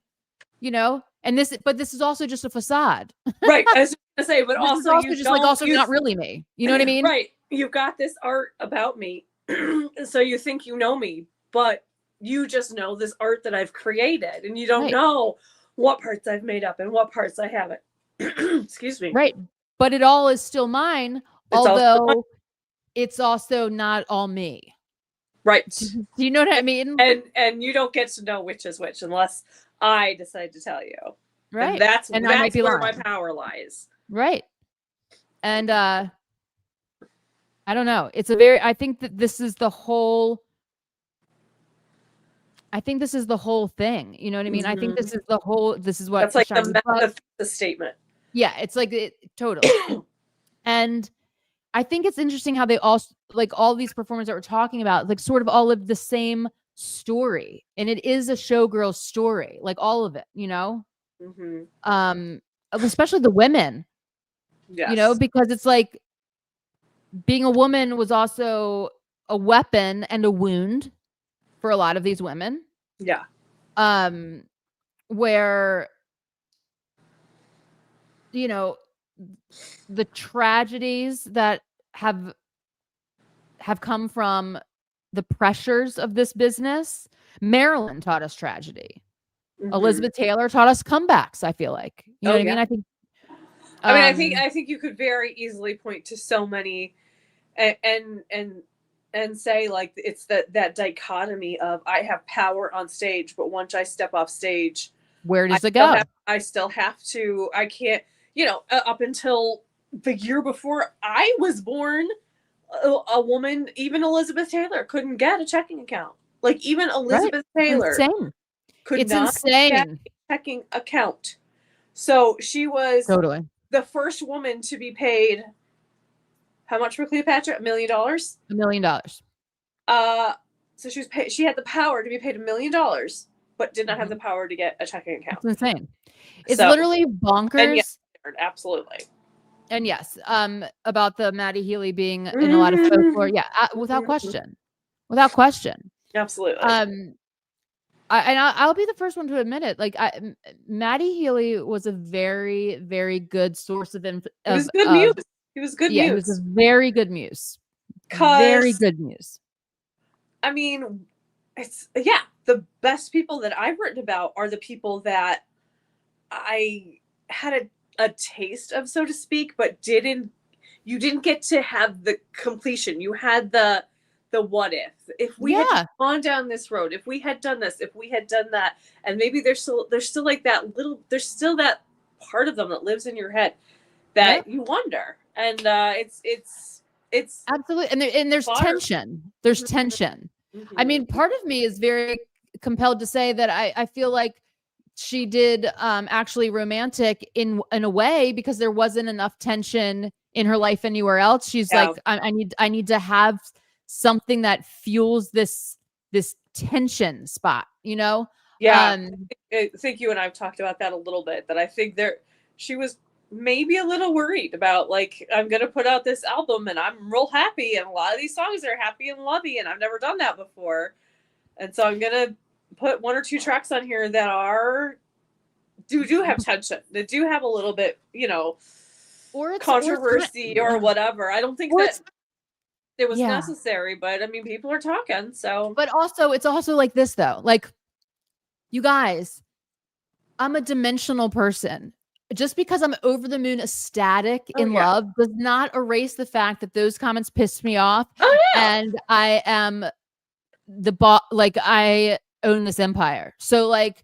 you know? And this is also just a facade. Right. I was going to say, but also also just like also not really me. You know what I mean? Right. You've got this art about me. So you think you know me, but you just know this art that I've created, and you don't know what parts I've made up and what parts I haven't. Excuse me. Right. But it all is still mine, although it's also not all me. Right. Do you know what I mean? And you don't get to know which is which unless I decide to tell you. Right. And that's I might be where lying. my power lies. Right. And I don't know. I think that this is the whole thing. You know what I mean? I think this is what that's like the statement. Yeah, it's like totally. And I think it's interesting how they all, like, all these performers that we're talking about, like, sort of all live the same story, and it is a showgirl story, like, all of it, you know. Especially the women. Yes. You know, because it's like being a woman was also a weapon and a wound for a lot of these women. Yeah. Where, you know, the tragedies that have come from the pressures of this business. Marilyn taught us tragedy. Elizabeth Taylor taught us comebacks, I feel like. You know what I mean? I think you could very easily point to so many and say, like, it's that dichotomy of I have power on stage, but once I step off stage, where does it go? I still have to, I can't, you know, up until the year before I was born, a woman, even Elizabeth Taylor, couldn't get a checking account. Like, even Elizabeth Taylor could not get a checking account. So she was the first woman to be paid, how much for Cleopatra? $1 million? $1 million. So she had the power to be paid $1 million, but did not have the power to get a checking account. It's insane. It's literally bonkers. And yes, absolutely. And yes, about the Maddie Healy being in a lot of folklore. Yeah, without question. Without question. Absolutely. I'll be the first one to admit it. Like, Maddie Healy was a very, very good source of muse. He was good muse. He was a very good muse. Very good muse. I mean, the best people that I've written about are the people that I had a taste of, so to speak, but you didn't get to have the completion. You had the what if we had gone down this road, if we had done this, if we had done that, and maybe there's still like that little, there's still that part of them that lives in your head that you wonder, and it's absolutely, and there's tension. There's tension. I mean, part of me is very compelled to say that I feel like she did actually romantic in a way, because there wasn't enough tension in her life anywhere else. She's like, I need to have something that fuels this tension spot, you know? Yeah. I think you and I've talked about that a little bit, that I think she was maybe a little worried about, like, I'm going to put out this album and I'm real happy, and a lot of these songs are happy and lovey, and I've never done that before. And so I'm going to put one or two tracks on here that do have tension, that do have a little bit, you know, or controversy or whatever. I don't think that it was necessary, but I mean, people are talking, so. But also, it's also like this, though. Like, you guys, I'm a dimensional person. Just because I'm over the moon ecstatic in love does not erase the fact that those comments pissed me off. And I am like, I own this empire. So, like,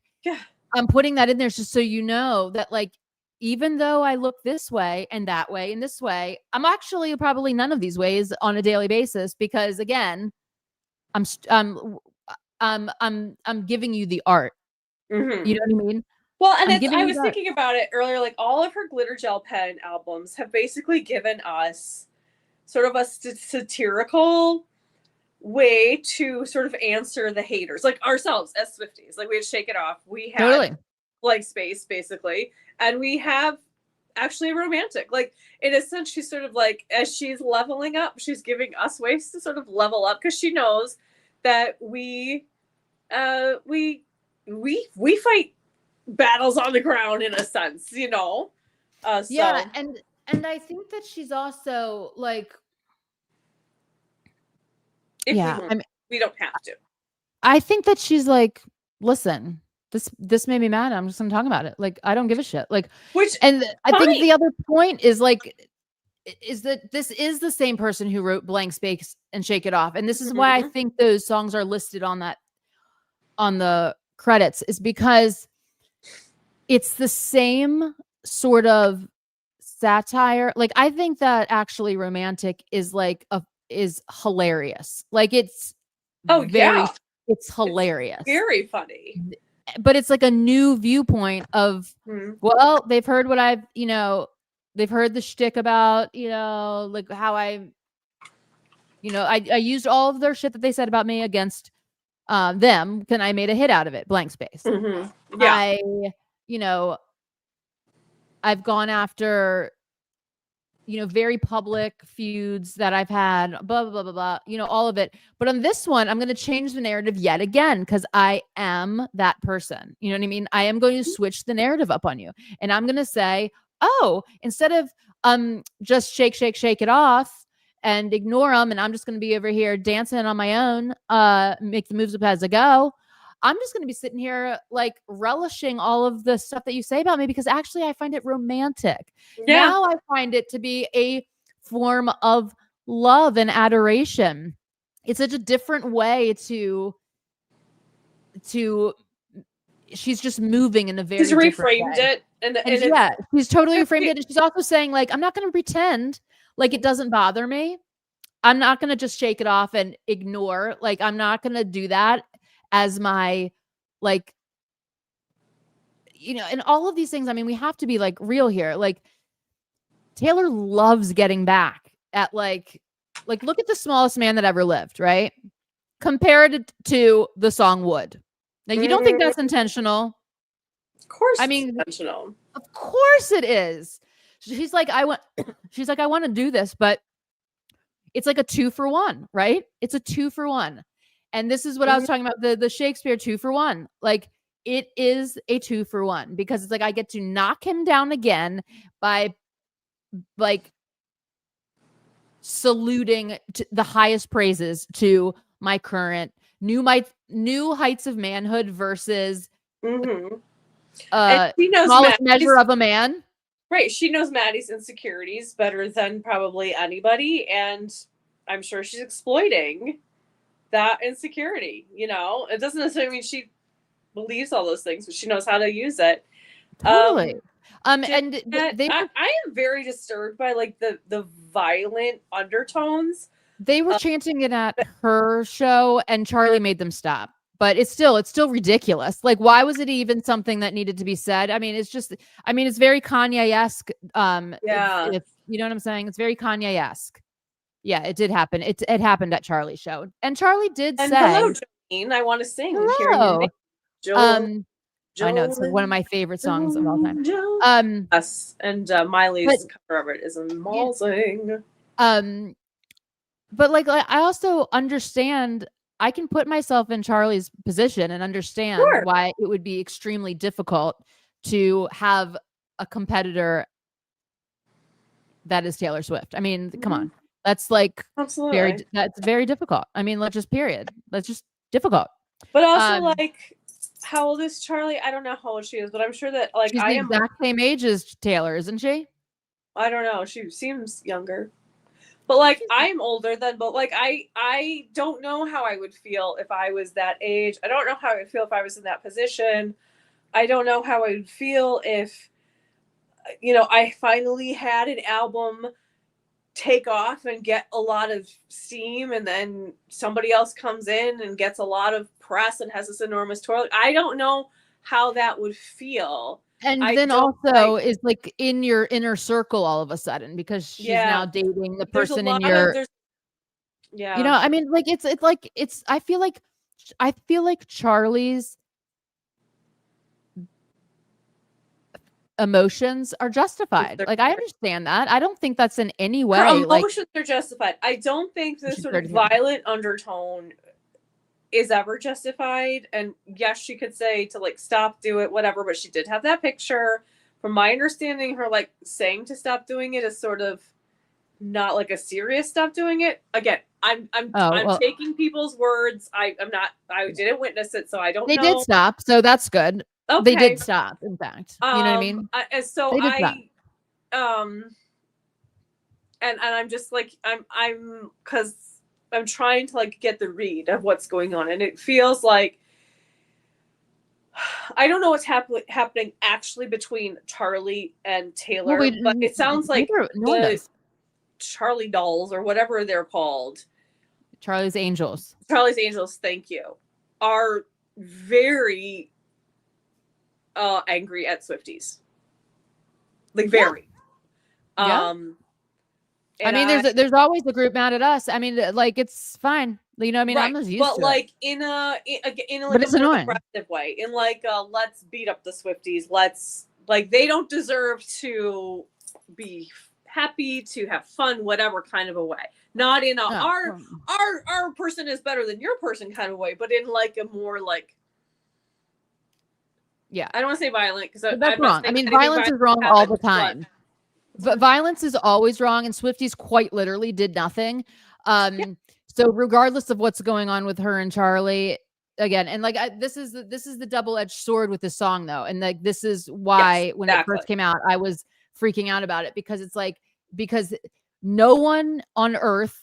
I'm putting that in there just so you know that, like, even though I look this way and that way and this way, I'm actually probably none of these ways on a daily basis because again, I'm giving you the art. Mm-hmm. You know what I mean? Well, and I was thinking about it earlier, like all of her glitter gel pen albums have basically given us sort of a satirical way to sort of answer the haters, like ourselves as Swifties. Like we had Shake It Off, we had Blank Space, basically, and we have actually a romantic. Like in a sense, she's sort of like, as she's leveling up, she's giving us ways to sort of level up because she knows that we fight battles on the ground in a sense, you know. Yeah, and I think that she's also like, if we don't have to. I think that she's like, listen, this made me mad. I'm just gonna talk about it. Like, I don't give a shit. Like, and I think the other point is like, is that this is the same person who wrote Blank Space and Shake It Off, and this is why I think those songs are listed on the credits, is because it's the same sort of satire. Like, I think that actually Romantic is like is hilarious. Like it's it's hilarious. It's very funny. But it's like a new viewpoint of well, they've heard what I've, they've heard the shtick about, like how I used all of their shit that they said about me against them, and I made a hit out of it, Blank Space. Yeah. I've gone after, very public feuds that I've had, blah, blah, blah, blah, blah, all of it. But on this one, I'm going to change the narrative yet again because I am that person. You know what I mean? I am going to switch the narrative up on you. And I'm going to say, oh, instead of just shake it off and ignore them, and I'm just going to be over here dancing on my own, make the moves up as I go. I'm just going to be sitting here like relishing all of the stuff that you say about me because actually I find it romantic. Yeah. Now I find it to be a form of love and adoration. It's such a different way to she's just moving in a very she's reframed way. It and yeah, she's totally reframed it. And she's also saying like, I'm not going to pretend like it doesn't bother me. I'm not going to just shake it off and ignore. Like, I'm not going to do that as my, like, and all of these things. I mean, we have to be like real here. Like, Taylor loves getting back at like look at The Smallest Man That Ever Lived, right? Compared it to the song Wood. Now, you don't think that's intentional? Of course, I mean, intentional. Of course it is. She's like, I want to do this, but it's like a 2-for-1, right? It's a 2-for-1. And this is what I was talking about, the Shakespeare 2-for-1. Like, it is a 2-for-1 because it's like I get to knock him down again by like saluting the highest praises to my current new heights of manhood versus smallest measure of a man. Right. She knows Maddie's insecurities better than probably anybody. And I'm sure she's exploiting that insecurity. It doesn't necessarily mean she believes all those things, but she knows how to use it. Totally. I am very disturbed by like the violent undertones. They were chanting it at her show and Charlie made them stop. But it's still ridiculous. Like, why was it even something that needed to be said? I mean, it's very Kanye-esque. If you know what I'm saying? It's very Kanye-esque. Yeah, it did happen. It happened at Charlie's show. And Charlie did say, hello, Jolene, I want to sing. Hello. I know, it's one of my favorite songs of all time. Yes, and Miley's cover of it is amazing. But like I also understand, I can put myself in Charlie's position and understand why it would be extremely difficult to have a competitor that is Taylor Swift. I mean, come on. That's like that's very difficult. I mean, just period. That's just difficult. But also like, how old is Charlie? I don't know how old she is, but I'm sure that like she's the exact same age as Taylor, isn't she? I don't know. She seems younger. But like I'm older than, but like I don't know how I would feel if I was that age. I don't know how I would feel if I was in that position. I don't know how I would feel if I finally had an album take off and get a lot of steam, and then somebody else comes in and gets a lot of press and has this enormous tour. I don't know how that would feel. And then also is like in your inner circle all of a sudden, because she's now dating the person in your, yeah. I mean, like I feel like Charlie's emotions are justified. Like, I understand that. I don't think that's in any way. Her emotions are justified. I don't think this sort of violent undertone is ever justified. And yes, she could say to like stop, do it, whatever, but she did have that picture. From my understanding, her like saying to stop doing it is sort of not like a serious stop doing it. Again, I'm taking people's words. I didn't witness it, so I don't know. They did stop, so that's good. Okay. They did stop, in fact. You know what I mean? So and I'm just like, I'm because I'm trying to like get the read of what's going on, and it feels like I don't know what's happening actually between Charlie and Taylor, but it sounds like the Charlie dolls or whatever they're called, Charlie's Angels, thank you, are very angry at Swifties, like very. Yeah. I mean, there's always a group mad at us. I mean, like, it's fine. You know what I mean? Right. I'm just used to like it. in a but it's annoying. aggressive way. In like let's beat up the Swifties. Let's like, they don't deserve to be happy, to have fun, whatever kind of a way. Not in a our person is better than your person kind of way, but in like a more like, yeah. I don't want to say violent because that's wrong. I mean, violence is wrong all the time. But violence is always wrong, and Swifties quite literally did nothing. So regardless of what's going on with her and Charlie, again, and like this is the double-edged sword with this song, though, and like this is why when it first came out, I was freaking out about it, because it's like, because no one on earth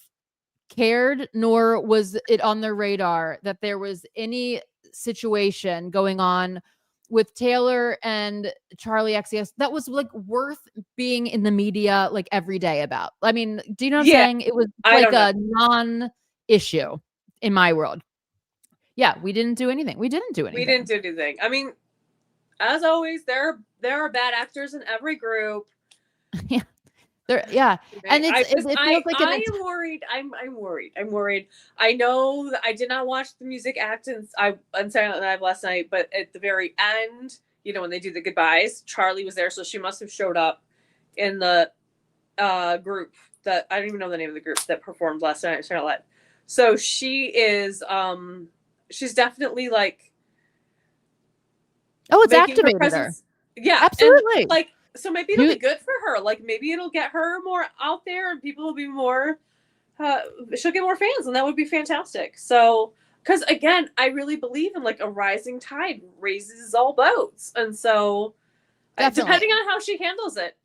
cared, nor was it on their radar that there was any situation going on with Taylor and Charlie XCX that was like worth being in the media like every day about. I mean, do you know what I'm saying? It was like a non-issue in my world. Yeah, we didn't do anything. We didn't do anything. I mean, as always, there are bad actors in every group. Yeah. And it feels like I am worried. I'm worried. I know that I did not watch the music act on Saturday Night Live last night, but at the very end, when they do the goodbyes, Charlie was there, so she must have showed up in the group that I don't even know the name of the group that performed last night at Saturday Night Live. So she is she's definitely like, it's activated her. Yeah, absolutely. And, like, so maybe it'll be good for her. Like, maybe it'll get her more out there, and people will be more, she'll get more fans, and that would be fantastic. So, because again, I really believe in like a rising tide raises all boats. And so depending on how she handles it,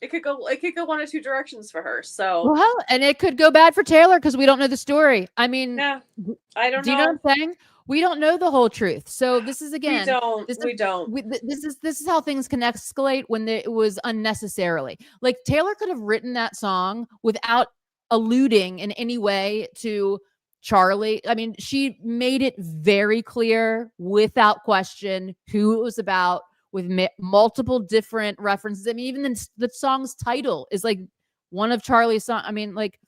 it could go one of two directions for her. So, well, and it could go bad for Taylor because we don't know the story. I mean, yeah, I don't know. Do you know what I'm saying? We don't know the whole truth. So this is, again, we don't. This is how things can escalate when it was unnecessarily. Like, Taylor could have written that song without alluding in any way to Charlie. I mean, she made it very clear, without question, who it was about, with multiple different references. I mean, even the song's title is like one of Charlie's songs. I mean, like,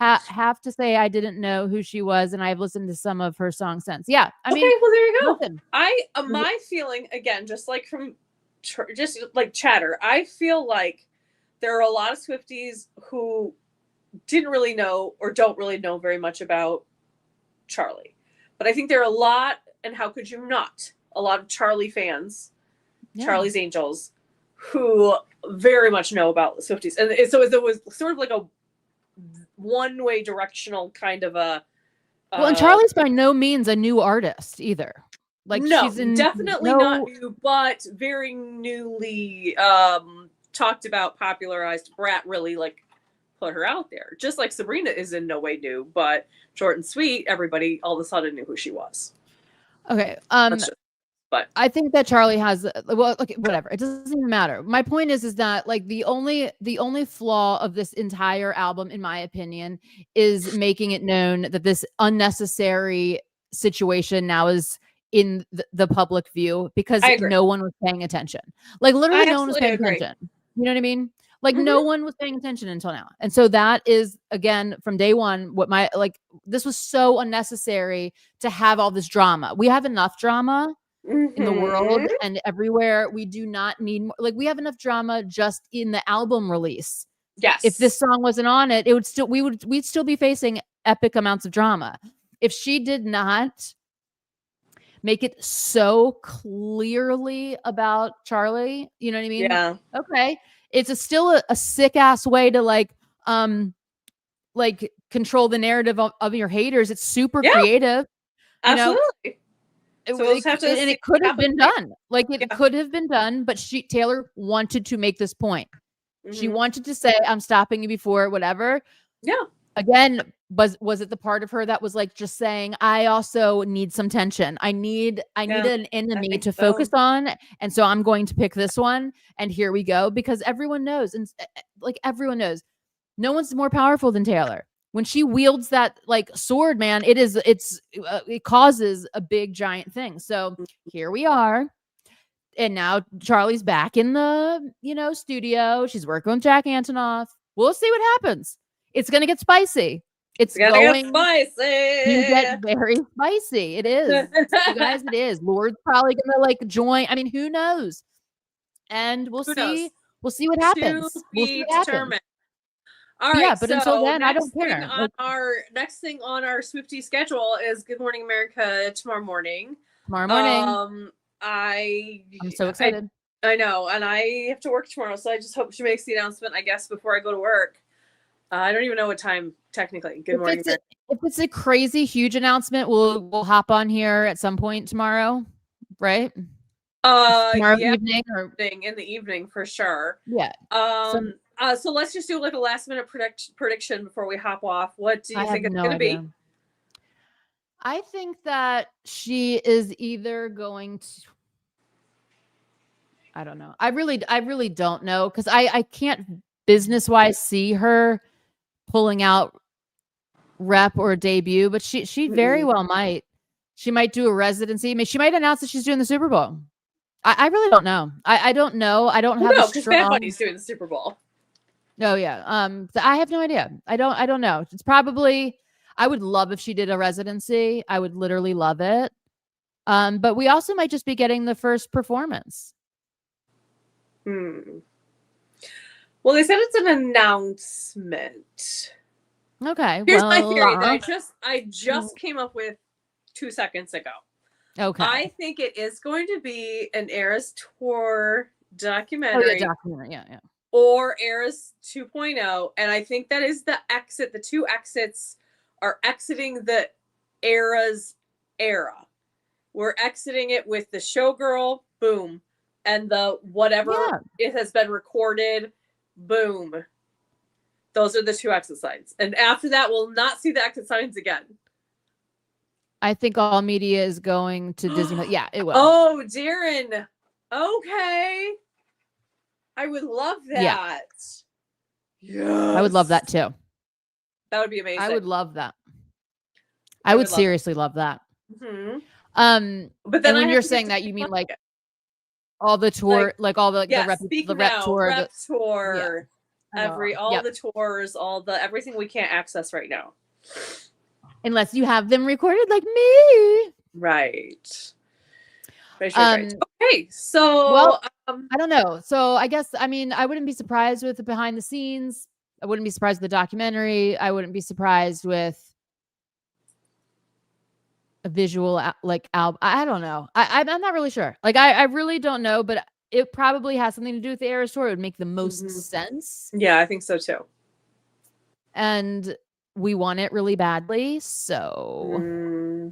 have to say I didn't know who she was, and I've listened to some of her songs since. Yeah, I mean, well, there you go. Listen. My feeling, again, just like from just like chatter, I feel like there are a lot of Swifties who didn't really know or don't really know very much about Charlie, but I think there are a lot, and how could you not, a lot of Charlie fans, Charlie's Angels, who very much know about the Swifties, and so it was sort of like a one-way directional kind of a well, and Charlie's by no means a new artist either. Like, no, definitely not new, but very newly talked about, popularized. Brat really like put her out there, just like Sabrina is in no way new, but short and sweet, everybody all of a sudden knew who she was. Okay, But I think that Charlie has, well, okay, whatever. It doesn't even matter. My point is that like the only flaw of this entire album, in my opinion, is making it known that this unnecessary situation now is in the public view because no one was paying attention. Like literally no one was paying attention. You know what I mean? Like no one was paying attention until now. And so that is, again, from day one, what my, like, this was so unnecessary to have all this drama. We have enough drama in the world and everywhere. We do not need more. Like we have enough drama just in the album release. Yes. If this song wasn't on it, it would still, we'd still be facing epic amounts of drama. If she did not make it so clearly about Charlie, you know what I mean? Yeah. Okay. It's still a sick ass way to like control the narrative of your haters. It's super creative. Absolutely. So it could have been done. Like it could have been done, but Taylor wanted to make this point. She wanted to say, I'm stopping you before whatever. Yeah. Again, was it the part of her that was like just saying, I also need some tension. I need an enemy to focus on. And so I'm going to pick this one. And here we go. Because everyone knows, and like everyone knows, no one's more powerful than Taylor. When she wields that like sword, man, it causes a big giant thing. So here we are. And now Charlie's back in the, studio. She's working with Jack Antonoff. We'll see what happens. It's going to get spicy. It's going to get spicy. You get very spicy. It is. You guys, it is. Lord's probably going to like join. I mean, who knows? And we'll see. We'll see what happens. We'll see what happens. All right. Yeah, but until then, I don't care. Next thing on our Swiftie schedule is Good Morning America tomorrow morning. I'm so excited. I know, and I have to work tomorrow, so I just hope she makes the announcement, I guess, before I go to work. I don't even know what time technically. Good morning. If it's a crazy huge announcement, we'll hop on here at some point tomorrow, right? Tomorrow evening or in the evening for sure. Yeah. So let's just do like a last minute prediction before we hop off. What do you think it's going to be? I think that she is either going to, I don't know. I really don't know because I can't business wise see her pulling out rep or a debut, but she very well might. She might do a residency. I mean, she might announce that she's doing the Super Bowl. I really don't know. I don't know. I don't have a strong. Bad Bunny's doing the Super Bowl. Oh yeah. I have no idea. I don't know. It's probably. I would love if she did a residency. I would literally love it. But we also might just be getting the first performance. Well, they said it's an announcement. Okay. Here's my theory that I just came up with 2 seconds ago. Okay. I think it is going to be an Eras Tour documentary. Yeah. Or Eras 2.0. And I think that is the exit. The two exits are exiting the Eras era. We're exiting it with the Showgirl, boom. And the whatever it has been recorded, boom. Those are the two exit signs. And after that, we'll not see the exit signs again. I think all media is going to Disney. Yeah, it will. Oh, Darren. Okay. I would love that. Yeah. I would love that too. That would be amazing. I would love that. I would seriously love that. But then when you're saying that, you mean like all the tour, like all the rep tour, the tours, everything we can't access right now, unless you have them recorded, like me. Right. Right. Okay, so I don't know. So I guess I wouldn't be surprised with the behind the scenes. I wouldn't be surprised with the documentary. I wouldn't be surprised with a visual album. I don't know. I'm not really sure. Like I really don't know, but it probably has something to do with the Eras Tour. It would make the most sense. Yeah, I think so too. And we want it really badly, so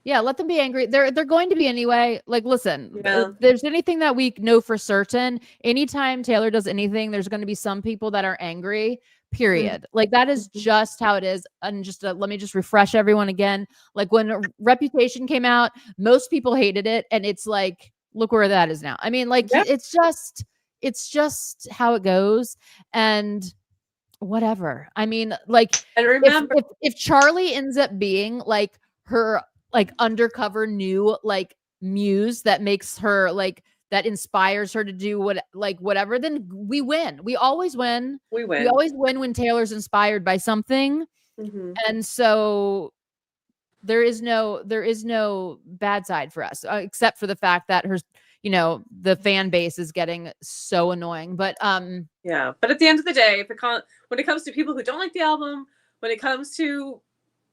yeah, let them be angry. They're going to be anyway. Like, listen, if there's anything that we know for certain, anytime Taylor does anything, there's going to be some people that are angry period. Like that is just how it is. And just let me just refresh everyone again. Like when Reputation came out, most people hated it, and it's like, look where that is now. I mean, like it's just how it goes, and whatever. I mean, like, and remember, if Charlie ends up being like her like undercover new like muse that makes her like that inspires her to do whatever, then we win. We always win. We We always win when Taylor's inspired by something. And so there is no bad side for us, except for the fact that her, the fan base is getting so annoying. But yeah. But at the end of the day, when it comes to people who don't like the album, when it comes to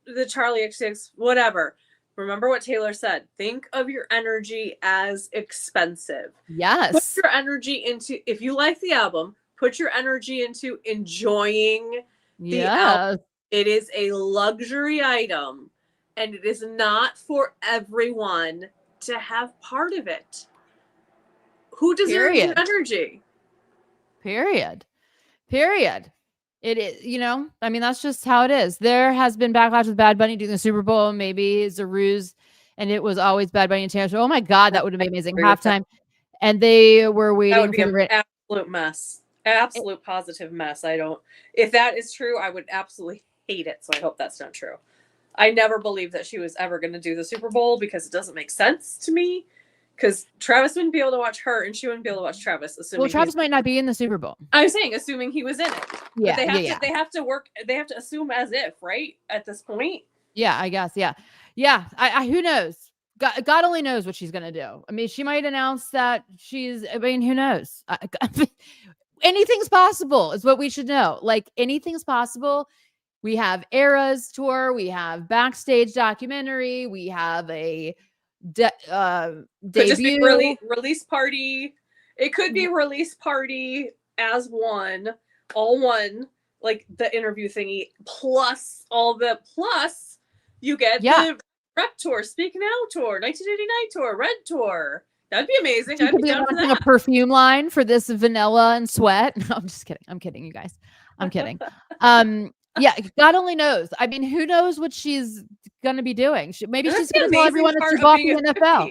the Charlie XX, whatever, remember what Taylor said. Think of your energy as expensive. Yes. Put your energy into, if you like the album, put your energy into enjoying the album. It is a luxury item, and it is not for everyone to have part of it. Who deserves your energy? Period. It is, I mean, that's just how it is. There has been backlash with Bad Bunny doing the Super Bowl. Maybe it's a ruse, and it was always Bad Bunny and Taylor Swift. Oh my God, that would have been amazing. Halftime. And they were waiting for the absolute mess. Absolute positive mess. If that is true, I would absolutely hate it. So I hope that's not true. I never believed that she was ever going to do the Super Bowl because it doesn't make sense to me. Because Travis wouldn't be able to watch her, and she wouldn't be able to watch Travis. Well, Travis might not be in the Super Bowl. I'm saying, assuming he was in it. Yeah, but they have to assume as if, right? At this point. Yeah, I guess. Yeah. I who knows? God only knows what she's gonna do. I mean, she might announce that who knows? Anything's possible is what we should know. Like anything's possible. We have Eras tour. We have backstage documentary. We have a debut. Just be release party. It could be release party as all one, like the interview thingy, plus you get the rep tour, Speak Now tour, 1989 tour, Red tour. That'd be amazing. I'd be down for that. A perfume line for this vanilla and sweat. No, I'm just kidding. I'm kidding, you guys. I'm kidding. Yeah, God only knows. I mean, who knows what she's going to be doing? Maybe she's going to tell everyone that she's off the NFL.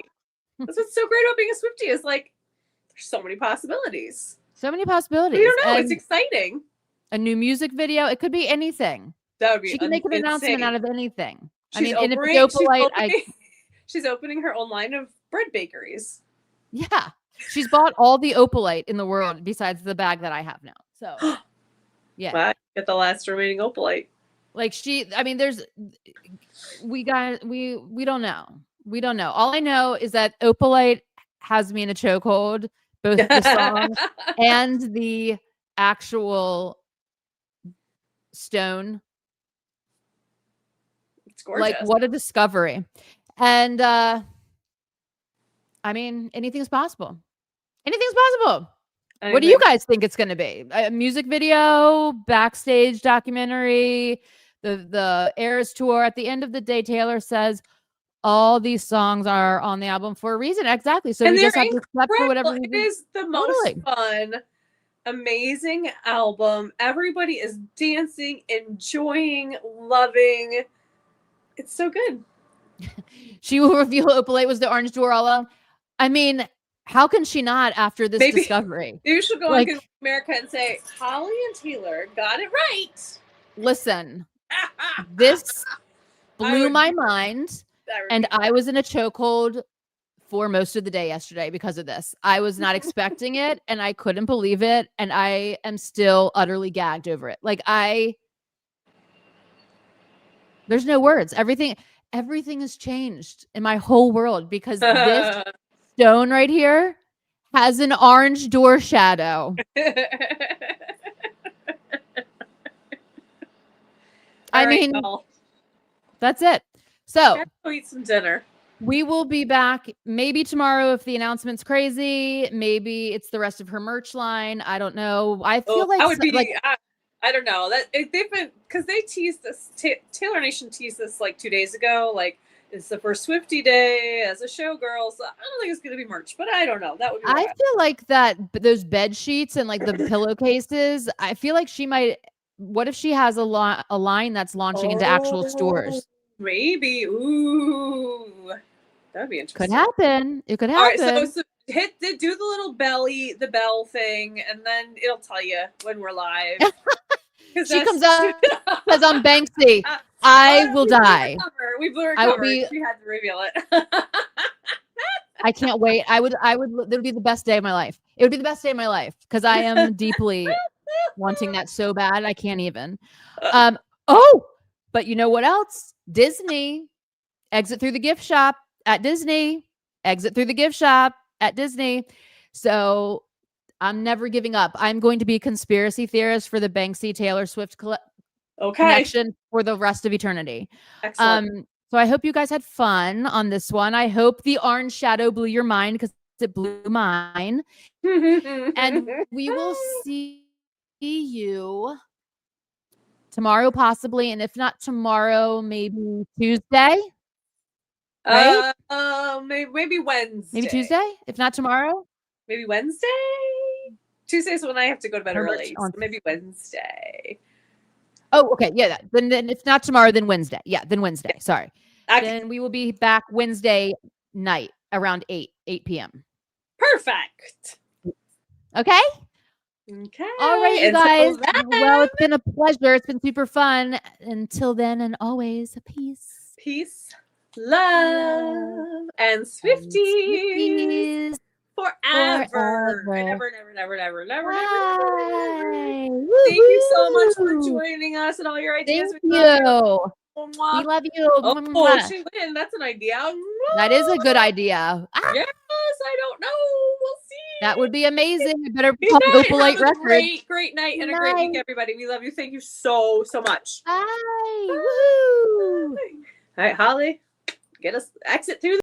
That's what's so great about being a Swiftie is like, there's so many possibilities. So many possibilities. We don't know. It's exciting. A new music video. It could be anything. That would be. She can make an announcement out of anything. She's opening her own line of bread bakeries. Yeah, she's bought all the Opalite in the world besides the bag that I have now. So. Yeah. Wow, get the last remaining Opalite. Like we don't know. We don't know. All I know is that Opalite has me in a chokehold, both the song and the actual stone. It's gorgeous. Like what a discovery. And I mean, anything's possible. Anything's possible. What do you guys think it's going to be? A music video, backstage documentary, the Eras tour? At the end of the day, Taylor says all these songs are on the album for a reason. Exactly. So we just have to accept for whatever. It is the most fun, amazing album. Everybody is dancing, enjoying, loving. It's so good. She will reveal Opalite was the orange door all along. I mean, how can she not after this discovery? You should go on Good America and say, Holly and Taylor got it right. Listen, this blew my mind. And I was in a chokehold for most of the day yesterday because of this. I was not expecting it, and I couldn't believe it. And I am still utterly gagged over it. Like there's no words. Everything has changed in my whole world because this stone right here has an orange door shadow. I mean, that's it. So go eat some dinner. We will be back maybe tomorrow if the announcement's crazy. Maybe it's the rest of her merch line. I don't know. I feel like I don't know that they've been because they teased this. Taylor Nation teased this like 2 days ago. Like it's the first Swiftie day as a showgirl. So I don't think it's going to be merch, but I don't know. That would be. I feel like that those bed sheets and like the pillowcases. I feel like she might what if she has a line that's launching into actual stores? Maybe. Ooh, that'd be interesting. Could happen. It could happen. All right, so do the little bell thing, and then it'll tell you when we're live. She comes up says I'm Banksy. I will die. We blew her cover. She had to reveal it. I can't wait. It would be the best day of my life. It would be the best day of my life because I am deeply wanting that so bad. I can't even. But you know what else? Disney. Exit through the gift shop at Disney. Exit through the gift shop at Disney. So I'm never giving up. I'm going to be a conspiracy theorist for the Banksy Taylor Swift connection for the rest of eternity. Excellent. So I hope you guys had fun on this one. I hope the orange shadow blew your mind because it blew mine. And we will see you tomorrow, possibly. And if not tomorrow, maybe Tuesday. Right? Maybe Wednesday. Maybe Tuesday? If not tomorrow? Maybe Wednesday? Tuesday's when I have to go to bed early. So maybe Wednesday. Oh, okay. Yeah. Then if not tomorrow, then Wednesday. Yeah, then Wednesday. Sorry. Okay. Then we will be back Wednesday night around 8 p.m. Perfect. Okay? Okay. All right, you guys. Well, it's been a pleasure. It's been super fun. Until then and always, peace. Peace, love, and Swifties. Forever. Never. Thank you so much for joining us and all your ideas. Thank you. We love you. Oh, she win. That's an idea. That is a good idea. Yes, I don't know. We'll see. That would be amazing. I better call Opalite Records. Great night and a great week, everybody. We love you. Thank you so much. Bye. Woo. All right, Holly, get us exit through.